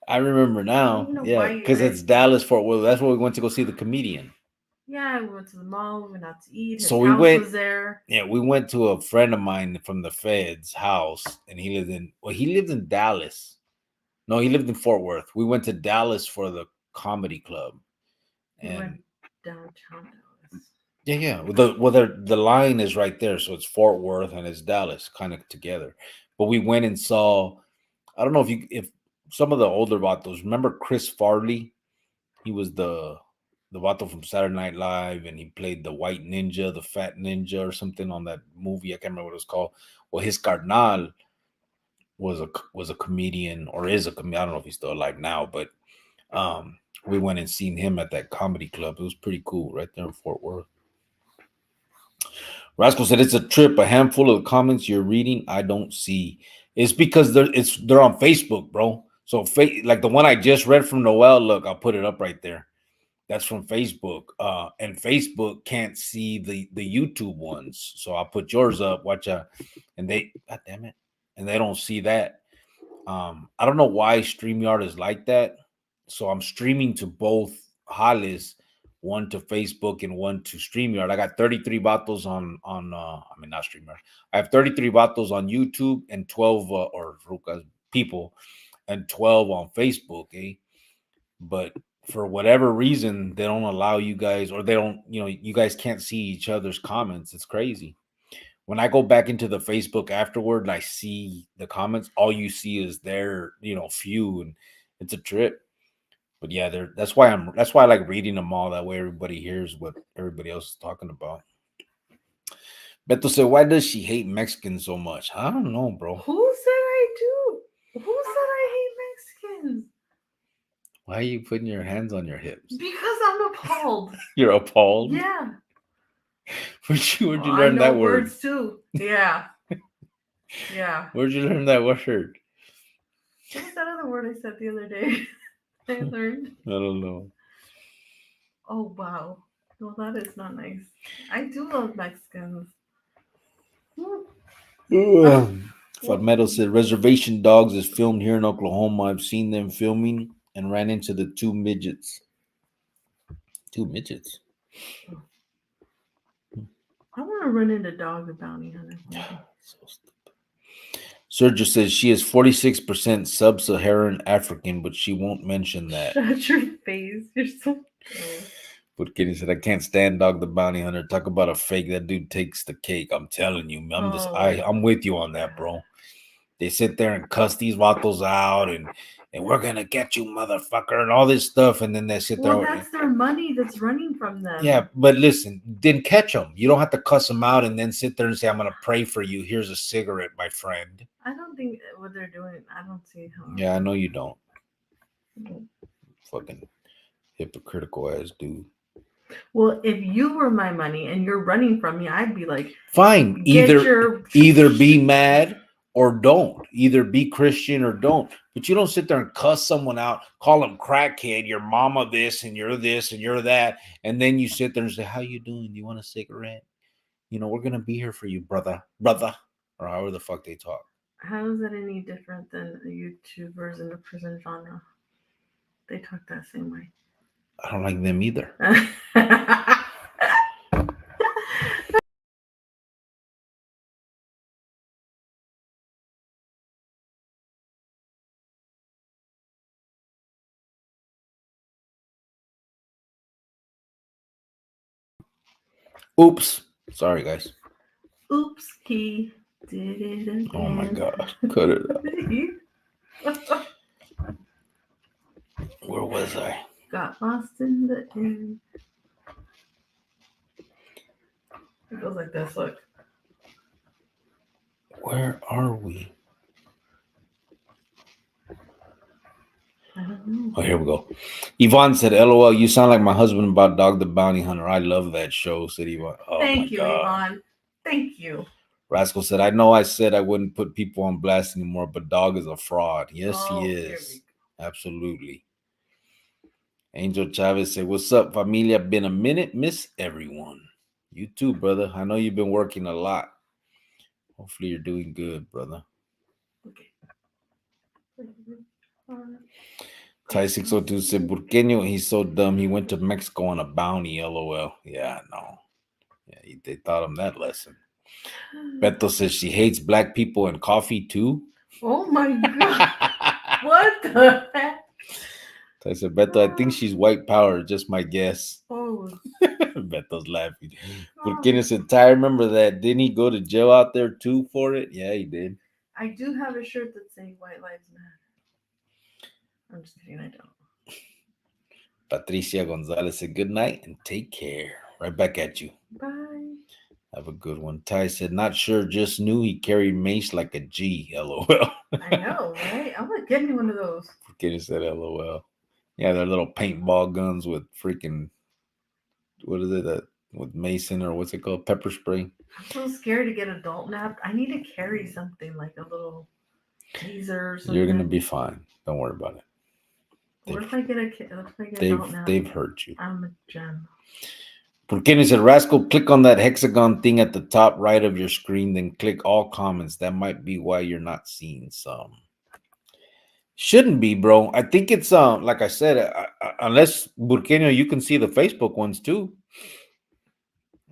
I remember I don't now. even know Yeah, why you because it's guys. Dallas Fort Worth. That's where we went to go see the comedian. Yeah, we went to the mall. We went out to eat. So His we house went. was there. Yeah, we went to a friend of mine from the Fed's house, and he lived in. Well, he lived in Dallas. No, he lived in Fort Worth. We went to Dallas for the comedy club, We went and downtown Dallas. yeah. The line is right there, so it's Fort Worth and it's Dallas, kind of together. But we went and saw. I don't know if some of the older vatos remember Chris Farley. He was the vato from Saturday Night Live, and he played the white ninja, the fat ninja, or something on that movie. I can't remember what it was called. Well, his carnal was a comedian or is a comedian. I don't know if he's still alive now, but um, we went and seen him at that comedy club. It was pretty cool, right there in Fort Worth. Rascal said it's a trip. A handful of the comments you're reading, I don't see. It's because they're on Facebook, bro. So like the one I just read from Noel. Look, I'll put it up right there. That's from Facebook. And Facebook can't see the YouTube ones. So I'll put yours up. Watch out. And God damn it. And they don't see that. I don't know why StreamYard is like that. So I'm streaming to both Hollis, one to Facebook and one to StreamYard. I got 33 bottles on I mean not StreamYard. I have 33 bottles on YouTube and 12 or Rucas people and 12 on Facebook, eh? But for whatever reason, they don't allow you guys, or they don't, you guys can't see each other's comments. It's crazy. When I go back into the Facebook afterward and I see the comments, all you see is their, few, and it's a trip. But yeah, that's why I like reading them all. That way everybody hears what everybody else is talking about. Beto said, why does she hate Mexicans so much? I don't know, bro. Who said I do? Who said I hate Mexicans? Why are you putting your hands on your hips? Because I'm appalled. You're appalled? Yeah. Where'd you I learn know that word? words too. Yeah. Yeah. Where'd you learn that word? What was that other word I said the other day? I learned. I don't know. Oh wow. Well, that is not nice. I do love Mexicans. Farmedo said Reservation Dogs is filmed here in Oklahoma. I've seen them filming and ran into the two midgets. Two midgets. I want to run into Dog the Bounty Hunter. So stupid. Sergio says she is 46% sub-Saharan African, but she won't mention that. Shut your face. You're so But Kenny said, I can't stand Dog the Bounty Hunter. Talk about a fake. That dude takes the cake. I'm telling you. I'm with you on that, bro. They sit there and cuss these vatos out and we're gonna get you, motherfucker, and all this stuff, and then they sit there. Well, that's their money that's running from them. Yeah, but listen, then catch them. You don't have to cuss them out and then sit there and say, I'm gonna pray for you. Here's a cigarette, my friend. I don't think what they're doing. I don't see how. Yeah, I know you don't. Fucking hypocritical ass dude. Well, if you were my money and you're running from me, I'd be like, fine. Either be mad or don't. Either be Christian or don't. But you don't sit there and cuss someone out, call them crackhead, your mama this and you're that, and then you sit there and say, how you doing? Do you want a cigarette? We're gonna be here for you, brother, or however the fuck they talk. How is that any different than the YouTubers in the prison genre? They talk that same way. I don't like them either. Oops. Sorry, guys. Oops, he did it again. Oh my God. Cut it out. Where was I? Got lost in the air. It goes like this, look. Where are we? I don't know. Oh, here we go. Yvonne said, LOL, you sound like my husband about Dog the Bounty Hunter. I love that show, said Yvonne. Oh, thank you, God. Yvonne. Thank you. Rascal said, I know I said I wouldn't put people on blast anymore, but Dog is a fraud. Yes, he is. Absolutely. Angel Chavez said, what's up, familia? Been a minute. Miss everyone. You too, brother. I know you've been working a lot. Hopefully you're doing good, brother. Okay. Ty 602 said, Burqueño, he's so dumb. He went to Mexico on a bounty, lol. Yeah, no. Yeah, they taught him that lesson. Beto says she hates black people and coffee too. Oh my god. What the heck? I said, Beto, I think she's white power, just my guess. Oh. Beto's laughing. Burkina said, Ty, remember that? Didn't he go to jail out there too for it? Yeah, he did. I do have a shirt that says White Lives Matter. I'm just kidding, I don't. Patricia Gonzalez said, good night and take care. Right back at you. Bye. Have a good one. Ty said, not sure, just knew he carried mace like a G. LOL. I know, right? I'm gonna get me one of those. Burkina said, LOL. Yeah, they're little paintball guns with freaking, what is it, with Mason or what's it called? Pepper spray. I'm so scared to get adult napped. I need to carry something like a little taser or something. You're gonna be fine. Don't worry about it. What if I get adult napped? They've hurt you. I'm a gem. Burkina said, Rascal, click on that hexagon thing at the top right of your screen, then click all comments. That might be why you're not seeing some. Shouldn't be, bro. I think it's like I said, unless Burkina, you can see the Facebook ones too.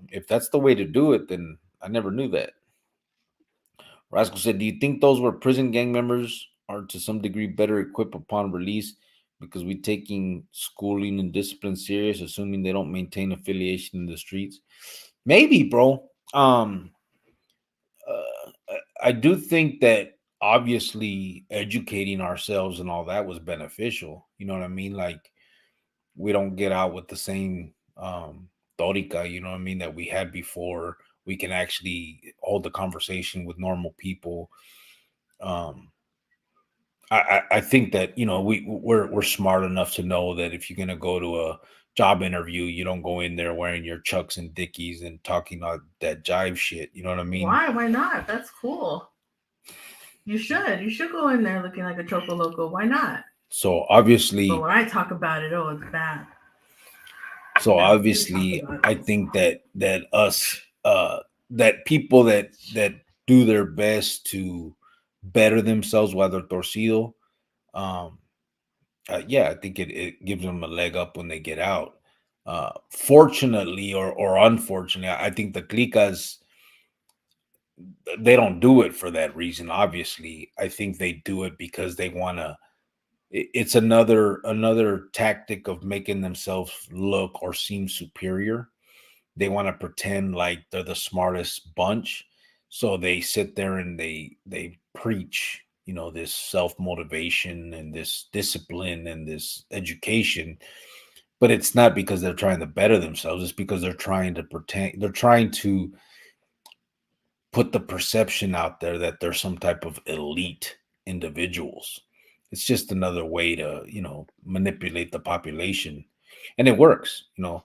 If that's the way to do it, then I never knew that. Rascal said, do you think those were prison gang members are to some degree better equipped upon release because we taking schooling and discipline serious, assuming they don't maintain affiliation in the streets? Maybe, bro. I do think that obviously educating ourselves and all that was beneficial. You know what I mean? Like we don't get out with the same torica, you know what I mean, that we had before. We can actually hold the conversation with normal people. I think that, you know, we're smart enough to know that if you're gonna go to a job interview, you don't go in there wearing your Chucks and Dickies and talking about that jive shit. You know what I mean? Why? Why not? That's cool. You should. You should go in there looking like a Choco Loco. Why not? So obviously, but when I talk about it, oh, it's bad. So obviously, I think that us that people that do their best to better themselves while they're torcido, yeah, I think it gives them a leg up when they get out. Fortunately or unfortunately, I think the clicas, they don't do it for that reason. Obviously, I think they do it because they want to. It's another tactic of making themselves look or seem superior. They want to pretend like they're the smartest bunch, so they sit there and they preach, you know, this self-motivation and this discipline and this education, but it's not because they're trying to better themselves. It's because they're trying to pretend, they're trying to put the perception out there that they're some type of elite individuals. It's just another way to, you know, manipulate the population, and it works. You know,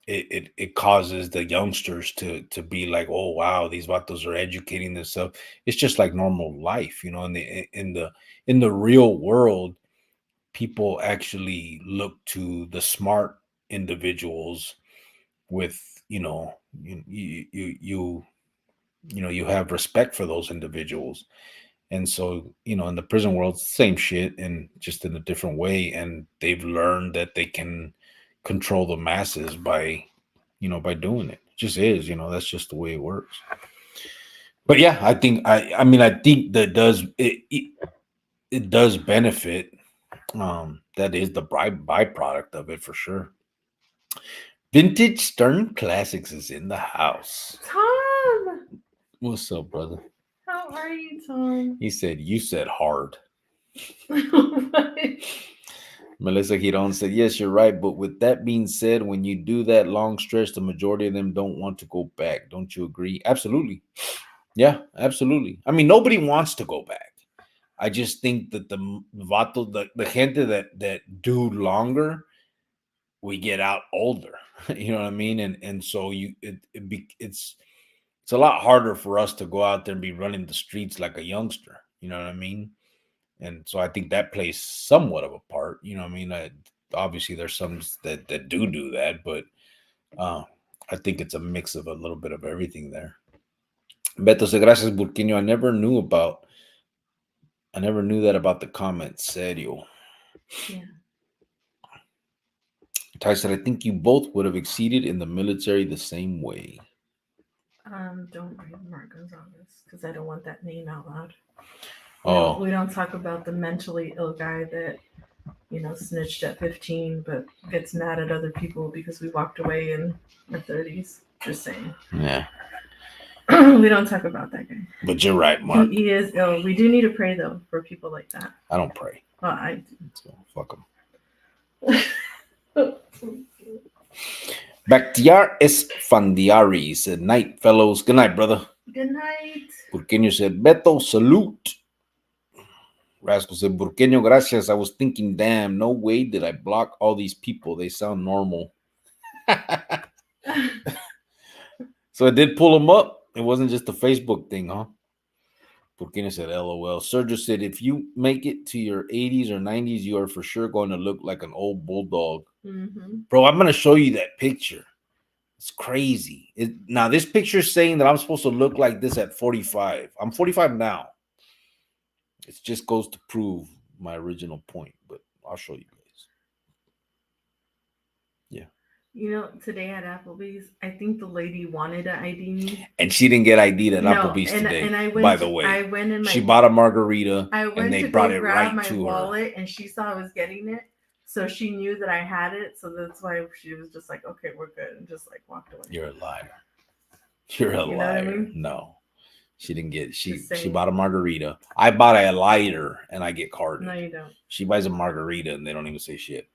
it causes the youngsters to be like, oh wow, these vatos are educating themselves. It's just like normal life, you know. In the real world, people actually look to the smart individuals with, you know, you know, you have respect for those individuals. And so, you know, in the prison world, same shit and just in a different way. And they've learned that they can control the masses by, you know, by doing it. It just is, you know, that's just the way it works. But yeah, I think I mean I think that it does benefit. That is the byproduct of it for sure. Vintage Stern Classics is in the house. Tom, What's up, brother? how are you, Tom? He said, you said hard. Melissa Giron said, yes, you're right. But with that being said, when you do that long stretch, the majority of them don't want to go back. Don't you agree? Absolutely. Yeah, absolutely. I mean, nobody wants to go back. I just think that the vato, the gente that do longer, we get out older. You know what I mean? And so it's a lot harder for us to go out there and be running the streets like a youngster. You know what I mean? And so I think that plays somewhat of a part. You know what I mean? Obviously, there's some that do that, but I think it's a mix of a little bit of everything there. Beto se gracias, Burquino. I never knew about I never knew that about the comments. Serio. Yeah. Ty said, I think you both would have exceeded in the military the same way. Don't read Mark Gonzalez because I don't want that name out loud. Oh, We don't talk about the mentally ill guy that snitched at 15, but gets mad at other people because we walked away in our 30s. Just saying. yeah. We don't talk about that guy. But you're right, Mark. He is ill. We do need to pray though for people like that. I don't pray. Well, I So fuck them. do. Bakhtiar Esfandiari said, night, fellows. Good night, brother. Good night. Burqueño said, Beto, salute. Rascal said, Burqueño, gracias. I was thinking, damn, no way did I block all these people. They sound normal. So I did pull them up. It wasn't just a Facebook thing, huh? Burqueño said, LOL. Sergio said, if you make it to your 80s or 90s, you are for sure going to look like an old bulldog. Mm-hmm. Bro, I'm going to show you that picture. It's crazy. Now, this picture is saying that I'm supposed to look like this at 45. I'm 45 now. It just goes to prove my original point, but I'll show you guys. Yeah. Today at Applebee's, I think the lady wanted to ID me. And she didn't get ID'd at Applebee's today, and I went by the way. I went in she bought a margarita, I went and they to brought go it grab right my to wallet, her. and she saw I was getting it. So she knew that I had it. So that's why she was just like, okay, we're good. And just like walked away. You're a liar. You're a liar. I mean? No. She didn't get she bought a margarita. I bought a lighter and I get carded. No, you don't. She buys a margarita and they don't even say shit.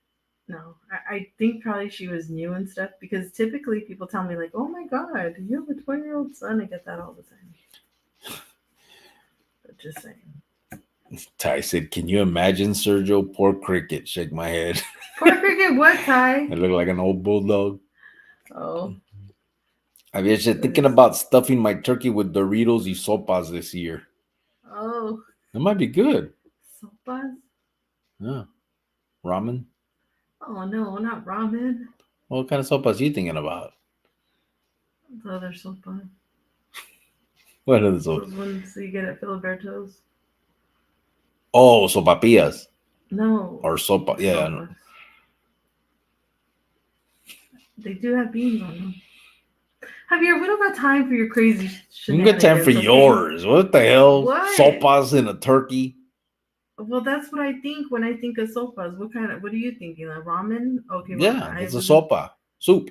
No. I think probably she was new and stuff because typically people tell me like, oh my God, you have a 20-year-old son. I get that all the time. But just saying. Ty said, can you imagine Sergio? Poor cricket. Shake my head. Poor cricket, what, Ty? I look like an old bulldog. Oh. I've been thinking about stuffing my turkey with Doritos y sopas this year. Oh. That might be good. Sopas? Yeah. Ramen? Oh, no, not ramen. What kind of sopas are you thinking about? The other sopa. What are the sopas? Those ones you get at Filiberto's. Oh, sopapillas. No. Or sopa. Yeah. No. They do have beans on them. Javier, we don't got time for your crazy shit. You got time for yours. What the hell? What? Sopas in a turkey? Well, that's what I think when I think of sopas. What are you thinking? Like ramen? Okay. Yeah, well, it's a sopa. Soup.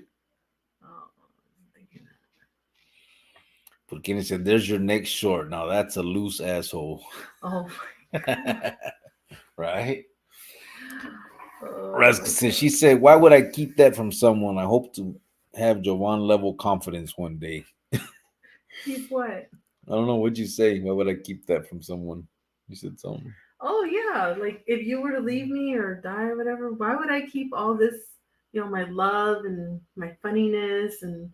Porque said, there's your next short. Now that's a loose asshole. Oh my God. Right? Rasmussen, she said, why would I keep that from someone? I hope to have Jovan level confidence one day. Keep what? I don't know. What'd you say? Why would I keep that from someone? You said something. Oh, yeah. Like, if you were to leave me or die or whatever, why would I keep all this, my love and my funniness and,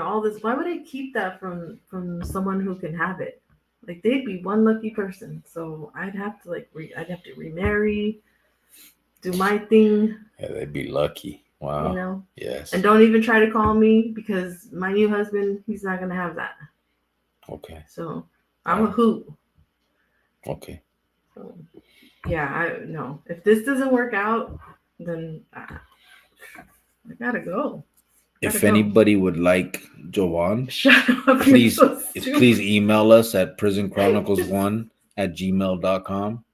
all this? Why would I keep that from someone who can have it? Like, they'd be one lucky person. So I'd have to, I'd have to remarry, do my thing. Yeah, they'd be lucky. Wow. Yes. And don't even try to call me because my new husband, he's not going to have that. Okay. So I'm a hoot. Okay. So, yeah, no. If this doesn't work out, then I gotta go. If anybody would like Jovan, shut up. Please email us at prisonchronicles1@gmail.com.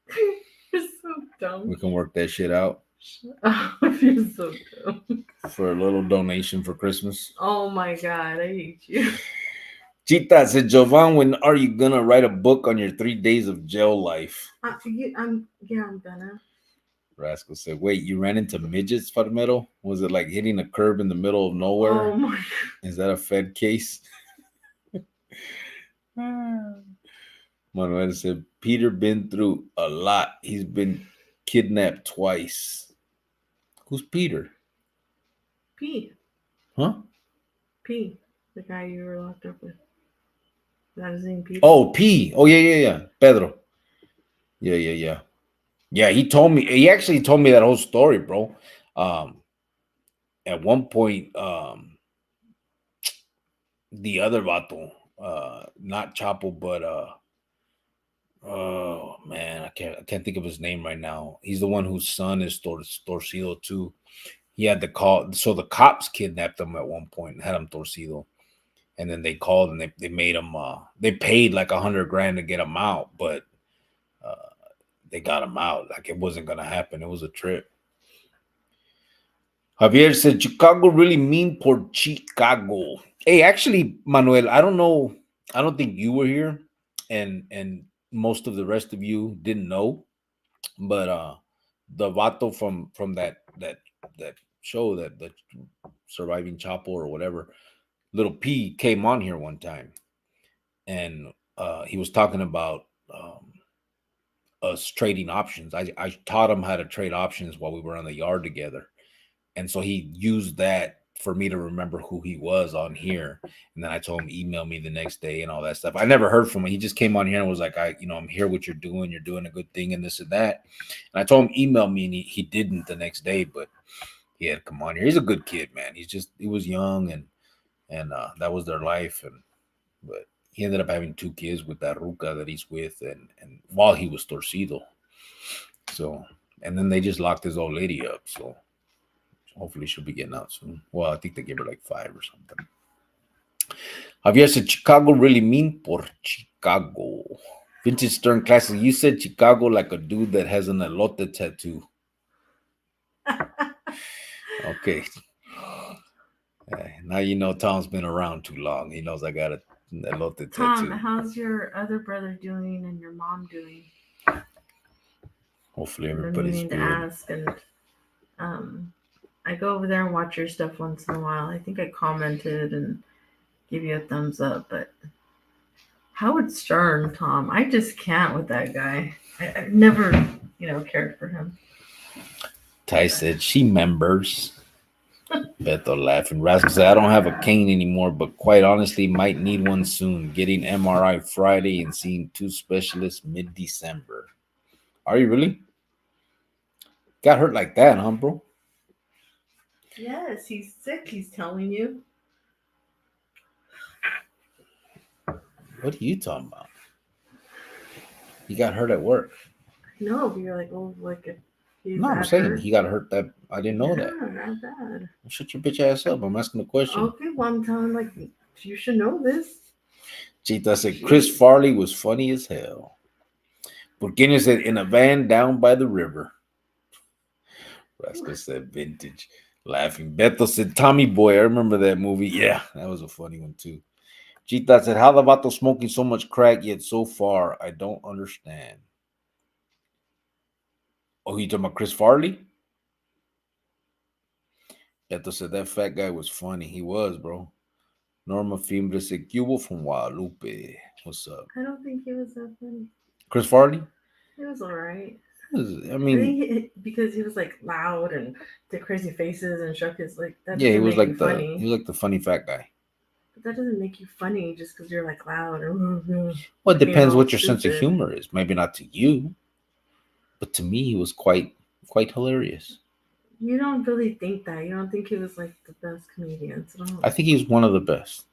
You're so dumb. We can work that shit out. Shut up. You're so dumb. For a little donation for Christmas. Oh my God, I hate you. Chita said, Jovan, when are you gonna write a book on your 3 days of jail life? I'm gonna. Rascal said, wait, you ran into midgets, Farmero? Was it like hitting a curb in the middle of nowhere? Oh my God. Is that a Fed case? Manuel said, Peter been through a lot. He's been kidnapped twice. Who's Peter? P. Huh? P. The guy you were locked up with. That his name, Peter? Oh, P. Oh, yeah. Pedro. Yeah. Yeah, he actually told me that whole story, bro. At one point, the other vato, not Chapo, but Oh man, I can't think of his name right now. He's the one whose son is torcido too. He had to call, so the cops kidnapped him at one point and had him torcido, and then they called and they made him. They paid like 100 grand to get him out, but uh, they got him out. Like it wasn't gonna happen. It was a trip. Javier said Chicago really mean por Chicago. Hey, actually, Manuel, I don't know. I don't think you were here, and most of the rest of you didn't know. But the vato from that show, that the Surviving Chapo or whatever, Little P came on here one time, and he was talking about us trading options. I taught him how to trade options while we were on the yard together, and so he used that for me to remember who he was on here. And then I told him email me the next day and all that stuff. I never heard from him. He just came on here and was like, I'm here what you're doing. You're doing a good thing and this and that. And I told him email me, and he didn't the next day, but he had to come on here. He's a good kid, man. He was young, and that was their life. But he ended up having 2 kids with that ruca that he's with, and while he was torcido. So, and then they just locked his old lady up. So hopefully she'll be getting out soon. Well, I think they gave her like 5 or something. Javier said Chicago really mean por Chicago. Vintage Stern Classic. You said Chicago like a dude that has an elote tattoo. Okay. Now you know Tom's been around too long. He knows I got an elote Tom, tattoo. how's your other brother doing and your mom doing? Hopefully I've been everybody's meaning to good. ask, and I go over there and watch your stuff once in a while. I think I commented and give you a thumbs up, but Howard Stern, Tom, I just can't with that guy. I've never, cared for him. Ty said she members. Beto laughing. Rascal said, I don't have a cane anymore, but quite honestly, might need one soon. Getting MRI Friday and seeing 2 specialists mid December. Are you really? Got hurt like that, huh, bro? Yes, he's sick. He's telling you. What are you talking about? He got hurt at work. No, but you're like, oh, like if he's No, I'm that saying hurt. he got hurt that I didn't know Yeah, that. not bad. Well, shut your bitch ass up. I'm asking a question. Okay, well, I'm telling like you should know this. Chita said Chris Farley was funny as hell. Burkina said in a van down by the river. Rascal said vintage. Laughing. Beto said Tommy Boy. I remember that movie. Yeah, that was a funny one too. Chita said, how the vato smoking so much crack yet so far? I don't understand. Oh, you talking about Chris Farley? Beto said that fat guy was funny. He was, bro. Norma Fimbra said, Cubo from Guadalupe. What's up? I don't think he was that funny. Chris Farley? He was all right. I I mean, think because he was like loud and did crazy faces and shook his like that yeah, he doesn't was make you like the funny. he was like the funny fat guy. But that doesn't make you funny just because you're like loud or Well, it being depends all what your sense of stupid. humor is. Maybe not to you, but to me, he was quite hilarious. You don't really think that. You don't think he was like the best comedian. So I think he was one of the best.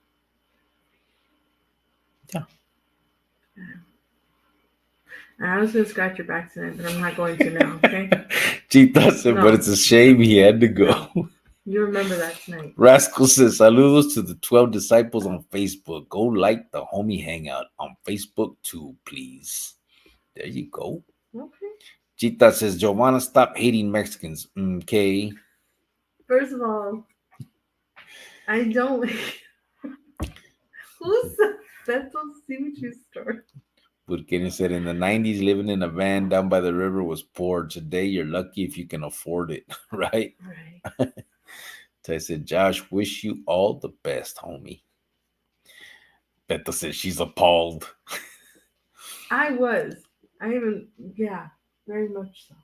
Yeah. I was gonna scratch your back tonight, but I'm not going to now. Okay. Chita said, No. but it's a shame he had to go. No. You remember that tonight. Rascal says, saludos to the 12 disciples on Facebook. Go like the homie hangout on Facebook too, please. There you go. Okay. Chita says, Giovanna, stop hating Mexicans. Okay. First of all, I don't. Who's that? Don't see what you start. Burkina said, in the 90s, living in a van down by the river was poor. Today, you're lucky if you can afford it, right? Right. I said, Josh, wish you all the best, homie. Beto said she's appalled. I was. Yeah, very much so.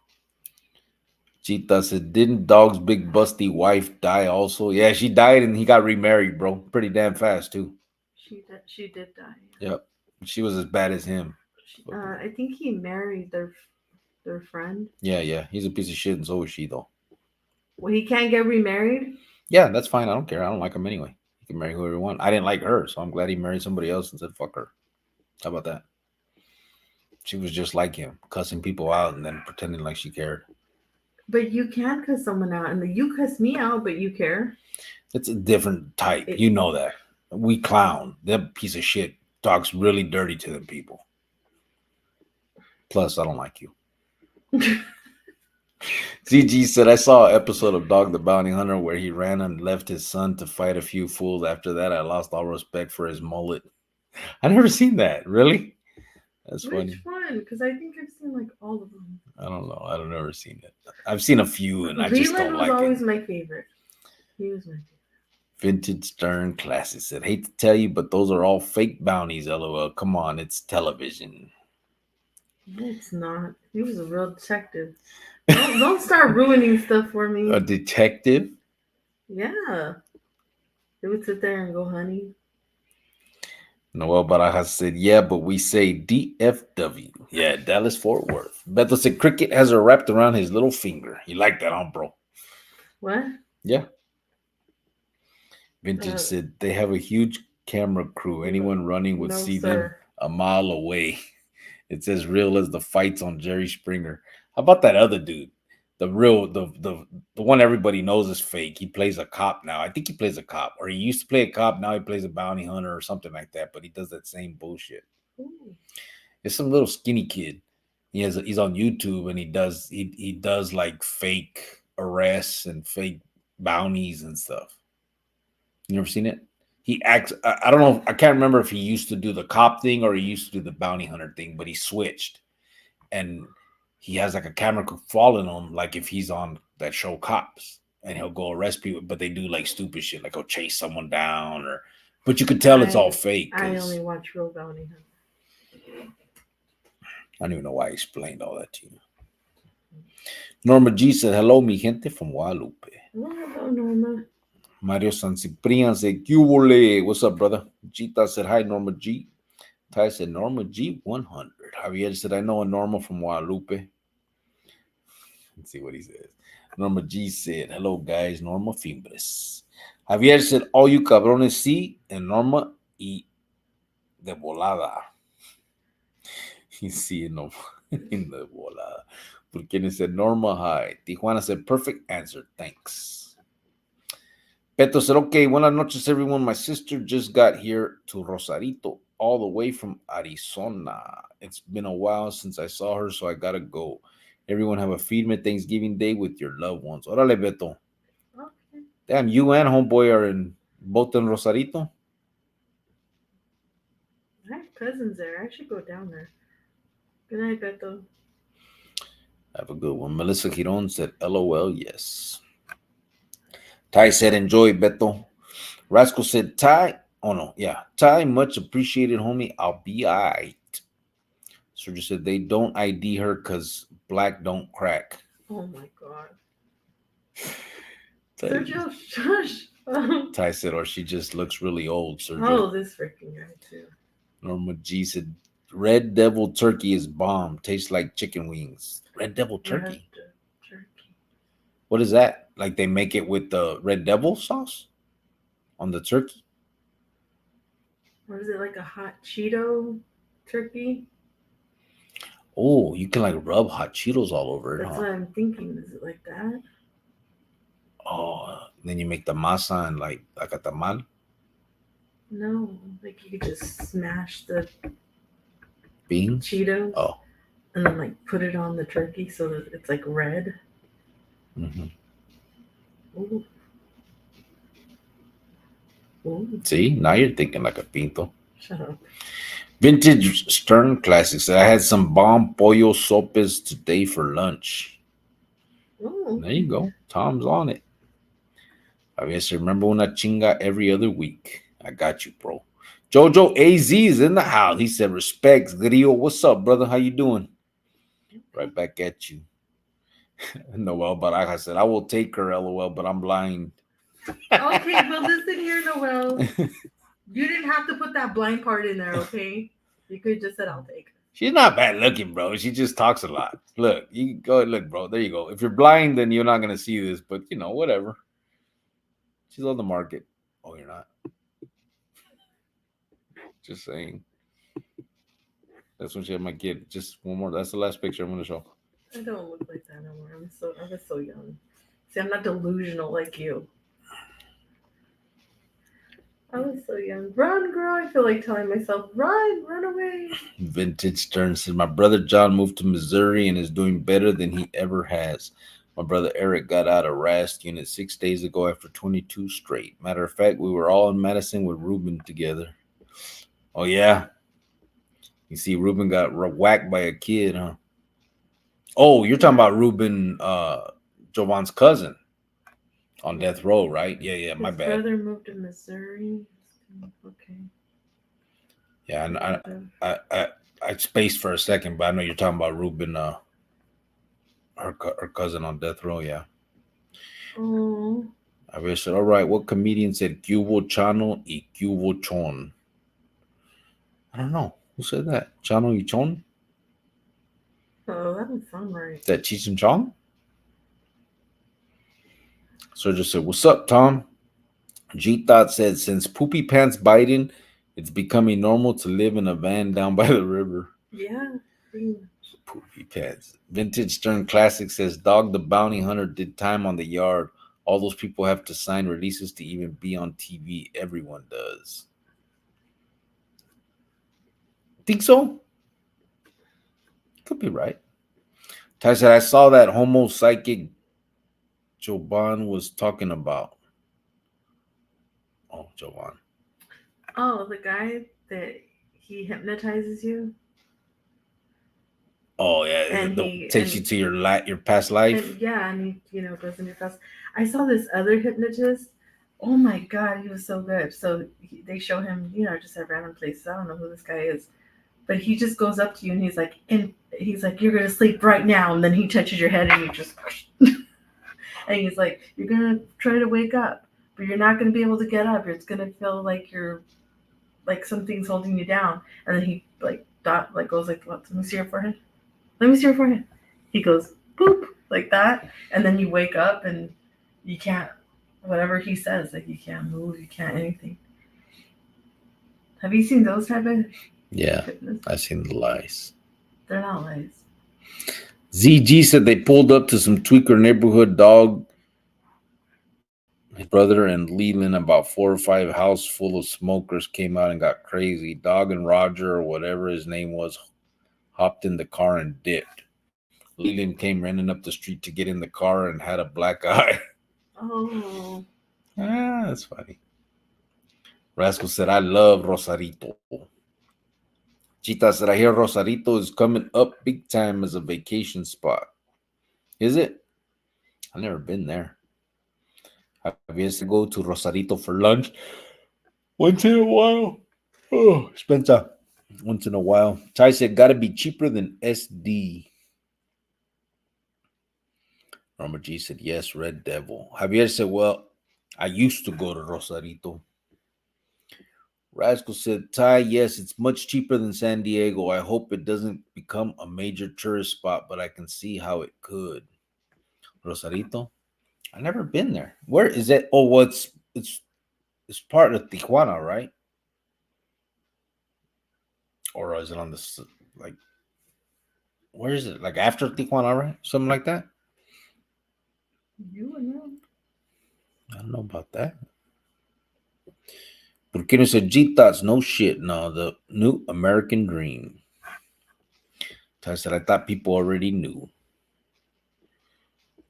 Chita said, didn't Dog's big busty wife die also? Yeah, she died and he got remarried, bro. Pretty damn fast, too. She did die. Yep. She was as bad as him. I think he married their friend. Yeah. He's a piece of shit, and so is she, though. Well, he can't get remarried? Yeah, that's fine. I don't care. I don't like him anyway. He can marry whoever he wants. I didn't like her, so I'm glad he married somebody else and said, fuck her. How about that? She was just like him, cussing people out and then pretending like she cared. But you can cuss someone out, and you cuss me out, but you care. It's a different type. It, You know that. We clown. That piece of shit talks really dirty to them people. Plus, I don't like you. ZG said, I saw an episode of Dog the Bounty Hunter where he ran and left his son to fight a few fools. After that, I lost all respect for his mullet. I never seen that. Really? That's funny. which one? Because I think I've seen like all of them. I don't know. I've never seen it. I've seen a few and I just Leland don't was like always it. my favorite. He was my favorite. Vintage Stern Classic said, hate to tell you, but those are all fake bounties, LOL. Come on, it's television. No, it's not. He was a real detective. Don't start ruining stuff for me. A detective? Yeah. They would sit there and go, honey. Noel Barajas said, yeah, but we say DFW. Yeah, Dallas Fort Worth. Beto said, Cricket has her wrapped around his little finger. You like that, huh, bro? What? Yeah. Vintage said, they have a huge camera crew. Anyone running would see them a mile away. It's as real as the fights on Jerry Springer. How about that other dude? The one everybody knows is fake. He plays a cop now. I think he plays a cop, or he used to play a cop. Now he plays a bounty hunter or something like that. But he does that same bullshit. Ooh. It's some little skinny kid. He's on YouTube and he does like fake arrests and fake bounties and stuff. You never seen it? He acts. I don't know. I can't remember if he used to do the cop thing or he used to do the bounty hunter thing, but he switched, and he has like a camera following him, like if he's on that show Cops, and he'll go arrest people, but they do like stupid shit, like he'll chase someone down, or. But you could tell it's all fake. I only watch real bounty hunter. I don't even know why I explained all that to you. Norma G said, hello, mi gente from Guadalupe. Hello, Norma. Mario San Ciprian said, Cubole. What's up, brother? Gita said, hi, Norma G. Ty said, Norma G 100. Javier said, I know a Norma from Guadalupe. Let's see what he says. Norma G said, hello, guys. Norma Fimbres. Javier said, all you cabrones sí, and Norma y de volada. He's seeing Norma in the volada. Porque said, Norma, hi. Tijuana said, perfect answer. Thanks. Beto said, okay, buenas noches, everyone. My sister just got here to Rosarito, all the way from Arizona. It's been a while since I saw her, so I gotta go. Everyone have a Feedme Thanksgiving Day with your loved ones. Órale, Beto. Okay. Damn, you and homeboy are both in Rosarito? I have cousins there. I should go down there. Good night, Beto. Have a good one. Melissa Giron said, LOL, yes. Ty said, enjoy, Beto. Rascal said, Ty. Oh, no. Yeah. Ty, much appreciated, homie. I'll be all right. Sergio said, they don't ID her because black don't crack. Oh, my God. Sergio, shush. Ty said, or she just looks really old, Sergio. Oh, this freaking guy, too. Norma G said, Red Devil turkey is bomb. Tastes like chicken wings. Red Devil turkey? What is that? Like they make it with the Red Devil sauce on the turkey? Or is it like a hot Cheeto turkey? Oh, you can like rub hot Cheetos all over it. That's what I'm thinking. Is it like that? Oh, then you make the masa and like a tamal? No, like you could just smash the beans, Cheetos, and then like put it on the turkey so that it's like red. Mm-hmm. Ooh. Ooh. See, now you're thinking like a pinto. Shut up. Vintage Stern Classics. I had some bomb pollo sopes today for lunch. Ooh. There you go. Tom's on it. I guess remember una chinga every other week. I got you, bro. Jojo AZ is in the house. He said, respects, Grillo. What's up, brother? How you doing? Right back at you. Noel Baraja said, I will take her, LOL, but I'm blind. Okay, but listen here, Noel. You didn't have to put that blind part in there, okay? You could just said, I'll take her. She's not bad looking, bro. She just talks a lot. Look, you go look, bro. There you go. If you're blind, then you're not gonna see this, but you know, whatever. She's on the market. Oh, you're not. Just saying. That's when she had my kid. Just one more. That's the last picture I'm gonna show. I don't look like that no more. I was so young. See, I'm not delusional like you. I was so young. Run, girl. I feel like telling myself, run away. Vintage Stern says my brother John moved to Missouri and is doing better than he ever has. My brother Eric got out of RAST unit 6 days ago after 22 straight. Matter of fact, we were all in Madison with Ruben together. Oh yeah, you see, Ruben got whacked by a kid, huh? Oh, you're talking Yeah. about Ruben, Jovan's cousin on Yeah. death row, right? Yeah, yeah. My His bad. brother moved to Missouri. Okay. Yeah, and My brother. I spaced for a second, but I know you're talking about Ruben, her cousin on death row. Yeah. Oh. I wish said, all right, what comedian said Cubo Chano y Cubo Chon? I don't know. Who said that? Chano y Chon? Oh, that doesn't sound right. Is that Cheech and Chong? Sergio said, what's up, Tom? G Thought said, since Poopy Pants Biden, it's becoming normal to live in a van down by the river. Yeah. Pretty much. Poopy Pants. Vintage Stern Classic says, Dog the Bounty Hunter did time on the yard. All those people have to sign releases to even be on TV. Everyone does. Think so? Could be right. Ty said, I saw that homo psychic Joban was talking about. Oh, Joban. Oh, the guy that he hypnotizes you Oh yeah, and he takes you to your past life. and yeah, and he goes in your house. I saw this other hypnotist. Oh my god, he was so good. So they show him, just at random places. I don't know who this guy is, but he just goes up to you and he's like, you're gonna sleep right now, and then he touches your head and you just, and he's like, you're gonna try to wake up, but you're not gonna be able to get up. It's gonna feel like you're like something's holding you down, and then he goes like, what? Let me see your forehead. Let me see your forehead. He goes boop like that, and then you wake up and you can't. Whatever he says, like you can't move, you can't anything. Have you seen those type of Yeah, fitness? I seen the lies. They're not lies. ZG said they pulled up to some tweaker neighborhood dog. His brother and Leland, about 4 or 5 house full of smokers, came out and got crazy. Dog and Roger, or whatever his name was, hopped in the car and dipped. Leland came running up the street to get in the car and had a black eye. Oh. That's funny. Rascal said, I love Rosarito. Chita said, I hear Rosarito is coming up big time as a vacation spot. Is it? I've never been there. Have you to go to Rosarito for lunch? Once in a while. Oh, Spencer. Once in a while. Ty said, gotta be cheaper than SD. Norma G said, yes, Red Devil. Javier said, well, I used to go to Rosarito. Rascal said, Ty, yes, it's much cheaper than San Diego. I hope it doesn't become a major tourist spot, but I can see how it could. Rosarito? I've never been there. Where is it? Oh, well, it's part of Tijuana, right? Or is it on the, like, where is it? Like after Tijuana, right? Something like that? You would know. I don't know about that. Porque said, G thoughts, no shit. No, the new American dream. I said, I thought people already knew.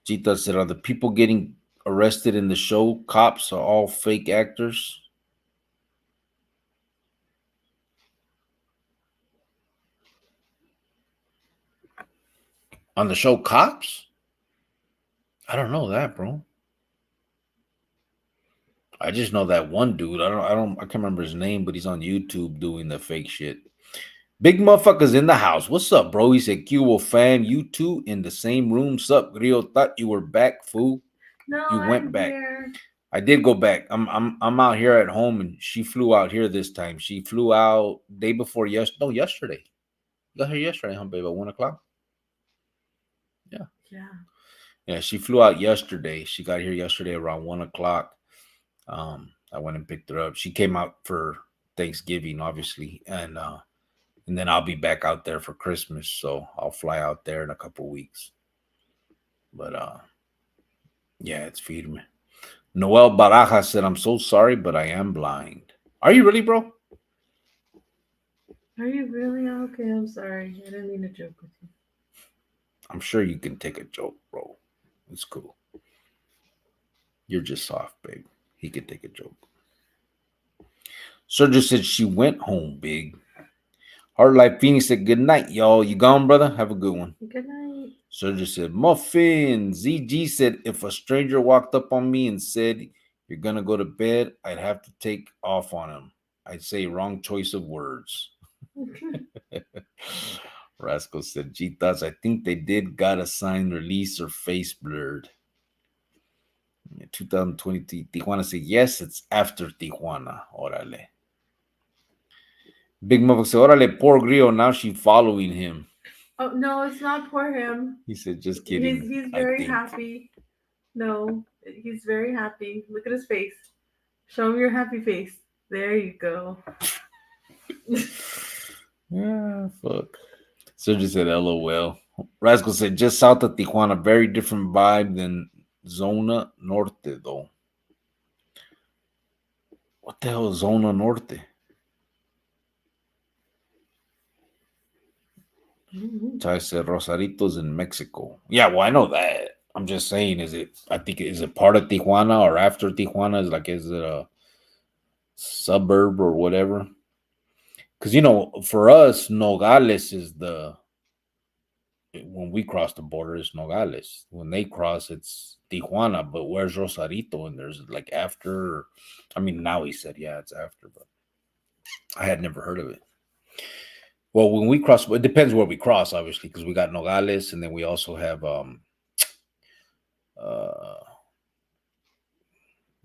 Gita said, are the people getting arrested in the show cops are all fake actors? On the show Cops? I don't know that, bro. I just know that one dude. I can't remember his name, but he's on YouTube doing the fake shit. Big motherfuckers in the house. What's up, bro? He said, Cubo fam, you two in the same room. Sup, Grio? Thought you were back, fool. No, You went I'm back. here. I did go back. I'm out here at home, and she flew out here this time. She flew out day before yesterday. Got here yesterday, huh, babe? At 1 o'clock. Yeah. Yeah. Yeah, she flew out yesterday. She got here yesterday around 1 o'clock. I went and picked her up. She came out for Thanksgiving, obviously, and and then I'll be back out there for Christmas. So I'll fly out there in a couple weeks. But yeah, it's firme. Noel Baraja said, "I'm so sorry, but I am blind." Are you really, bro? Are you really? Okay, I'm sorry. I didn't mean to joke with you. I'm sure you can take a joke, bro. It's cool. You're just soft, babe. He could take a joke. Sergio said she went home, big. Heart Life Phoenix said, "Good night, y'all. You gone, brother? Have a good one." Good night. Sergio said, "Muffin." ZG said, "If a stranger walked up on me and said, 'You're going to go to bed,' I'd have to take off on him. I'd say wrong choice of words." Rascal said, "Gitas, I think they did got a sign release or face blurred." 2020 Tijuana said, "Yes, it's after Tijuana. Orale." Big Mother said, "Orale, poor Grillo. Now she following him." Oh no, it's not for him. He said, "Just kidding. He's I very think." happy. No, he's very happy. Look at his face. Show him your happy face. There you go. Yeah, fuck. Sergio said, "LOL." Rascal said, "Just south of Tijuana. Very different vibe than Zona Norte, though." What the hell is Zona Norte? Ty said, "Rosarito's in Mexico." Yeah, well, I know that. I'm just saying, is it part of Tijuana or after Tijuana? Is it a suburb or whatever? Because, for us, Nogales is when we cross the border, it's Nogales. When they cross, it's Tijuana. But where's Rosarito? And there's like after. I mean, now he said, yeah, it's after, but I had never heard of it. Well, when we cross, it depends where we cross, obviously, because we got Nogales, and then we also have uh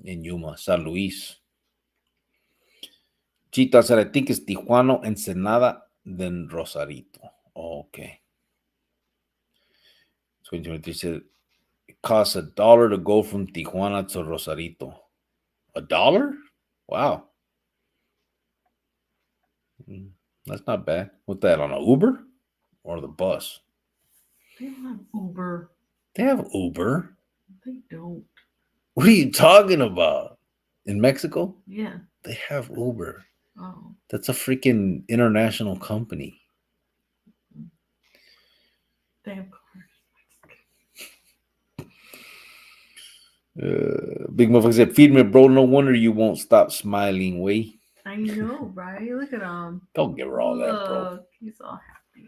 in Yuma, San Luis. Chita said, "I think it's Tijuana, Ensenada, then Rosarito." Oh, okay. 2023 said it costs $1 to go from Tijuana to Rosarito. $1? Wow. That's not bad. What's that, on an Uber or the bus? They don't have Uber. They have Uber. They don't. What are you talking about? In Mexico? Yeah. They have Uber. Oh. That's a freaking international company. They have cars. Big motherfucker said, "Feed me, bro. No wonder you won't stop smiling, way." I know, right? Look at him. Don't give her all that, bro. Look, he's all happy.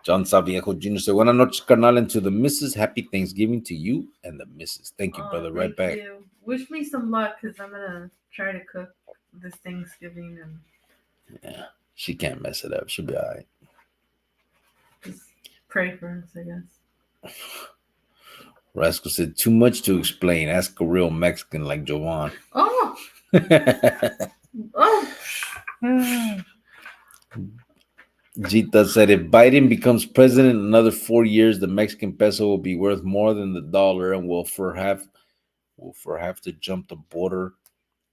John Saviejo Jr. said, "Buenas noches, carnal, and to the missus. Happy Thanksgiving to you and the missus." Thank you, brother. Right back. You. Wish me some luck, because I'm going to try to cook this Thanksgiving. And yeah, she can't mess it up. She'll be all right. Just pray for us, I guess. Rascal said, "Too much to explain. Ask a real Mexican like Jovan." Oh! Oh! Gita said, "If Biden becomes president in another 4 years, the Mexican peso will be worth more than the dollar, and we'll have to jump the border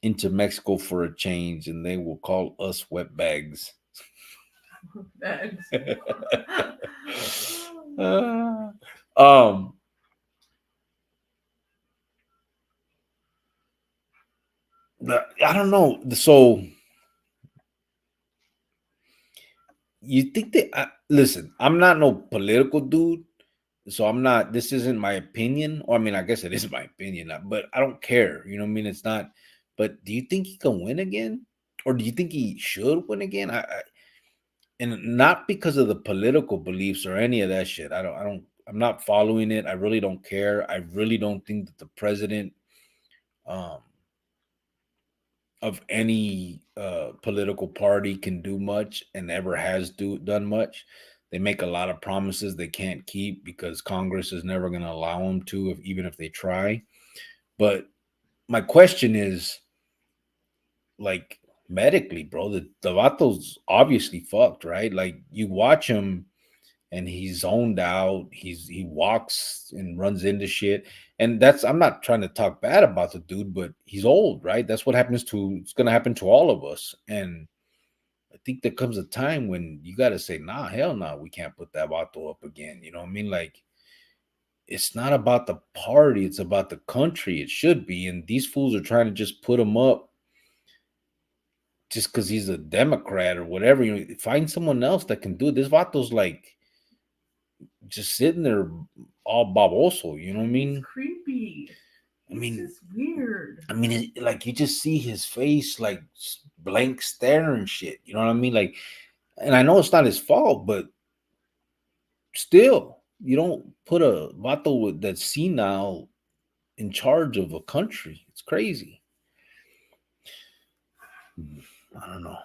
into Mexico for a change, and they will call us wetbags." Bags. I don't know. So you think that? Listen, I'm not no political dude, so I'm not. This isn't my opinion, or I mean, I guess it is my opinion, but I don't care. You know what I mean? It's not. But do you think he can win again, or do you think he should win again? And not because of the political beliefs or any of that shit. I'm not following it. I really don't care. I really don't think that the president of any political party can do much and ever has done much. They make a lot of promises they can't keep because Congress is never going to allow them to, even if they try. But my question is, like, medically, bro, the vato's obviously fucked, right? Like, you watch him and he's zoned out. He walks and runs into shit. And I'm not trying to talk bad about the dude, but he's old, right? That's what it's gonna happen to all of us. And I think there comes a time when you got to say, nah, hell no, we can't put that vato up again. You know what I mean? Like, it's not about the party, it's about the country. It should be. And these fools are trying to just put him up just because he's a Democrat or whatever. You know, find someone else that can do it. This vato's like just sitting there all baboso. You know what I It's mean? creepy. I mean, It's just weird. I mean, like you just see his face, like blank stare and shit. You know what I mean? Like, and I know it's not his fault, but still, you don't put a vato that's senile in charge of a country. It's crazy. I don't know.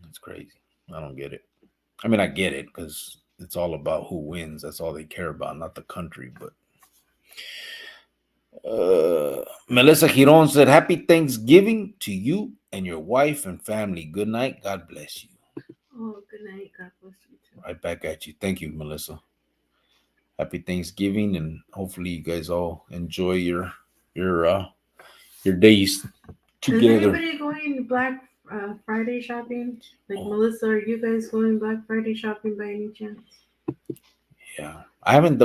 It's crazy. I don't get it. I mean, I get it because it's all about who wins. That's all they care about, not the country. But Melissa Giron said, "Happy Thanksgiving to you and your wife and family. Good night. God bless you." Oh, good night. God bless you too. Right back at you. Thank you, Melissa. Happy Thanksgiving, and hopefully you guys all enjoy your days together. Is anybody going Black Friday shopping? Like Oh. Melissa, are you guys going Black Friday shopping by any chance? Yeah,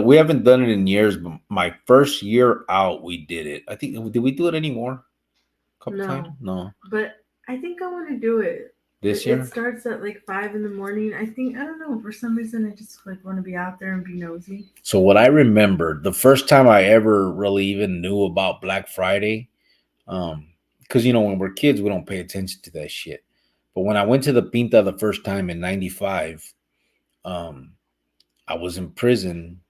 we haven't done it in years, but my first year out, we did it. I think did we do it anymore? A couple times? No. But I think I want to do it. This It year? starts at like 5 in the morning. I think, I don't know, for some reason I just like want to be out there and be nosy. So what I remember, the first time I ever really even knew about Black Friday, because you know when we're kids we don't pay attention to that shit. But when I went to the Pinta the first time in '95, um, I was in prison,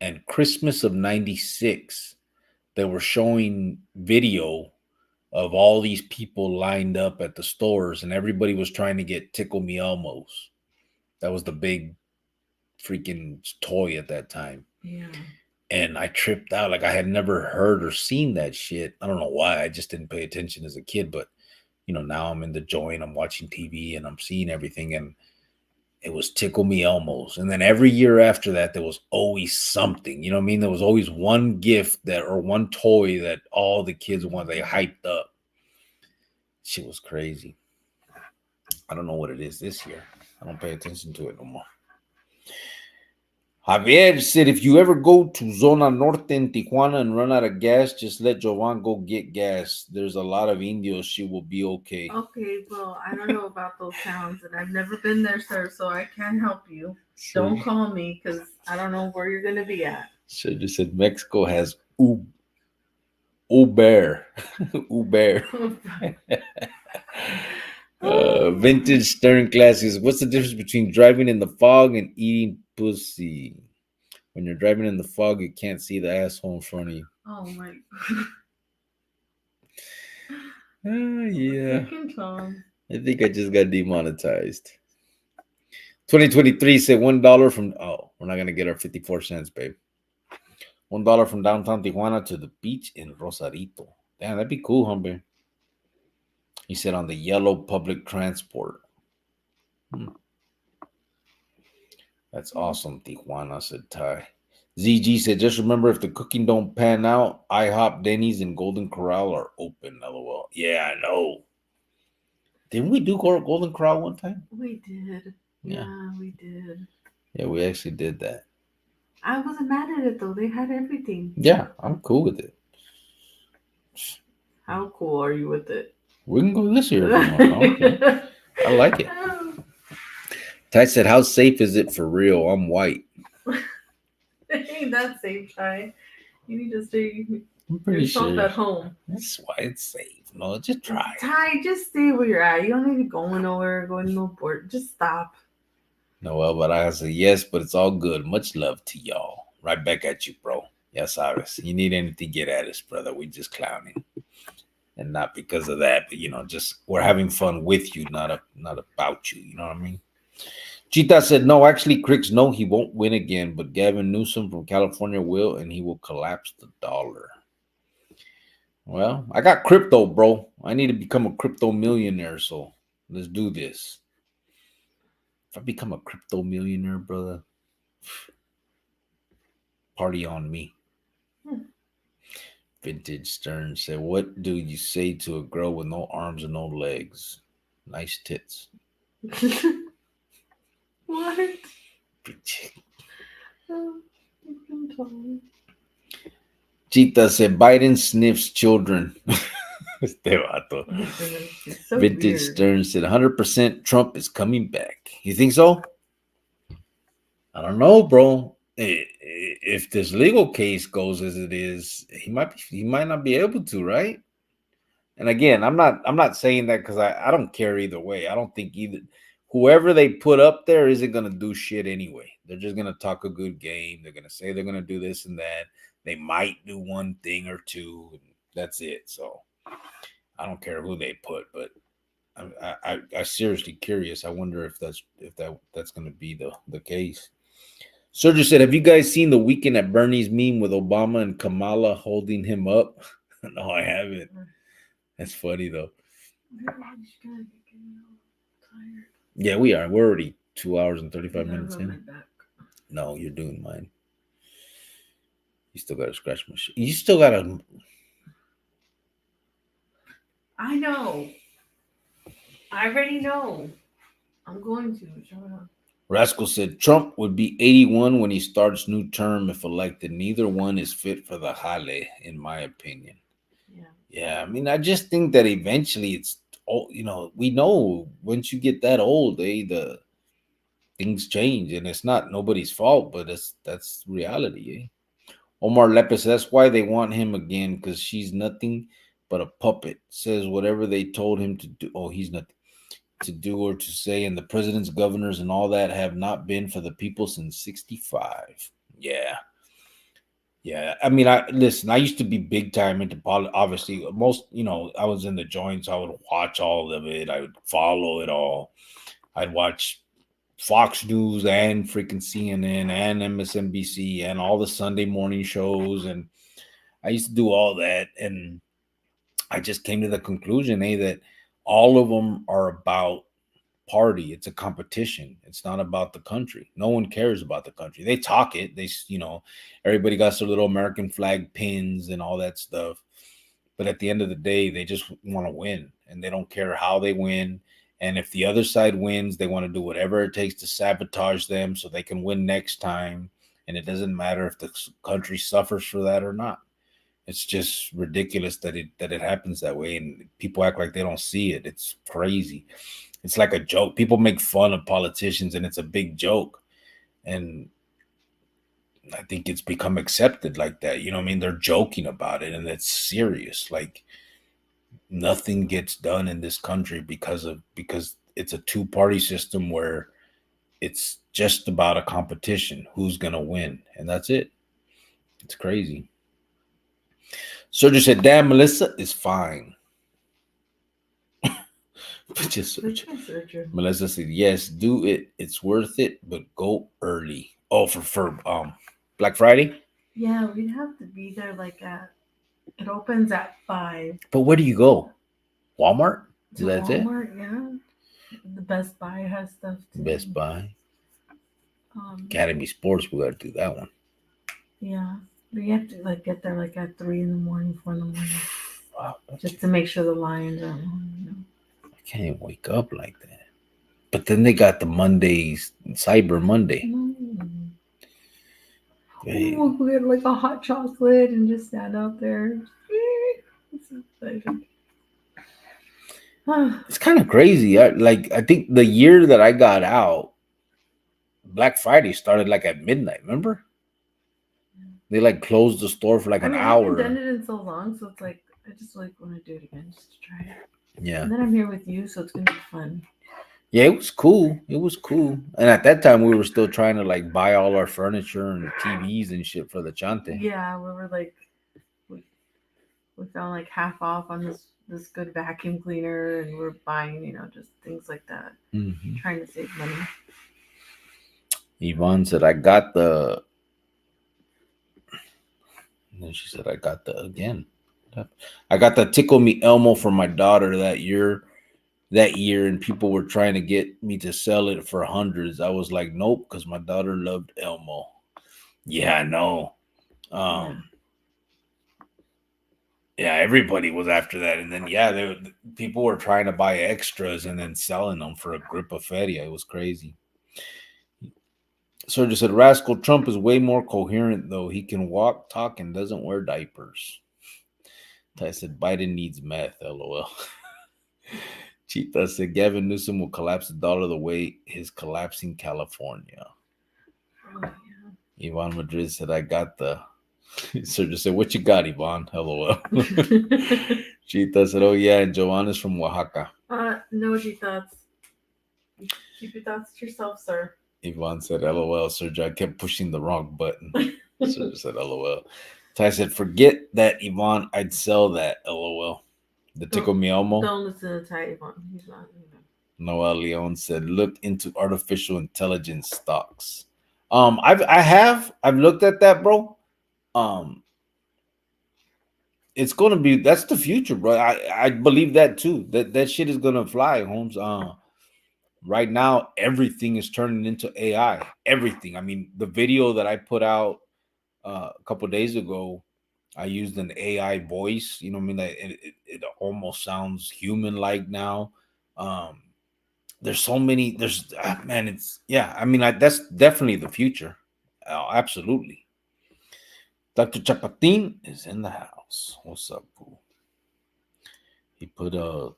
and Christmas of '96, they were showing video of all these people lined up at the stores, and everybody was trying to get Tickle Me Elmos. That was the big freaking toy at that time. Yeah. And I tripped out. Like I had never heard or seen that shit. I don't know why. I just didn't pay attention as a kid. But you know, now I'm in the joint. I'm watching TV and I'm seeing everything. And it was Tickle Me Elmos. And then every year after that, there was always something. You know what I mean? There was always one gift that or one toy that all the kids wanted. They hyped up. Shit was crazy. I don't know what it is this year. I don't pay attention to it no more. Javier said, if you ever go to Zona Norte in Tijuana and run out of gas, just let Jovan go get gas. There's a lot of Indios. She will be okay. Okay, well, I don't know about those towns, and I've never been there, sir, so I can't help you. Don't call me because I don't know where you're going to be at. Should just said Mexico has Uber. Uber. Vintage Stern Classics. What's the difference between driving in the fog and eating pussy? When you're driving in the fog, you can't see the asshole in front of you. Oh my. Yeah. Tom. I think I just got demonetized. 2023 said $1 from. Oh, we're not gonna get our 54 cents, babe. $1 from downtown Tijuana to the beach in Rosarito. Damn, that'd be cool, huh, babe? He said on the yellow public transport. That's awesome, Tijuana, said Ty. ZG said, just remember if the cooking don't pan out, IHOP, Denny's, and Golden Corral are open, LOL. Yeah, I know. Didn't we do Golden Corral one time? We did. Yeah, we did. Yeah, we actually did that. I wasn't mad at it, though. They had everything. Yeah, I'm cool with it. How cool are you with it? We can go this year. Okay. I like it. Ty said, how safe is it for real? I'm white. It ain't that safe, Ty. You need to stay I'm pretty yourself sure at home. That's why it's safe. No, just try. Ty, just stay where you're at. You don't need to go nowhere, going no board. Just stop. Noel, but I said yes, but it's all good. Much love to y'all. Right back at you, bro. Yes, Iris. You need anything, get at us, brother. We just clowning. And not because of that, but you know, just we're having fun with you, not about you. You know what I mean? Cheetah said, no, actually, Cricks, no, he won't win again, but Gavin Newsom from California will, and he will collapse the dollar. Well, I got crypto, bro. I need to become a crypto millionaire, so let's do this. If I become a crypto millionaire, brother, party on me. Vintage Stern said, what do you say to a girl with no arms and no legs? Nice tits. What? Bitch. Oh, you can tell me. Chita said Biden sniffs children. Este vato. Oh my goodness, he's so Vintage weird. Stern said 100% Trump is coming back. You think so? I don't know, bro. If this legal case goes as it is, he might not be able to, right? And again, I'm not saying that because I don't care either way. I don't think either whoever they put up there isn't gonna do shit anyway. They're just gonna talk a good game. They're gonna say they're gonna do this and that. They might do one thing or two. And that's it. So I don't care who they put, but I seriously curious. I wonder if that's gonna be the case. Sergio said, "Have you guys seen the Weekend at Bernie's meme with Obama and Kamala holding him up?" No, I haven't. That's funny though. Yeah, we are. We're already 2 hours and 35 minutes in. No, you're doing mine. You still got to scratch my shit. You still got to. I know. I already know. I'm going to. Shut up. Rascal said Trump would be 81 when he starts new term if elected. Neither one is fit for the jale, in my opinion. Yeah, I mean, I just think that eventually it's, we know once you get that old, the things change, and it's not nobody's fault, but that's reality. Omar Lepes, that's why they want him again, because she's nothing but a puppet. Says whatever they told him to do. Oh, he's nothing to do or to say, and the president's governors and all that have not been for the people since 65. Yeah, I mean, I used to be big time into politics. Obviously, I was in the joints. I would watch all of it. I would follow it all. I'd watch Fox News and freaking CNN and MSNBC and all the Sunday morning shows, and I used to do all that. And I just came to the conclusion, that all of them are about party. It's a competition. It's not about the country. No one cares about the country. They talk it. Everybody got their little American flag pins and all that stuff. But at the end of the day, they just want to win, and they don't care how they win. And if the other side wins, they want to do whatever it takes to sabotage them so they can win next time. And it doesn't matter if the country suffers for that or not. It's just ridiculous that it happens that way, and people act like they don't see it. It's crazy. It's like a joke. People make fun of politicians, and it's a big joke. And I think it's become accepted like that. You know what I mean? They're joking about it, and it's serious. Like nothing gets done in this country because it's a two-party system where it's just about a competition. Who's gonna win? And that's it. It's crazy. Sergio said, "Damn, Melissa is fine." Just Melissa said, "Yes, do it. It's worth it, but go early." Oh, for Black Friday. Yeah, we'd have to be there it opens at 5. But where do you go? Walmart? That's Walmart, it? Yeah. The Best Buy has stuff too. Best Buy. Academy Sports, we gotta do that one. Yeah. We have to get there at 3 in the morning, 4 in the morning. Wow. Just to make sure the lines are on, I can't even wake up like that. But then they got the Mondays, Cyber Monday. We'll get a hot chocolate and just stand out there. It's kind of crazy. I think the year that I got out, Black Friday started at midnight. Remember? They closed the store for an hour. I haven't done it in so long, so it's I just want to do it again just to try it. Yeah. And then I'm here with you, so it's gonna be fun. Yeah, it was cool. And at that time, we were still trying to buy all our furniture and TVs and shit for the Chante. Yeah, we were we found half off on this good vacuum cleaner, and we're buying just things like that. Mm-hmm. Trying to save money. Yvonne said, "I got the." And then she said, "I got the Tickle Me Elmo for my daughter that year, and people were trying to get me to sell it for hundreds. I was like, nope, because my daughter loved Elmo." Yeah, I know. Yeah, everybody was after that, and then yeah, people were trying to buy extras and then selling them for a grip of feria. It was crazy. Sergio said, "Rascal Trump is way more coherent though. He can walk, talk, and doesn't wear diapers." I said, "Biden needs meth." LOL. Cheetah said, "Gavin Newsom will collapse the dollar the way he's collapsing California." Oh, yeah. Yvonne Madrid said, "I got the." Sergio said, "What you got, Yvonne?" LOL. Cheetah said, "Oh yeah, and Joanna's from Oaxaca." No G thoughts. You keep your thoughts to yourself, sir. Yvonne said, "LOL, Sergio. I kept pushing the wrong button." Sergio said, "LOL." Ty said, "Forget that, Yvonne. I'd sell that." LOL. The Tico don't Mi Elmo. don't listen to Ty Yvonne. He's not. Noel Leon said, "Look into artificial intelligence stocks." I've looked at that, bro. Um, it's gonna be that's the future, bro. I believe that too. That shit is gonna fly, Holmes. Right now everything is turning into AI. Everything. I mean, the video that I put out a couple days ago, I used an AI voice. You know what I mean? Like it almost sounds human like now. Um, there's so many. There's man. It's yeah. I mean, that's definitely the future. Absolutely. Dr. Chapatin is in the house. What's up, boo? He put a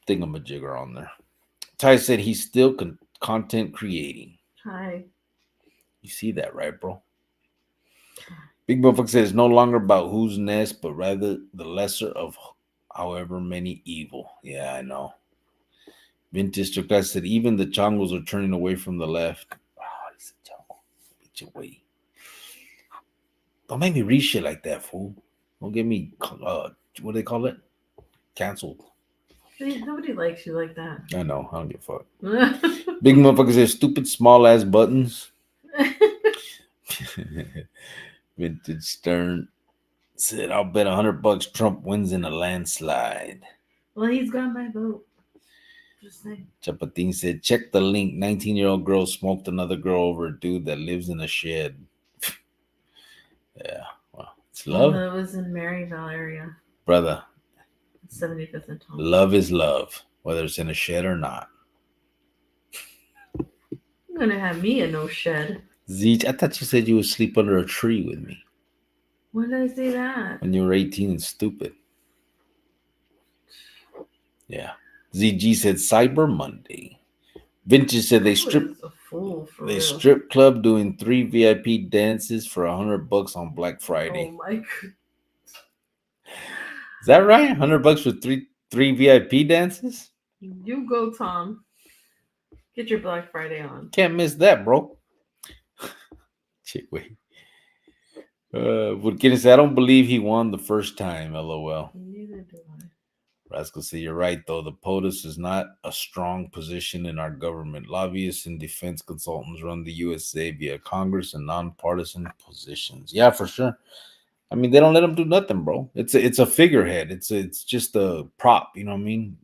thingamajigger on there. Ty said he's still content creating. Hi. You see that, right, bro? Big Motherfucker says it's no longer about who's next, but rather the lesser of however many evil. Yeah, I know. Vintage Chocolate said even the chongos are turning away from the left. Oh, he's a chongo. Get your way. Don't make me read shit like that, fool. Don't get me, what do they call it? Canceled. Nobody likes you like that. I know. I don't give a fuck. Big Motherfucker says stupid small ass buttons. Vintage Stern said, "I'll bet $100 Trump wins in a landslide." Well, he's got my vote. Just saying. Chapatin said, "Check the link. 19-year-old girl smoked another girl over a dude that lives in a shed." Yeah, well, it's Well, love. that was in Maryville area, Brother, 75th and Tom. love is love, whether it's in a shed or not. I'm gonna have me a no shed. Zeech, I thought you said you would sleep under a tree with me When did I say that? when you were 18 and stupid. Yeah. ZG said Cyber Monday. Vintage said Who is a fool for they real? strip club doing 3 VIP dances for $100 on Black Friday. Oh my god. Is that right? $100 for three VIP dances? You go, Tom. Get your Black Friday on. Can't miss that, bro. Shit, wait. Burkina said, "I don't believe he won the first time." LOL. Neither do I. Rascal said, "You're right, though. The POTUS is not a strong position in our government. Lobbyists and defense consultants run the USA via Congress and nonpartisan positions." Yeah, for sure. I mean, they don't let them do nothing, bro. It's a figurehead. It's just a prop. You know what I mean?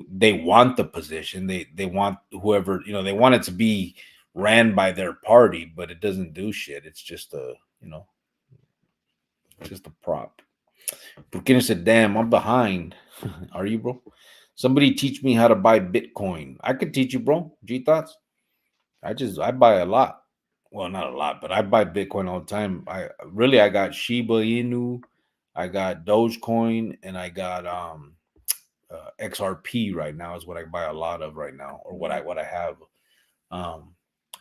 They want the position. They want whoever, they want it to be ran by their party, but it doesn't do shit. It's just just a prop. Burkina said, "Damn, I'm behind." Are you, bro? Somebody teach me how to buy Bitcoin. I could teach you, bro. G thoughts. I buy a lot. Well, not a lot, but I buy Bitcoin all the time. I got Shiba Inu, I got Dogecoin, and I got XRP right now is what I buy a lot of right now, or what I have. Um,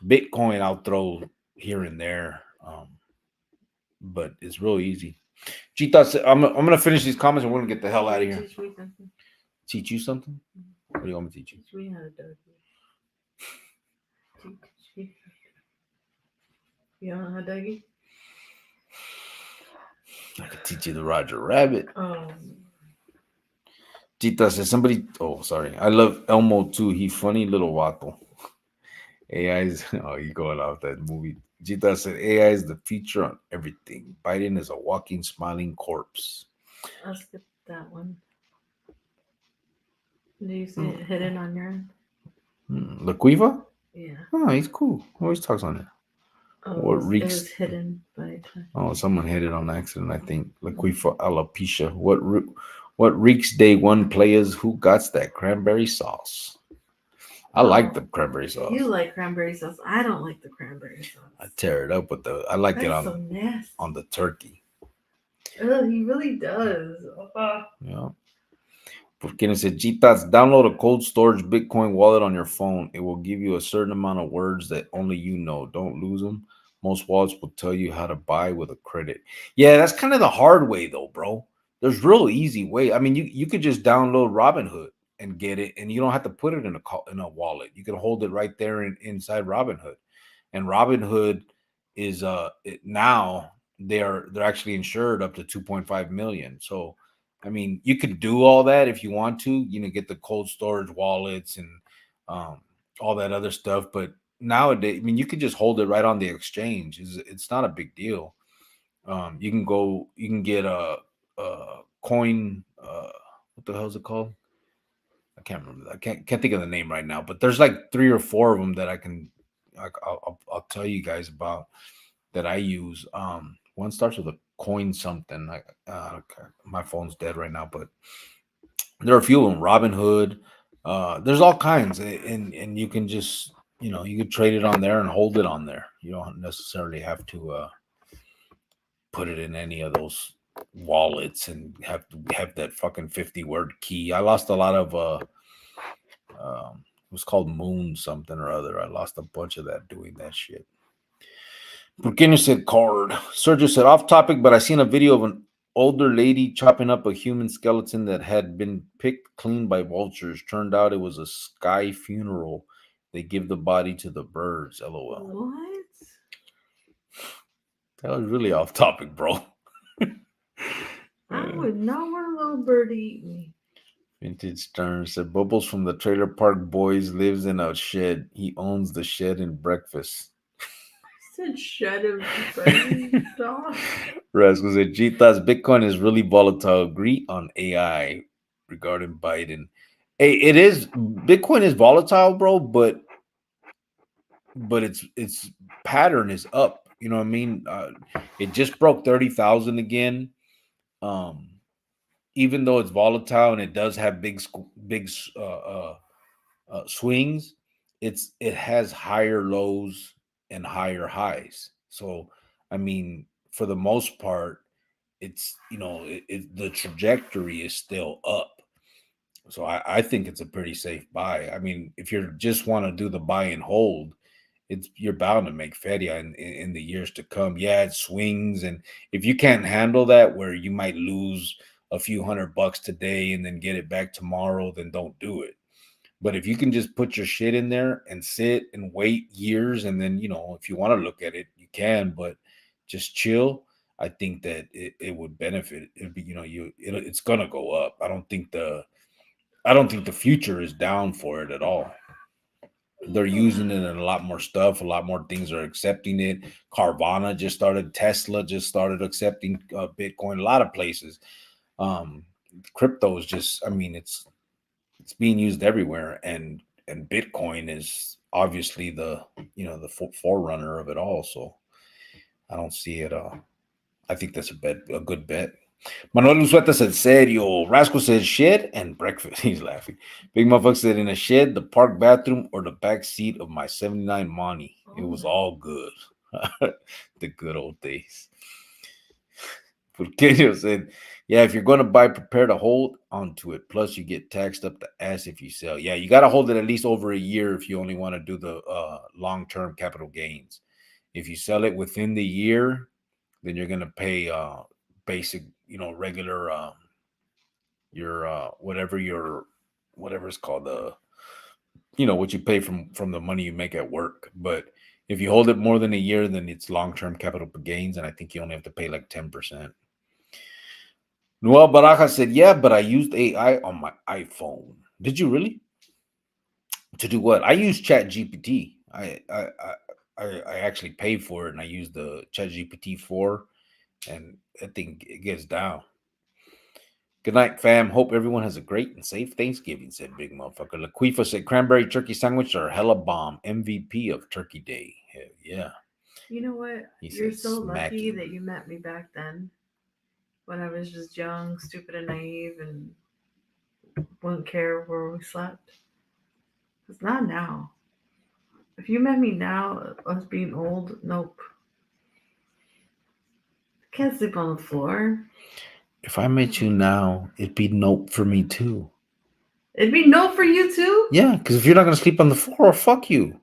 Bitcoin I'll throw here and there, but it's real easy. G thoughts. I'm gonna finish these comments and we're gonna get the hell out of here. Teach me something. Teach you something? What do you want me to teach you? Teach me how to do it. Teach me. You don't know how Dougie? I could teach you the Roger Rabbit. Tita says somebody. Oh, sorry. I love Elmo too. He funny little wato. AI is. Oh, you going off that movie? Tita said AI is the feature on everything. Biden is a walking, smiling corpse. I'll skip that one. Do you see it hidden on your end? Laquiva? Yeah. Oh, he's cool. Always talks on it. Oh, What it was reeks? hidden by time. Oh, someone hit it on accident, I think. Laquifa alopecia. What reeks day one players? Who got that cranberry sauce? I like Oh, the cranberry you sauce. like cranberry sauce. I don't like the cranberry I sauce. tear it up with the. I like it That's so on nasty. the turkey. Oh, he really does. Yeah. Porque necesitas download a cold storage Bitcoin wallet on your phone. It will give you a certain amount of words that only you know. Don't lose them. Most wallets will tell you how to buy with a credit. Yeah, that's kind of the hard way though, bro. There's real easy way. I mean, you could just download Robinhood and get it, and you don't have to put it in a wallet. You can hold it right there inside Robinhood. And Robinhood is now they're actually insured up to 2.5 million. So I mean, you could do all that if you want to, get the cold storage wallets and um, all that other stuff. But nowadays, I mean, you could just hold it right on the exchange. It's not a big deal. You can get a coin. What the hell is it called? I can't remember. I can't think of the name right now. But there's like three or four of them that I'll tell you guys about that I use. One starts with a coin something. Okay, my phone's dead right now, but there are a few of them. Robinhood. There's all kinds, and you can just you can trade it on there and hold it on there. You don't necessarily have to put it in any of those wallets and have that fucking 50-word key. I lost a lot of it was called Moon something or other. I lost a bunch of that doing that shit. Burkina said card. Sergio said off topic, but I seen a video of an older lady chopping up a human skeleton that had been picked clean by vultures. Turned out it was a sky funeral. They give the body to the birds. LOL. What? That was really off topic, bro. I would not want a little bird to eat me. Vintage Stern said Bubbles from the Trailer Park Boys lives in a shed. He owns the shed and breakfast. I said shed of breakfast. Rascal said Jitas Bitcoin is really volatile. Agree on AI regarding Biden. Hey, it is Bitcoin is volatile, bro, but its pattern is up. You know what I mean? It just broke 30,000 again. Um, even though it's volatile and it does have big swings, it has higher lows and higher highs. So, I mean, for the most part, it's the trajectory is still up. So I think it's a pretty safe buy. I mean, if you just want to do the buy and hold, you're bound to make feria in the years to come. Yeah, it swings, and if you can't handle that, where you might lose a few $100 today and then get it back tomorrow, then don't do it. But if you can just put your shit in there and sit and wait years, and then if you want to look at it, you can, but just chill. I think that it would benefit. It'd be it's gonna go up. I don't think the future is down for it at all. They're using it in a lot more stuff. A lot more things are accepting it. Carvana just started. Tesla just started accepting Bitcoin. A lot of places. Um, Crypto is just. I mean, it's being used everywhere, and Bitcoin is obviously the forerunner of it all. So I don't see it. I think that's a good bet. Manuel Luzueta said, serio. Rascal said, shed and breakfast. He's laughing. Big motherfucker said, in a shed, the park bathroom, or the back seat of my 79 Monty. It was all good. The good old days. Porqueño said, yeah, if you're going to buy, prepare to hold onto it. Plus, you get taxed up the ass if you sell. Yeah, you got to hold it at least over a year if you only want to do the long-term capital gains. If you sell it within the year, then you're going to pay basic, regular your whatever it's called, what you pay from the money you make at work. But if you hold it more than a year, then it's long-term capital gains, and I think you only have to pay like 10%. Noel Baraja said, yeah, but I used AI on my iPhone. Did you really? To do what? I use Chat GPT. I actually pay for it, and I use the Chat GPT 4, and I think it gets down. Good night, fam. Hope everyone has a great and safe Thanksgiving, said Big Motherfucker. Laquifa said cranberry turkey sandwich are hella bomb. MVP of Turkey Day. Hell yeah. You know what? He You're said so smack lucky you. that you met me back then when I was just young, stupid, and naive and wouldn't care where we slept. It's not now. If you met me now, us being old, nope. Can't sleep on the floor. If I met you now, it'd be nope for me too. It'd be no for you too. Yeah, because if you're not gonna sleep on the floor, fuck you.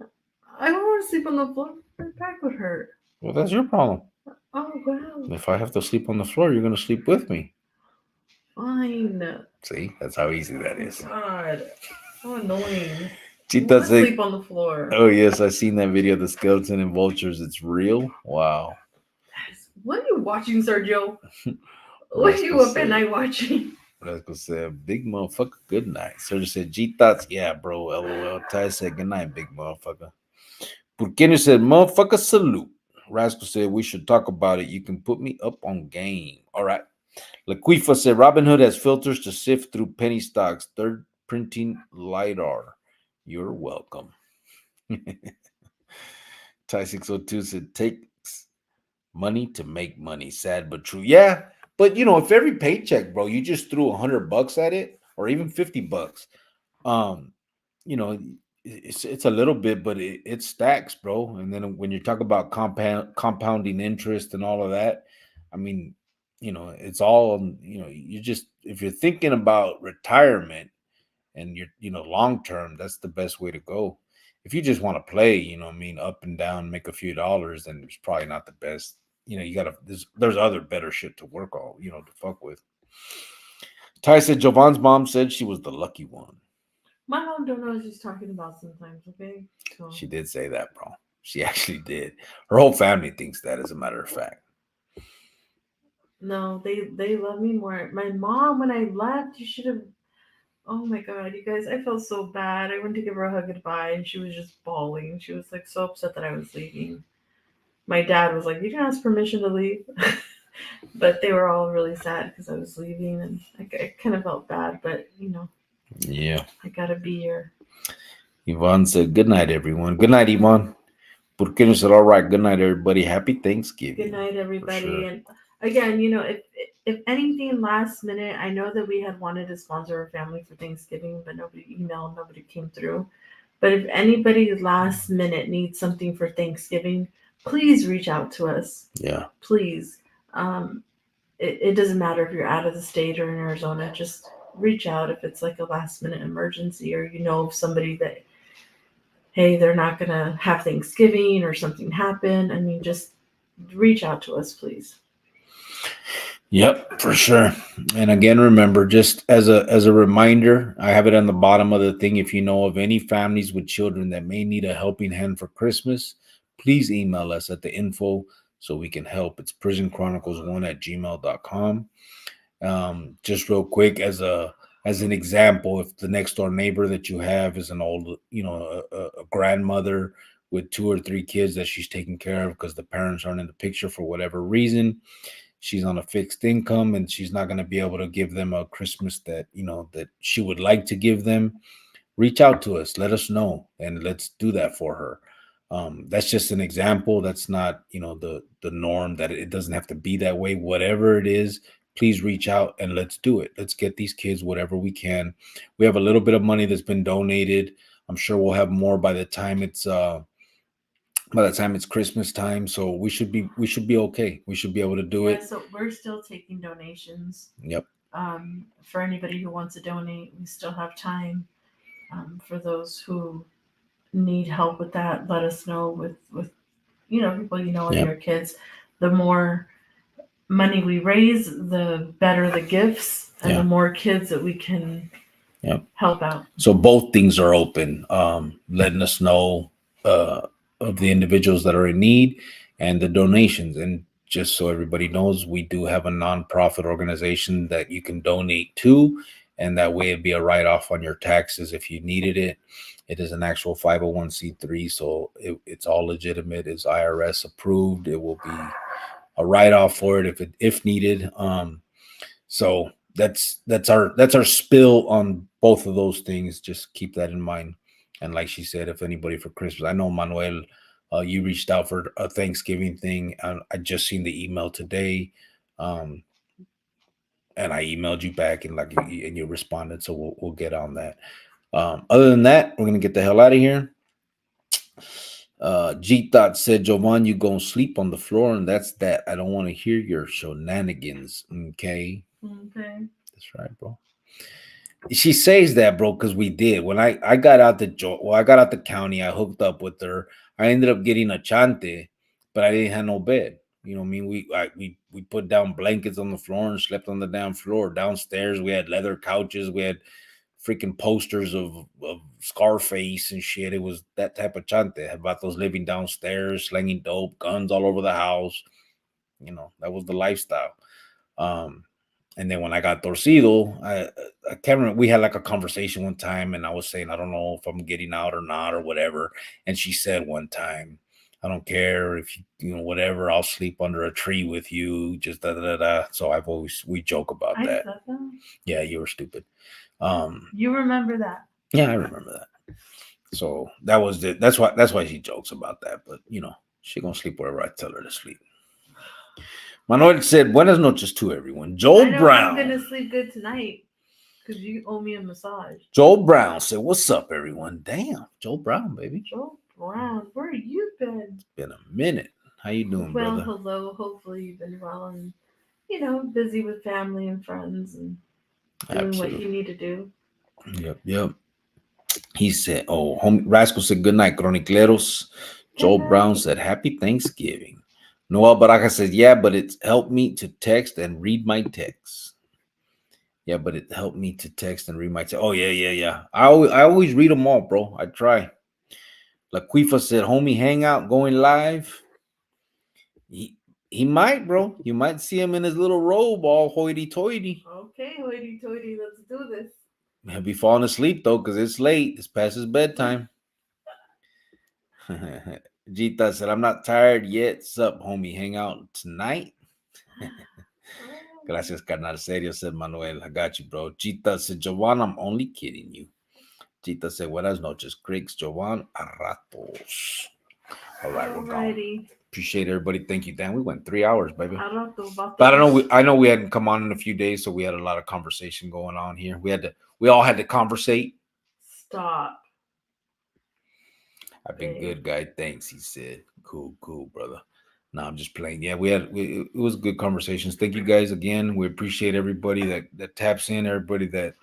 I don't want to sleep on the floor. My back would hurt. Well, that's your problem. Oh wow. If I have to sleep on the floor, you're gonna sleep with me. Fine. See, that's how easy that Oh is. God. How annoying. I Chita want to say, sleep on the floor. "Oh yes, I seen that video of the skeleton and vultures. It's real. Wow." What are you watching, Sergio? What are Rascal you up at said, night watching? Rascal said, "Big motherfucker, good night." Sergio said, "G thoughts, yeah, bro. LOL." Ty said, "Good night, big motherfucker." Purqueño said, "Motherfucker, salute." Rascal said, "We should talk about it. You can put me up on game." All right. Laquifa said, "Robinhood has filters to sift through penny stocks. Third printing LiDAR. You're welcome." Ty 602 said, "Takes money to make money. Sad but true." Yeah, but if every paycheck, bro, you just threw $100 at it, or even $50, um, you know, it's a little bit, but it stacks, bro. And then when you talk about compounding interest and all of that, I mean, it's all, you just, if you're thinking about retirement and you're long term, that's the best way to go. If you just want to play, what I mean, up and down, make a few dollars, then it's probably not the best. You gotta, there's other better shit to work on, to fuck with. Ty said Jovan's mom said she was the lucky one. My mom don't know what she's talking about sometimes, okay? So She did say that, bro. She actually did. Her whole family thinks that, as a matter of fact. no, they love me more. My mom, when I left, you should have. Oh my god, you guys, I felt so bad. I went to give her a hug goodbye, and she was just bawling. She was like so upset that I was leaving. My dad was like, "You didn't ask permission to leave," but they were all really sad because I was leaving, and I kind of felt bad. But Yeah. I gotta be here. Yvonne said, "Good night, everyone." Good night, Yvonne. Purqueño said, "All right. Good night, everybody. Happy Thanksgiving." Good night, For everybody. sure. And again, if anything last minute, I know that we had wanted to sponsor our family for Thanksgiving, but nobody emailed, nobody came through. But if anybody last minute needs something for Thanksgiving, please reach out to us. Yeah. Please. Um, it doesn't matter if you're out of the state or in Arizona, just reach out if it's like a last minute emergency or of somebody that, hey, they're not going to have Thanksgiving or something happen. I mean, just reach out to us, please. Yep, for sure. And again, remember, just as a reminder, I have it on the bottom of the thing. If you know of any families with children that may need a helping hand for Christmas, please email us at the info so we can help. It's prisonchronicles1@gmail.com. Just real quick, as an example, if the next door neighbor that you have is an old, a grandmother with 2 or 3 kids that she's taking care of because the parents aren't in the picture for whatever reason, she's on a fixed income and she's not going to be able to give them a Christmas that that she would like to give them, reach out to us, let us know, and let's do that for her. That's just an example. That's not the norm. That it doesn't have to be that way. Whatever it is, please reach out and let's do it. Let's get these kids whatever we can. We have a little bit of money that's been donated. I'm sure we'll have more by the time it's Christmas time, so we should be okay. We should be able to do it. So we're still taking donations. Yep. For anybody who wants to donate, we still have time. For those who need help with that, let us know with people and Yep. your kids. The more money we raise, the better the gifts and the more kids that we can help out. So both things are open. Letting us know of the individuals that are in need and the donations. And just so everybody knows, we do have a nonprofit organization that you can donate to, and that way it'd be a write-off on your taxes if you needed it. It is an actual 501c3, so it's all legitimate. It's IRS approved. It will be a write-off for it if needed. So that's our spill on both of those things. Just keep that in mind. And like she said, if anybody for Christmas, I know Manuel You reached out for a Thanksgiving thing. I just seen the email today, um, and I emailed you back, and and you responded. So we'll get on that. Other than that, we're gonna get the hell out of here. G Thought said, Jovan, you gonna sleep on the floor, and that's that. I don't want to hear your shenanigans. Okay. Okay. That's right, bro. She says that, bro, because we did. When I got out I got out the county, I hooked up with her. I ended up getting a chante, but I didn't have no bed. You know what I mean? We put down blankets on the floor and slept on the damn floor. Downstairs, we had leather couches. We had freaking posters of Scarface and shit. It was that type of chante. About those living downstairs, slinging dope, guns all over the house. You know, that was the lifestyle. Um, and then when I got torcido, I can't remember. We had like a conversation one time, and I was saying, I don't know if I'm getting out or not or whatever. And she said one time, I don't care if you know, whatever, I'll sleep under a tree with you, just da da da da. So we joke about I that. said that. Yeah, you were stupid. You remember that? Yeah, I remember that. So that's why she jokes about that. But you know, she gonna sleep wherever I tell her to sleep. Manuel said, Buenas noches to everyone. Joel Brown. I'm gonna sleep good tonight because you owe me a massage. Joel Brown said, What's up, everyone? Damn, Joel Brown, baby. Joel Brown, where you been? It's been a minute. How you doing, well, brother? Hello. Hopefully you've been well and busy with family and friends and doing Absolutely. what you need to do. Yep. He said, Rascal said, Good night, Chronicleros. Joel Brown said, Happy Thanksgiving. Noel Baraka says, Yeah, but it's helped me to text and read my texts. Yeah, but it helped me to text and read my text. Oh, yeah. I always read them all, bro. I try. Laquifa said, Homie hangout going live. He might, bro. You might see him in his little robe, all hoity-toity. Okay, hoity-toity, let's do this. He'll be falling asleep, though, because it's late. It's past his bedtime. Gita said, I'm not tired yet. Sup, homie? Hang out tonight? Gracias, carnal. Serio, said Manuel. I got you, bro. Gita said, Jovan, I'm only kidding you. Gita said, Buenas noches, Griggs. Jovan, a ratos. All right, we're gone. Appreciate everybody. Thank you, Dan. We went 3 hours, baby. But I don't know. I know we hadn't come on in a few days, so we had a lot of conversation going on here. We all had to conversate. Stop. I've been good, guy. Thanks, he said. Cool, brother. No, I'm just playing. Yeah, it was good conversations. Thank you guys again. We appreciate everybody that taps in, everybody that,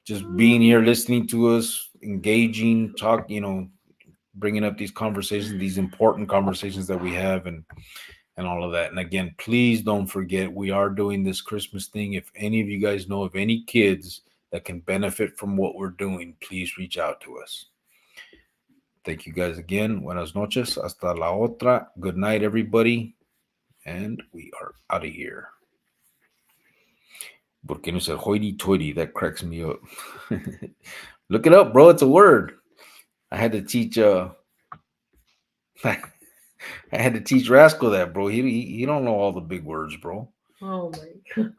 just being here, listening to us, engaging, talk, bringing up these conversations, these important conversations that we have and all of that. And again, please don't forget, we are doing this Christmas thing. If any of you guys know of any kids that can benefit from what we're doing, please reach out to us. Thank you guys again. Buenas noches. Hasta la otra. Good night, everybody. And we are out of here. Porque no said hoity-toity. That cracks me up. Look it up, bro. It's a word. I had to teach Rascal that, bro. He don't know all the big words, bro. Oh my god.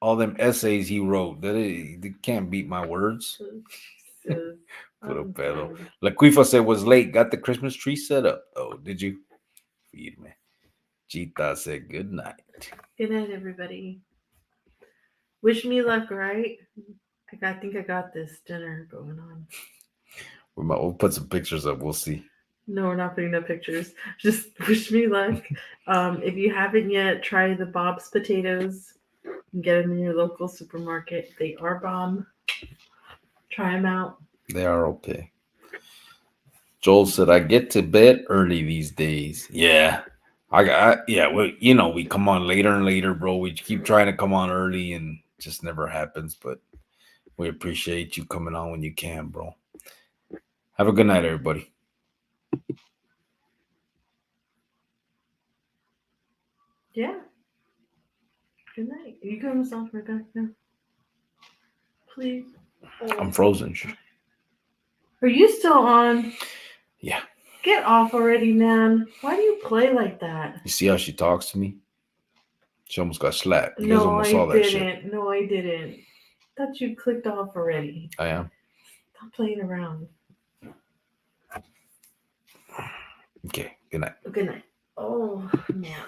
All them essays he wrote. They can't beat my words. Puro pedo. Laquifa said was late. Got the Christmas tree set up. Oh, did you? Feed me. Gita said good night. Good night, everybody. Wish me luck, right? I think I got this dinner going on. We'll put some pictures up. We'll see. No, we're not putting up pictures. Just wish me luck. If you haven't yet, try the Bob's potatoes. You can get them in your local supermarket. They are bomb. Try them out. They are okay. Joel said, I get to bed early these days. Yeah. We come on later and later, bro. We keep trying to come on early and it just never happens. But we appreciate you coming on when you can, bro. Have a good night, everybody. Yeah. Good night. Are you going to myself right back now? Please. I'm frozen. Are you still on? Yeah. Get off already, man. Why do you play like that? You see how she talks to me? She almost got slapped. You guys almost saw that shit. No, I didn't. I thought you clicked off already. I am. Stop playing around. Okay. Good night. Good night. Oh man.